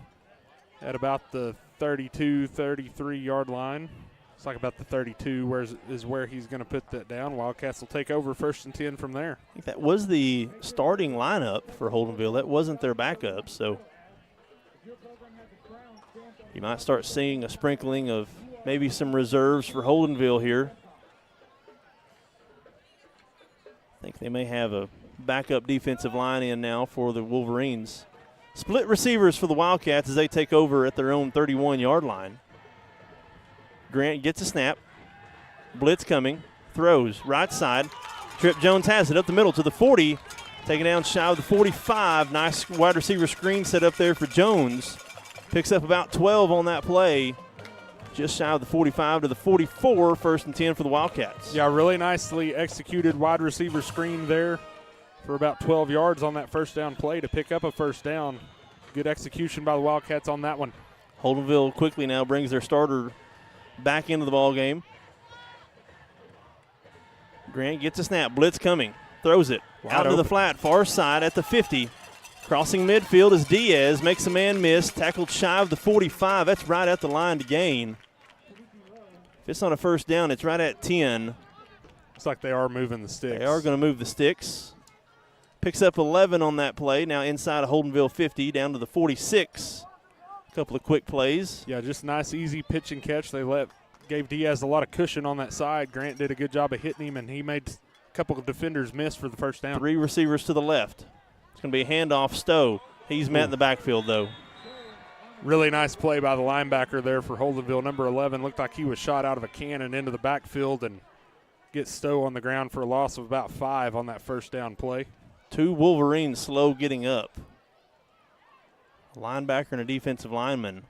at about the 32, 33-yard line. It's like about the 32 is where he's going to put that down. Wildcats will take over 1st and 10 from there. I think that was the starting lineup for Holdenville. That wasn't their backup, so you might start seeing a sprinkling of maybe some reserves for Holdenville here. I think they may have a backup defensive line in now for the Wolverines. Split receivers for the Wildcats as they take over at their own 31-yard line. Grant gets a snap. Blitz coming. Throws. Right side. Trip Jones has it up the middle to the 40. Taken down shy of the 45. Nice wide receiver screen set up there for Jones. Picks up about 12 on that play. Just shy of the 45 to the 44. 1st and 10 for the Wildcats. Yeah, really nicely executed wide receiver screen there for about 12 yards on that 1st down play to pick up a 1st down. Good execution by the Wildcats on that one. Holdenville quickly now brings their starter back into the ball game. Grant gets a snap. Blitz coming. Throws it. Out to the flat. Far side at the 50. Crossing midfield is Diaz. Makes a man miss. Tackled shy of the 45. That's right at the line to gain. If it's on a 1st down, it's right at 10. Looks like they are moving the sticks. They are going to move the sticks. Picks up 11 on that play. Now inside of Holdenville 50, down to the 46. A couple of quick plays. Yeah, just nice, easy pitch and catch. They gave Diaz a lot of cushion on that side. Grant did a good job of hitting him, and he made a couple of defenders miss for the 1st down. 3 receivers to the left. It's going to be a handoff. Stowe. He's met in the backfield, though. Really nice play by the linebacker there for Holdenville. Number 11 looked like he was shot out of a cannon into the backfield and gets Stowe on the ground for a loss of about 5 on that 1st down play. 2 Wolverines slow getting up. A linebacker and a defensive lineman.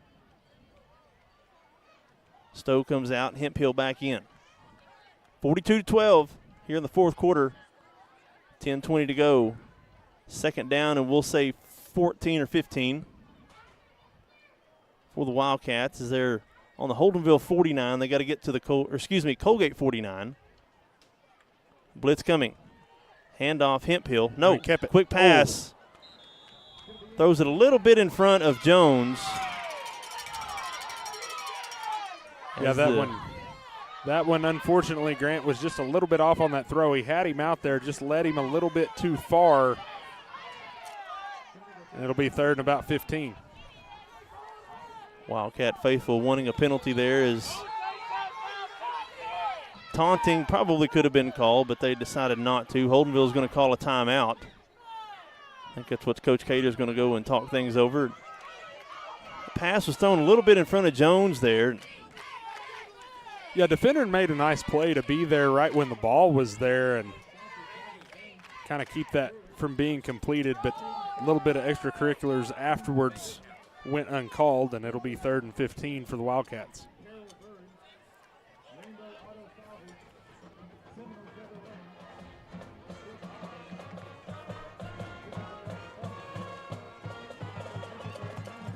Stowe comes out, Hemphill back in. 42-12 here in the 4th quarter. 10:20 to go. 2nd down, and we'll say 14 or 15 for the Wildcats as they're on the Holdenville 49. They got to get to the Colgate 49. Blitz coming. Handoff Hemphill. No, kept it. Quick pass. Throws it a little bit in front of Jones. Yeah, that one, unfortunately, Grant was just a little bit off on that throw. He had him out there, just led him a little bit too far. And it'll be 3rd and about 15. Wildcat faithful wanting a penalty there is taunting. Probably could have been called, but they decided not to. Holdenville is going to call a timeout. I think that's what Coach Cater is going to go and talk things over. The pass was thrown a little bit in front of Jones there. Yeah, defender made a nice play to be there right when the ball was there and kind of keep that from being completed, but a little bit of extracurriculars afterwards went uncalled, and it'll be 3rd and 15 for the Wildcats.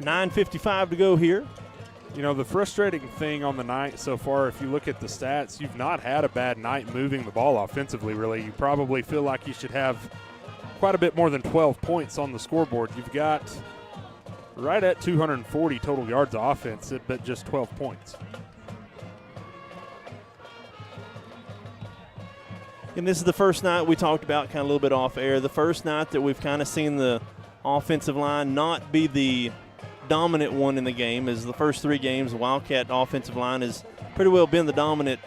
$9:55 to go here. You know, the frustrating thing on the night so far, if you look at the stats, you've not had a bad night moving the ball offensively, really. You probably feel like you should have quite a bit more than 12 points on the scoreboard. You've got right at 240 total yards of offense, but just 12 points. And this is the first night we talked about kind of a little bit off air. The first night that we've kind of seen the offensive line not be the dominant one in the game. As the first 3 games, the Wildcat offensive line has pretty well been the dominant.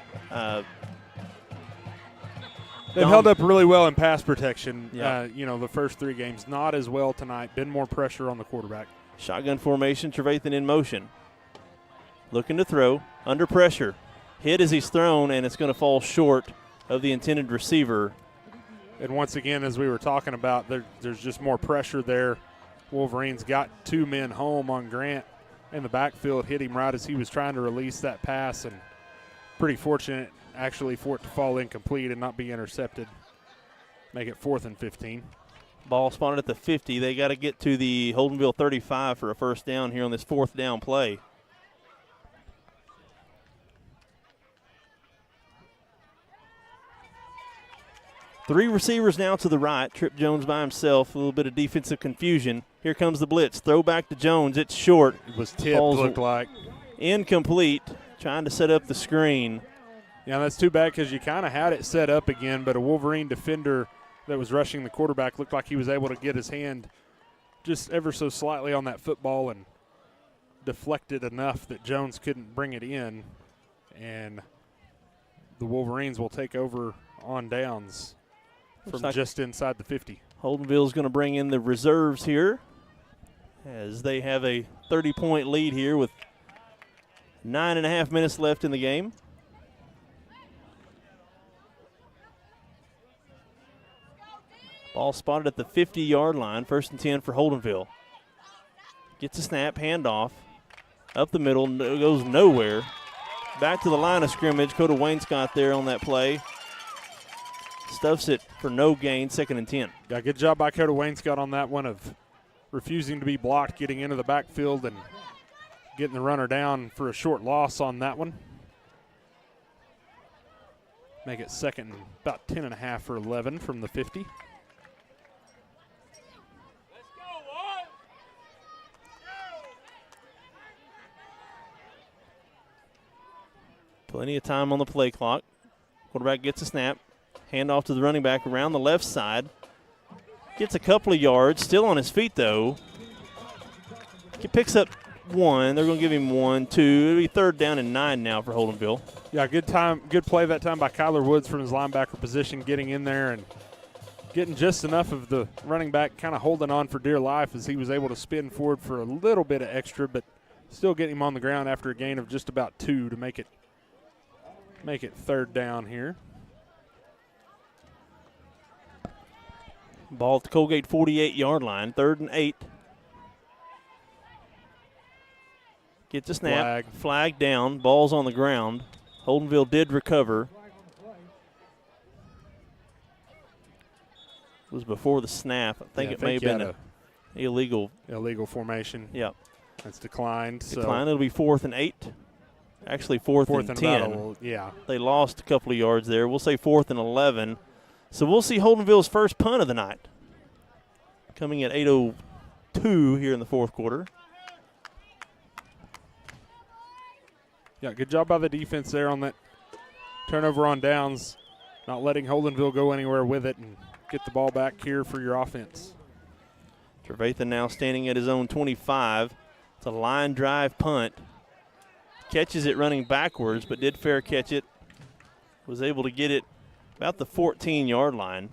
They've held up really well in pass protection. Yeah. The first 3 games, not as well tonight. Been more pressure on the quarterback. Shotgun formation, Trevathan in motion. Looking to throw, under pressure. Hit as he's thrown, and it's going to fall short of the intended receiver. And once again, as we were talking about, there's just more pressure there. Wolverines got 2 men home on Grant in the backfield, hit him right as he was trying to release that pass, and pretty fortunate actually for it to fall incomplete and not be intercepted. Make it 4th and 15. Ball spotted at the 50. They got to get to the Holdenville 35 for a first down here on this 4th down play. Three receivers now to the right. Trip Jones by himself. A little bit of defensive confusion. Here comes the blitz. Throw back to Jones. It's short. It was tipped, looked like. Incomplete. Trying to set up the screen. Yeah, that's too bad because you kind of had it set up again, but a Wolverine defender that was rushing the quarterback looked like he was able to get his hand just ever so slightly on that football and deflected enough that Jones couldn't bring it in. And the Wolverines will take over on downs from just inside the 50. Holdenville is going to bring in the reserves here as they have a 30-point lead here with 9.5 minutes left in the game. Ball spotted at the 50-yard line, 1st and 10 for Holdenville. Gets a snap, handoff, up the middle, goes nowhere. Back to the line of scrimmage. Coda Wainscott there on that play. Stuffs it for no gain, 2nd and 10. Yeah, good job by Coda Wainscott on that one of refusing to be blocked, getting into the backfield and getting the runner down for a short loss on that one. Make it 2nd and about 10.5 or 11 from the 50. Plenty of time on the play clock. Quarterback gets a snap. Handoff to the running back around the left side. Gets a couple of yards. Still on his feet, though. He picks up 1. They're going to give him 1, 2. It'll be 3rd down and 9 now for Holdenville. Yeah, good play that time by Kyler Woods from his linebacker position, getting in there and getting just enough of the running back kind of holding on for dear life as he was able to spin forward for a little bit of extra, but still getting him on the ground after a gain of just about 2 to make it 3rd down here. Ball at the Colgate 48-yard line, 3rd and 8. Gets a snap, flag down, ball's on the ground. Holdenville did recover. It was before the snap. I think it may have been an illegal formation. Yep. That's declined. It'll be 4th and 8. Actually, 4th and 10. Yeah. They lost a couple of yards there. We'll say 4th and 11. So we'll see Holdenville's first punt of the night coming at 8:02 here in the 4th quarter. Yeah, good job by the defense there on that turnover on downs, not letting Holdenville go anywhere with it and get the ball back here for your offense. Trevathan now standing at his own 25. It's a line drive punt. Catches it running backwards, but did fair catch it. Was able to get it about the 14-yard line.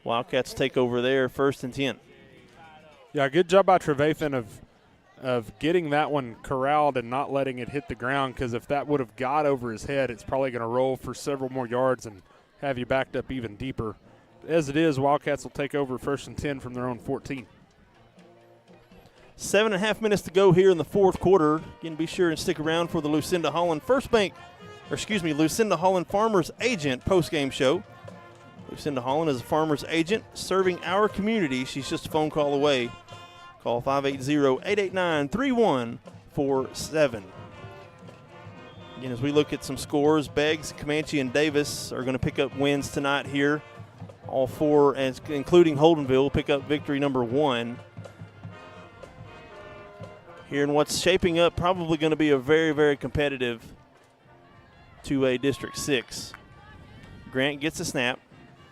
Wildcats take over there, 1st and 10. Yeah, good job by Trevathan of getting that one corralled and not letting it hit the ground, because if that would have got over his head, it's probably going to roll for several more yards and have you backed up even deeper. As it is, Wildcats will take over 1st and 10 from their own 14. 7.5 minutes to go here in the 4th quarter. Again, be sure and stick around for the Lucinda Holland Lucinda Holland Farmers Agent postgame show. Lucinda Holland is a farmer's agent serving our community. She's just a phone call away. Call 580-889-3147. Again, as we look at some scores, Beggs, Comanche, and Davis are going to pick up wins tonight here. All four, including Holdenville, pick up victory number 1. Here in what's shaping up probably going to be a very, very competitive 2A District 6. Grant gets a snap,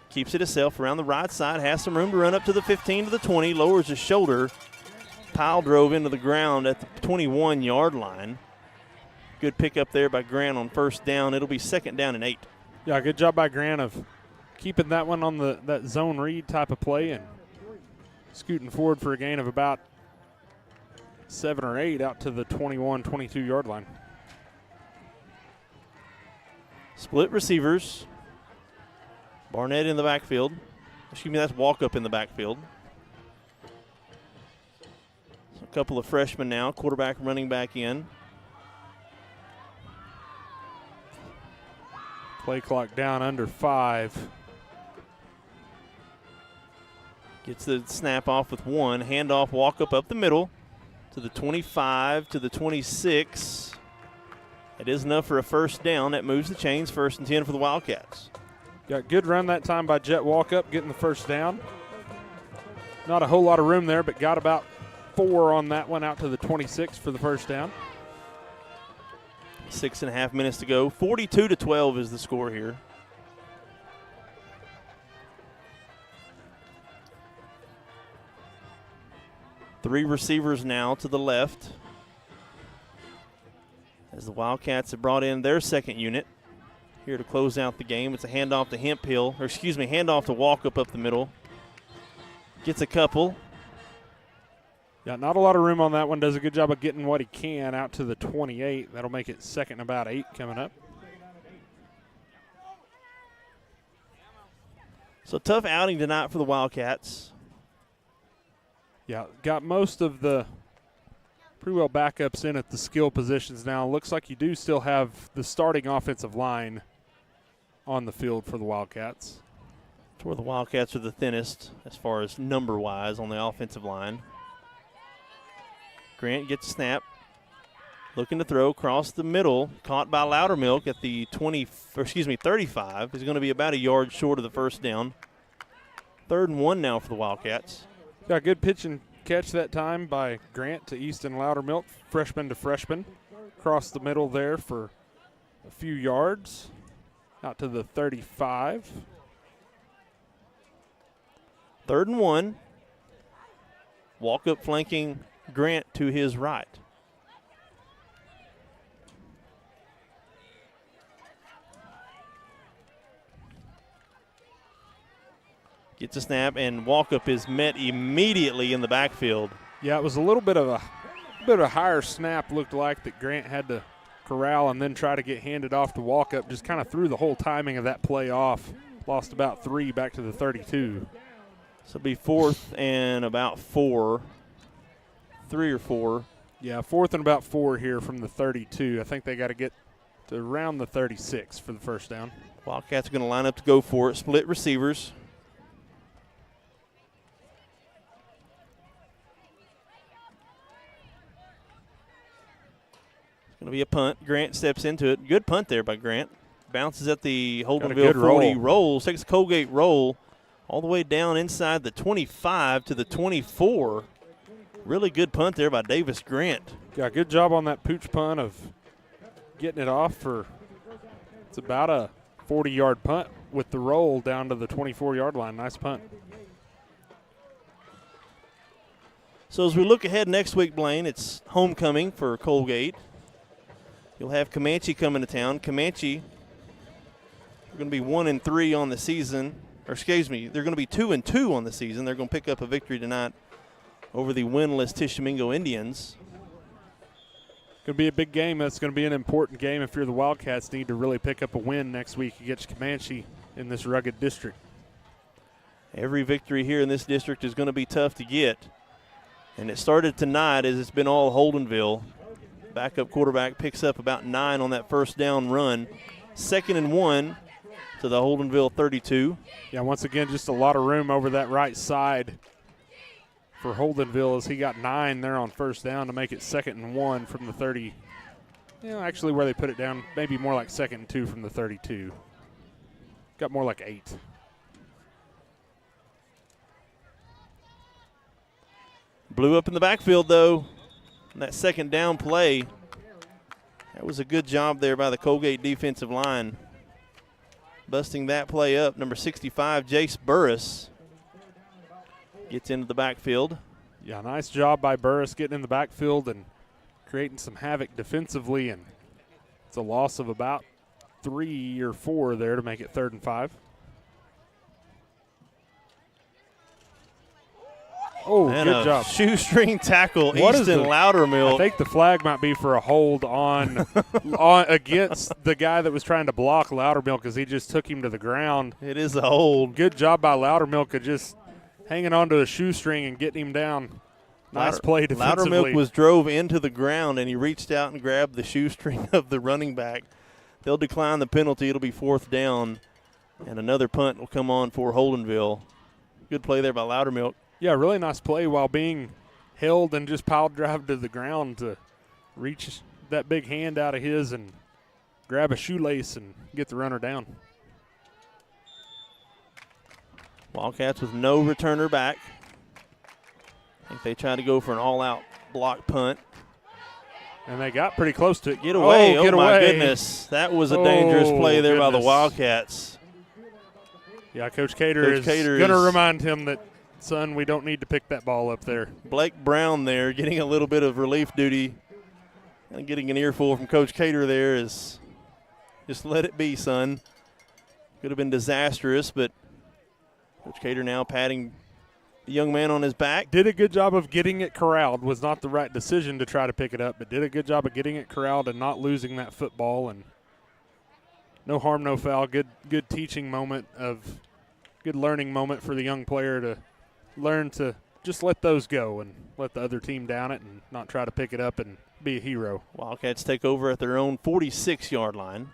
keeps it himself around the right side, has some room to run up to the 15 to the 20, lowers his shoulder. Pile drove into the ground at the 21-yard line. Good pickup there by Grant on first down. It'll be 2nd down and 8. Yeah, good job by Grant of keeping that one on that zone read type of play and scooting forward for a gain of about 7 or 8 out to the 21, 22-yard line. Split receivers. Barnett in the backfield. Excuse me, that's Walkup in the backfield. So a couple of freshmen now, quarterback, running back in. Play clock down under 5. Gets the snap off with 1. Handoff, Walkup up the middle to the 25, to the 26. It is enough for a first down. That moves the chains. 1st and 10 for the Wildcats. Got good run that time by Jet Walkup, getting the first down. Not a whole lot of room there, but got about 4 on that one out to the 26 for the first down. 6.5 minutes to go. 42-12 is the score here. Three receivers now to the left as the Wildcats have brought in their second unit here to close out the game. It's a handoff to handoff to Walkup up the middle. Gets a couple. Yeah, not a lot of room on that one. Does a good job of getting what he can out to the 28. That'll make it 2nd and about 8 coming up. So tough outing tonight for the Wildcats. Yeah, got most of the pretty well backups in at the skill positions now. Looks like you do still have the starting offensive line on the field for the Wildcats. It's where the Wildcats are the thinnest as far as number-wise on the offensive line. Grant gets a snap. Looking to throw across the middle. Caught by Loudermilk at the 35. He's going to be about a yard short of the first down. 3rd and 1 now for the Wildcats. Got a good pitch and catch that time by Grant to Easton Loudermilk, freshman to freshman. Across the middle there for a few yards. Out to the 35. 3rd and 1. Walkup flanking Grant to his right. Gets a snap, and Walkup is met immediately in the backfield. Yeah, it was a little bit of a higher snap, looked like, that Grant had to corral and then try to get handed off to Walkup. Just kind of threw the whole timing of that play off. Lost about 3 back to the 32. So it'll be 4th and about 4. 3 or 4. Yeah, 4th and about 4 here from the 32. I think they got to get to around the 36 for the first down. Wildcats are going to line up to go for it. Split receivers. Going to be a punt. Grant steps into it. Good punt there by Grant. Bounces at the Holdenville 40. Rolls. Takes a Colgate roll all the way down inside the 25 to the 24. Really good punt there by Davis Grant. Yeah, good job on that pooch punt of getting it off for, it's about a 40-yard punt with the roll down to the 24-yard line. Nice punt. So as we look ahead next week, Blaine, it's homecoming for Coalgate. You'll have Comanche coming to town. Comanche are going to be 1-3 on the season. Or excuse me, they're going to be 2-2 on the season. They're going to pick up a victory tonight over the winless Tishomingo Indians. Going to be a big game. That's going to be an important game if you're the Wildcats. Need to really pick up a win next week against Comanche in this rugged district. Every victory here in this district is going to be tough to get. And it started tonight as it's been all Holdenville. Backup quarterback picks up about 9 on that first down run. 2nd and 1 to the Holdenville 32. Yeah, once again, just a lot of room over that right side for Holdenville as he got 9 there on first down to make it 2nd and 1 from the 30. Actually where they put it down, maybe more like 2nd and 2 from the 32. Got more like 8. Blew up in the backfield, though. That second down play, that was a good job there by the Colgate defensive line. Busting that play up, number 65, Jace Burris, gets into the backfield. Yeah, nice job by Burris getting in the backfield and creating some havoc defensively, and it's a loss of about 3 or 4 there to make it 3rd and 5. Oh, and good job. Shoestring tackle, What is Easton Loudermilk. I think the flag might be for a hold on, against the guy that was trying to block Loudermilk because he just took him to the ground. It is a hold. Good job by Loudermilk of just hanging onto a shoestring and getting him down. Nice play defensively. Loudermilk was drove into the ground, and he reached out and grabbed the shoestring of the running back. They'll decline the penalty. It'll be 4th down, and another punt will come on for Holdenville. Good play there by Loudermilk. Yeah, really nice play while being held and just pile drive to the ground to reach that big hand out of his and grab a shoelace and get the runner down. Wildcats with no returner back. I think they tried to go for an all-out block punt. And they got pretty close to it. Get away. Oh, my goodness. That was a dangerous play there by the Wildcats. Yeah, Coach Cater is going to remind him that, son, we don't need to pick that ball up there. Blake Brown there getting a little bit of relief duty and getting an earful from Coach Cater there is just let it be, son. Could have been disastrous, but Coach Cater now patting the young man on his back. Did a good job of getting it corralled. Was not the right decision to try to pick it up, but did a good job of getting it corralled and not losing that football. And no harm, no foul. Good teaching moment good learning moment for the young player to learn to just let those go and let the other team down it and not try to pick it up and be a hero. Wildcats take over at their own 46-yard line.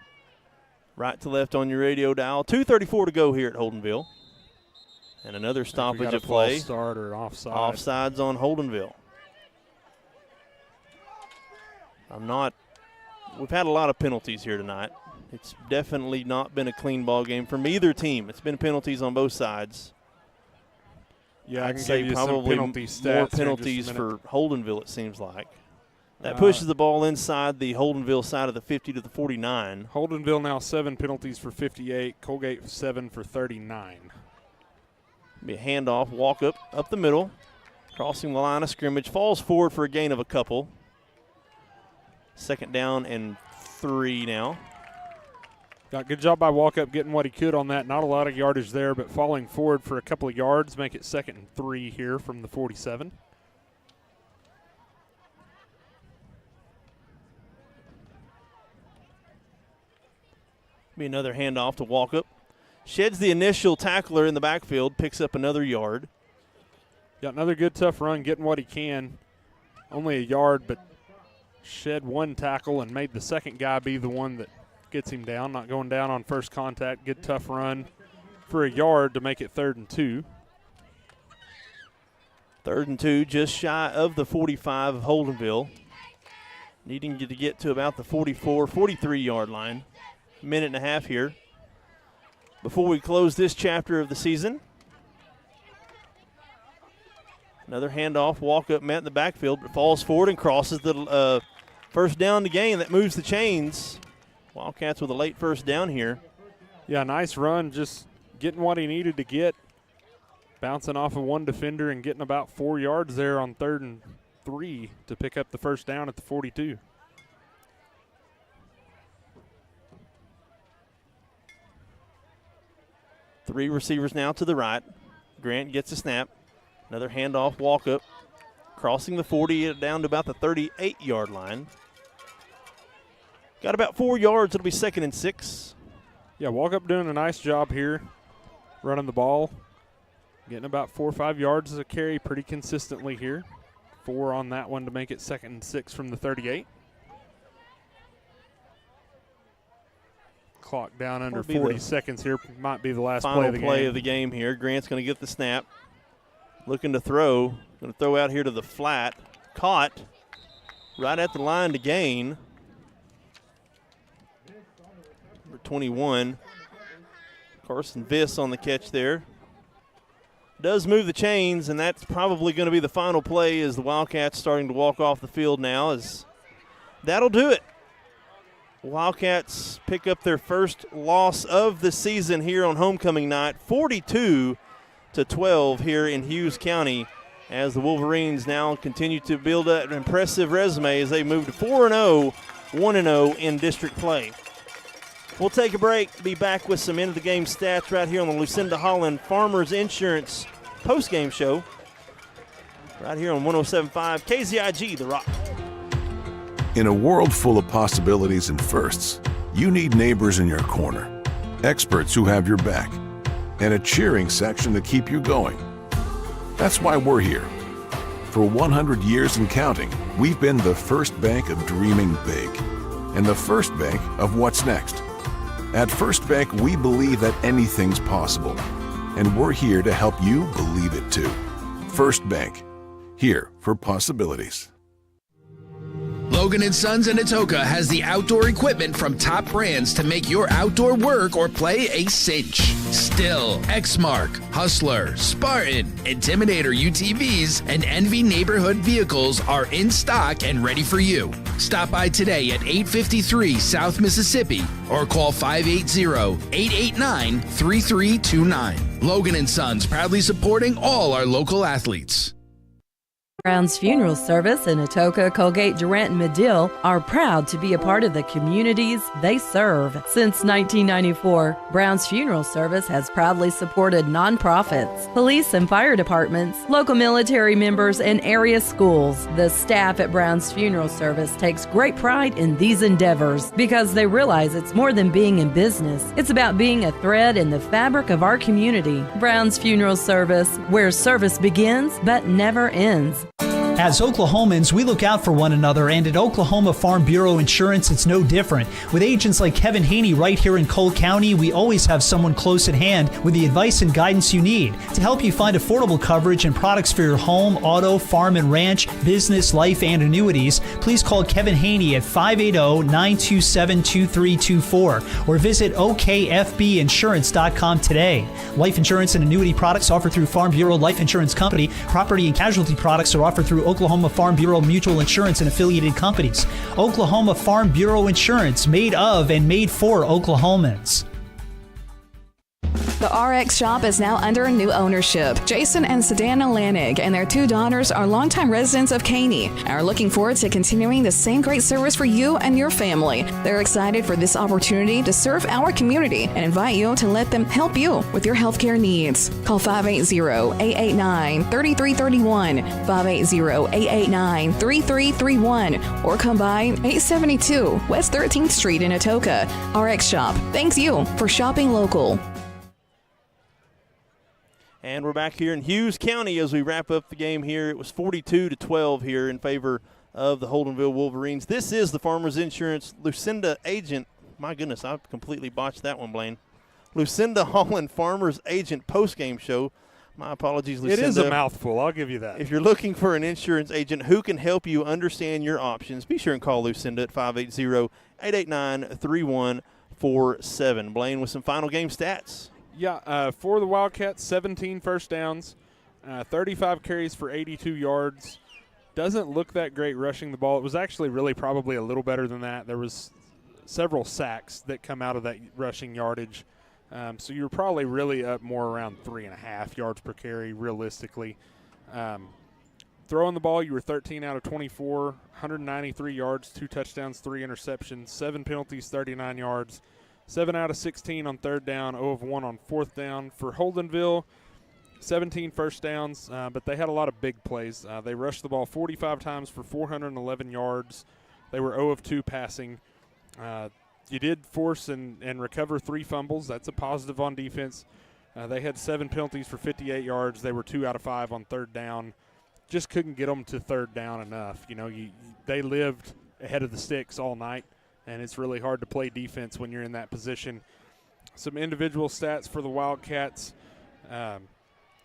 Right to left on your radio dial. 2:34 to go here at Holdenville. And another stoppage of play. False start or offside. Offsides on Holdenville. We've had a lot of penalties here tonight. It's definitely not been a clean ball game from either team. It's been penalties on both sides. Yeah, I I'd can say give you probably some penalty stats more penalties for Holdenville, it seems like. That pushes the ball inside the Holdenville side of the 50 to the 49. Holdenville now 7 penalties for 58. Colgate 7 for 39. Be a handoff, walk up the middle, crossing the line of scrimmage, falls forward for a gain of a couple. 2nd down and 3 now. Got good job by Walkup getting what he could on that. Not a lot of yardage there, but falling forward for a couple of yards, make it 2nd and 3 here from the 47. Be another handoff to Walkup. Sheds the initial tackler in the backfield, picks up another yard. Got another good, tough run, getting what he can. Only a yard, but shed one tackle and made the second guy be the one that gets him down. Not going down on first contact. Good, tough run for a yard to make it 3rd and 2. 3rd and 2, just shy of the 45 of Holdenville. Needing to get to about the 44, 43-yard line. Minute and a half here before we close this chapter of the season. Another handoff, walk up, met in the backfield, but falls forward and crosses the first down to gain. That moves the chains. Wildcats with a late first down here. Yeah, nice run, just getting what he needed to get. Bouncing off of one defender and getting about 4 yards there on 3rd and 3 to pick up the first down at the 42. Three receivers now to the right. Grant gets a snap. Another handoff, walk up. Crossing the 40 down to about the 38-yard line. Got about 4 yards. It'll be 2nd and 6. Yeah, walk up doing a nice job here running the ball. Getting about 4 or 5 yards as a carry pretty consistently here. 4 on that one to make it 2nd and 6 from the 38. Clock down under 40 seconds here. Might be the last final play of the game here. Grant's going to get the snap. Looking to throw. Going to throw out here to the flat. Caught right at the line to gain. Number 21. Carson Viss on the catch there. does move the chains, and that's probably going to be the final play as the Wildcats starting to walk off the field now. As that'll do it. Wildcats pick up their first loss of the season here on homecoming night, 42-12 here in Hughes County, as the Wolverines now continue to build an impressive resume as they move to 4-0, 1-0 in district play. We'll take a break, be back with some end-of-the-game stats right here on the Lucinda Holland Farmers Insurance postgame show, right here on 107.5 KZIG, The Rock. In a world full of possibilities and firsts, you need neighbors in your corner, experts who have your back, and a cheering section to keep you going. That's why we're here. For 100 years and counting, we've been the first bank of dreaming big and the first bank of what's next. At First Bank, we believe that anything's possible, and we're here to help you believe it too. First Bank, here for possibilities. Logan & Sons in Atoka has the outdoor equipment from top brands to make your outdoor work or play a cinch. Still, Exmark, Hustler, Spartan, Intimidator UTVs, and Envy neighborhood vehicles are in stock and ready for you. Stop by today at 853 South Mississippi or call 580-889-3329. Logan & Sons proudly supporting all our local athletes. Brown's Funeral Service in Atoka, Colgate, Durant, and Medill are proud to be a part of the communities they serve. Since 1994, Brown's Funeral Service has proudly supported nonprofits, police and fire departments, local military members, and area schools. The staff at Brown's Funeral Service takes great pride in these endeavors because they realize it's more than being in business. It's about being a thread in the fabric of our community. Brown's Funeral Service, where service begins but never ends. As Oklahomans, we look out for one another, and at Oklahoma Farm Bureau Insurance, it's no different. With agents like Kevin Haney right here in Cole County, we always have someone close at hand with the advice and guidance you need to help you find affordable coverage and products for your home, auto, farm and ranch, business, life, and annuities. Please call Kevin Haney at 580-927-2324 or visit okfbinsurance.com today. Life insurance and annuity products offered through Farm Bureau Life Insurance Company. Property and casualty products are offered through Oklahoma Farm Bureau Mutual Insurance and affiliated companies. Oklahoma Farm Bureau Insurance, made of and made for Oklahomans. The RX shop is now under new ownership. Jason and Sedana Lanig and their two daughters are longtime residents of Caney and are looking forward to continuing the same great service for you and your family. They're excited for this opportunity to serve our community and invite you to let them help you with your healthcare needs. Call 580-889-3331, 580-889-3331, or come by 872 West 13th Street in Atoka. RX Shop thanks you for shopping local. And we're back here in Hughes County as we wrap up the game here. It was 42-12 here in favor of the Holdenville Wolverines. This is the Farmers Insurance Lucinda Agent. My goodness, I completely botched that one, Blaine. Lucinda Holland Farmers Agent postgame show. My apologies, Lucinda. It is a mouthful. I'll give you that. If you're looking for an insurance agent who can help you understand your options, be sure and call Lucinda at 580-889-3147. Blaine with some final game stats. Yeah, for the Wildcats, 17 first downs, 35 carries for 82 yards. Doesn't look that great rushing the ball. It was actually really probably a little better than that. There was several sacks that come out of that rushing yardage. So you're probably really up more around 3.5 yards per carry realistically. Throwing the ball, you were 13 out of 24, 193 yards, 2 touchdowns, 3 interceptions, 7 penalties, 39 yards. 7 out of 16 on third down, 0 of 1 on fourth down. For Holdenville, 17 first downs, but they had a lot of big plays. They rushed the ball 45 times for 411 yards. They were 0 of 2 passing. You did force and recover 3 fumbles. That's a positive on defense. They had 7 penalties for 58 yards. They were 2 out of 5 on third down. Just couldn't get them to third down enough. You know, they lived ahead of the sticks all night. And it's really hard to play defense when you're in that position. Some individual stats for the Wildcats.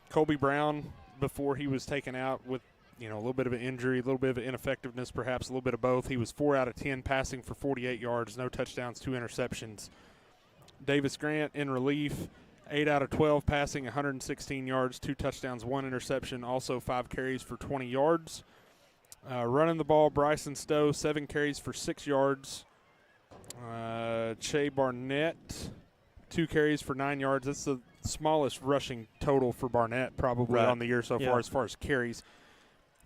Colby Brown, before he was taken out with, a little bit of an injury, a little bit of an ineffectiveness, perhaps a little bit of both. He was 4 out of 10 passing for 48 yards, no touchdowns, 2 interceptions. Davis Grant in relief, 8 out of 12 passing, 116 yards, 2 touchdowns, 1 interception, also 5 carries for 20 yards. Running the ball, Bryson Stowe, 7 carries for 6 yards. Che Barnett, 2 carries for 9 yards. That's the smallest rushing total for Barnett probably on the year so far as carries.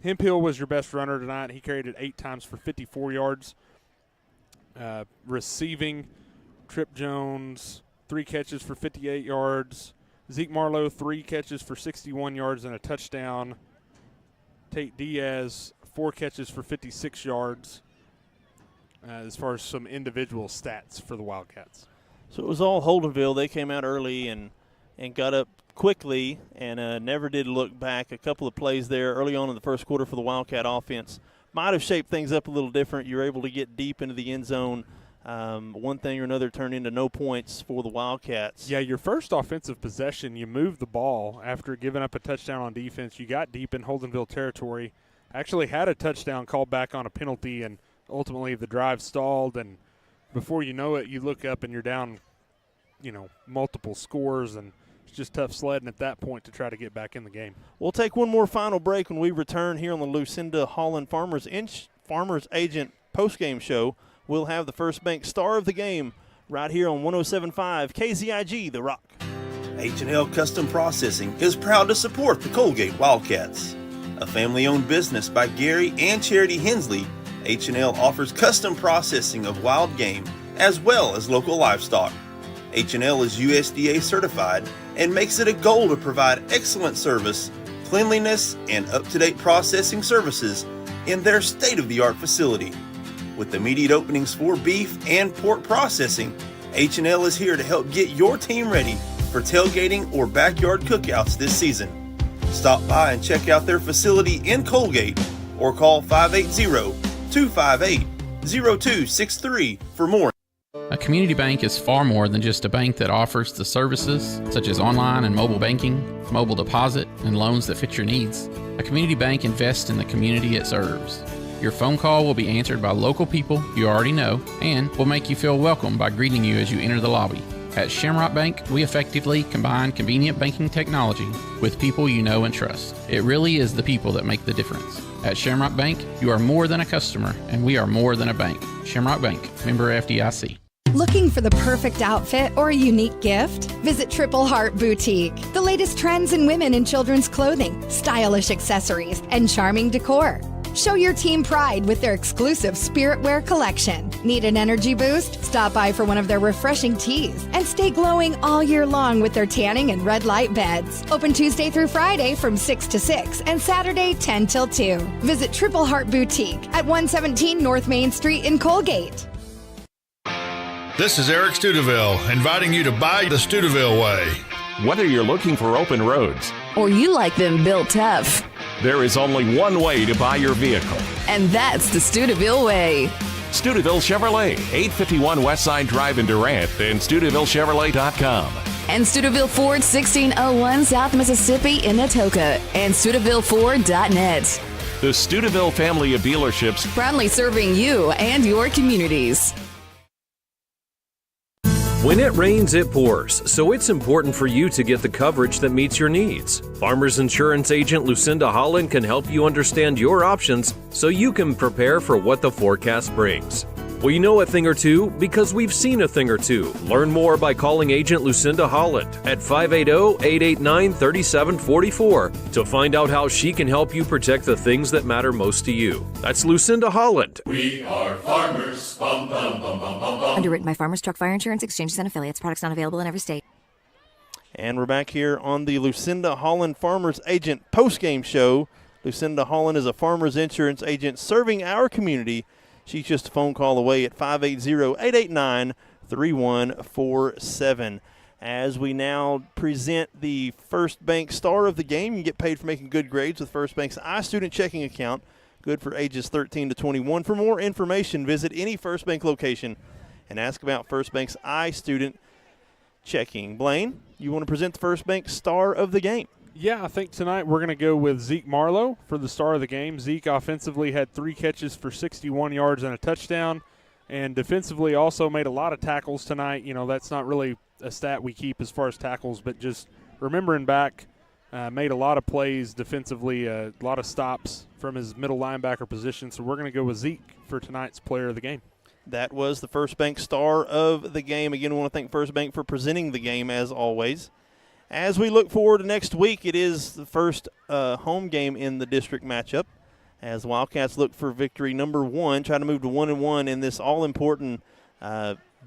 Hemphill was your best runner tonight. He carried it 8 times for 54 yards. Receiving, Trip Jones, 3 catches for 58 yards. Zeke Marlowe, 3 catches for 61 yards and a touchdown. Tate Diaz, 4 catches for 56 yards. As far as some individual stats for the Wildcats. So it was all Holdenville. They came out early and got up quickly and never did look back. A couple of plays there early on in the first quarter for the Wildcat offense might have shaped things up a little different. You were able to get deep into the end zone. One thing or another turned into no points for the Wildcats. Yeah, your first offensive possession, you moved the ball after giving up a touchdown on defense. You got deep in Holdenville territory. Actually had a touchdown called back on a penalty, and ultimately the drive stalled. And before you know it, you look up and you're down, multiple scores, and it's just tough sledding at that point to try to get back in the game. We'll take one more final break when we return here on the Lucinda Holland Farmers Agent postgame show. We'll have the First Bank star of the game right here on 107.5 KZIG, The Rock. H&L Custom Processing is proud to support the Colgate Wildcats. A family-owned business by Gary and Charity Hensley, H&L offers custom processing of wild game as well as local livestock. H&L is USDA certified and makes it a goal to provide excellent service, cleanliness, and up-to-date processing services in their state-of-the-art facility. With immediate openings for beef and pork processing, H&L is here to help get your team ready for tailgating or backyard cookouts this season. Stop by and check out their facility in Coalgate or call 580-258-0263 for more. A community bank is far more than just a bank that offers the services such as online and mobile banking, mobile deposit, and loans that fit your needs. A community bank invests in the community it serves. Your phone call will be answered by local people you already know and will make you feel welcome by greeting you as you enter the lobby. At Shamrock Bank, we effectively combine convenient banking technology with people you know and trust. It really is the people that make the difference. At Shamrock Bank, you are more than a customer, and we are more than a bank. Shamrock Bank, member FDIC. Looking for the perfect outfit or a unique gift? Visit Triple Heart Boutique. The latest trends in women and children's clothing, stylish accessories, and charming decor. Show your team pride with their exclusive Spirit Wear collection. Need an energy boost? Stop by for one of their refreshing teas and stay glowing all year long with their tanning and red light beds. Open Tuesday through Friday from 6 to 6 and Saturday 10 till 2. Visit Triple Heart Boutique at 117 North Main Street in Coalgate. This is Eric Studeville, inviting you to buy the Studeville way. Whether you're looking for open roads Or you like them built tough, there is only one way to buy your vehicle. and that's the Studeville way. Studeville Chevrolet, 851 Westside Drive in Durant, and StudevilleChevrolet.com. And Studeville Ford, 1601 South Mississippi in Atoka, and StudevilleFord.net. The Studeville family of dealerships, Proudly serving you and your communities. When it rains, it pours, so it's important for you to get the coverage that meets your needs. Farmers Insurance Agent Lucinda Holland can help you understand your options so you can prepare for what the forecast brings. We know a thing or two because we've seen a thing or two. Learn more by calling Agent Lucinda Holland at 580-889-3744 to find out how she can help you protect the things that matter most to you. That's Lucinda Holland. We are farmers. Bum, bum, bum, bum, bum, bum. Underwritten by Farmers Truck Fire Insurance Exchanges and Affiliates. Products not available in every state. And we're back here on the Lucinda Holland Farmers Agent postgame show. Lucinda Holland is a farmers insurance agent serving our community. She's just a phone call away at 580-889-3147. As we now present the First Bank star of the game, you get paid for making good grades with First Bank's iStudent checking account, good for ages 13 to 21. For more information, visit any First Bank location and ask about First Bank's iStudent checking. Blaine, you want to present the First Bank star of the game? Yeah, I think tonight we're going to go with Zeke Marlowe for the star of the game. Zeke offensively had 3 catches for 61 yards and a touchdown. And defensively also made a lot of tackles tonight. You know, that's not really a stat we keep as far as tackles, but just remembering back, made a lot of plays defensively, a lot of stops from his middle linebacker position. So we're going to go with Zeke for tonight's player of the game. That was the First Bank star of the game. Again, we want to thank First Bank for presenting the game as always. As we look forward to next week, it is the first home game in the district matchup as the Wildcats look for victory number 1, try to move to 1-1 in this all-important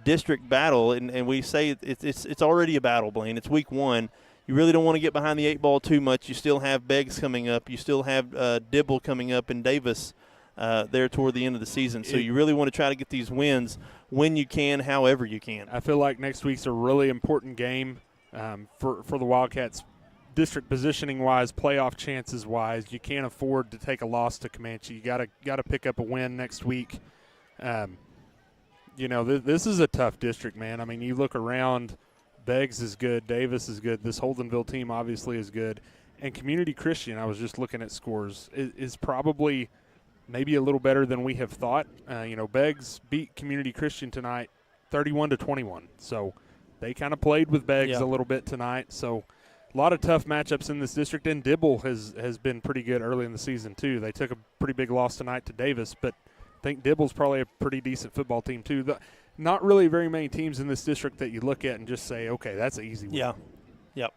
district battle. And we say it's already a battle, Blaine. It's week 1. You really don't want to get behind the 8 ball too much. You still have Beggs coming up. You still have Dibble coming up and Davis there toward the end of the season. So you really want to try to get these wins when you can, however you can. I feel like next week's a really important game for the Wildcats, district positioning-wise, playoff chances-wise. You can't afford to take a loss to Comanche. You got to pick up a win next week. You know, this is a tough district, man. I mean, you look around, Beggs is good, Davis is good. This Holdenville team obviously is good. And Community Christian, I was just looking at scores, is probably maybe a little better than we have thought. You know, Beggs beat Community Christian tonight 31-21. So they kind of played with Beggs a little bit tonight. So a lot of tough matchups in this district, and Dibble has been pretty good early in the season too. They took a pretty big loss tonight to Davis, but I think Dibble's probably a pretty decent football team too. Not really very many teams in this district that you look at and just say, okay, that's an easy one. Yeah, yep.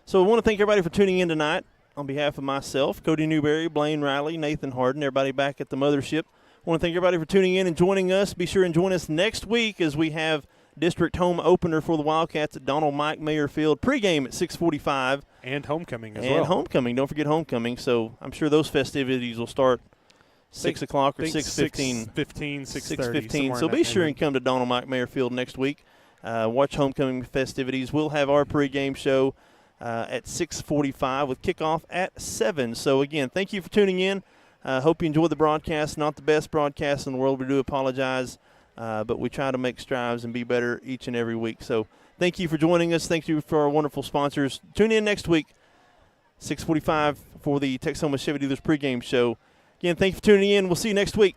So I want to thank everybody for tuning in tonight. On behalf of myself, Cody Newberry, Blaine Riley, Nathan Harden, everybody back at the mothership, I want to thank everybody for tuning in and joining us. Be sure and join us next week as we have district home opener for the Wildcats at Donald Mike Mayer Field. Pregame at 6:45. And homecoming as well. And homecoming. Don't forget homecoming. So I'm sure those festivities will start 6 o'clock or 6:15. 6:15. So be sure and come to Donald Mike Mayer Field next week. Watch homecoming festivities. We'll have our pregame show at 6:45 with kickoff at 7. So, again, thank you for tuning in. Hope you enjoyed the broadcast. Not the best broadcast in the world. We do apologize. But we try to make strides and be better each and every week. So thank you for joining us. Thank you for our wonderful sponsors. Tune in next week, 6:45 for the Texoma Chevy Dealers pregame show. Again, thank you for tuning in. We'll see you next week.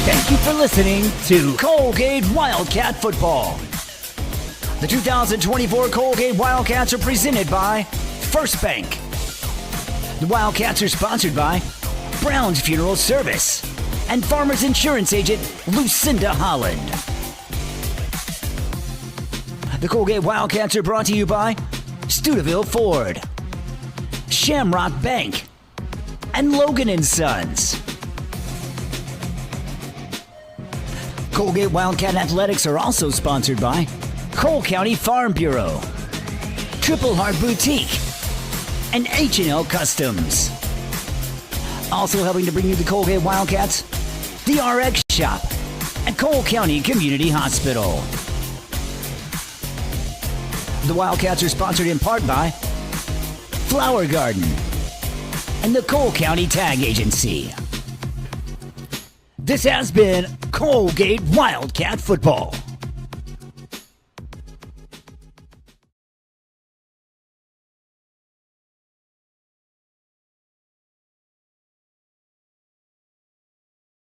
Thank you for listening to Coalgate Wildcat Football. The 2024 Coalgate Wildcats are presented by First Bank. The Wildcats are sponsored by Brown's Funeral Service and Farmers Insurance Agent Lucinda Holland. The Coalgate Wildcats are brought to you by Stuteville Ford, Shamrock Bank, and Logan & Sons. Coalgate Wildcat Athletics are also sponsored by Cole County Farm Bureau, Triple Heart Boutique, and H&L Customs. Also helping to bring you the Coalgate Wildcats, the RX Shop, and Cole County Community Hospital. The Wildcats are sponsored in part by Flower Garden and the Cole County Tag Agency. This has been Coalgate Wildcat Football.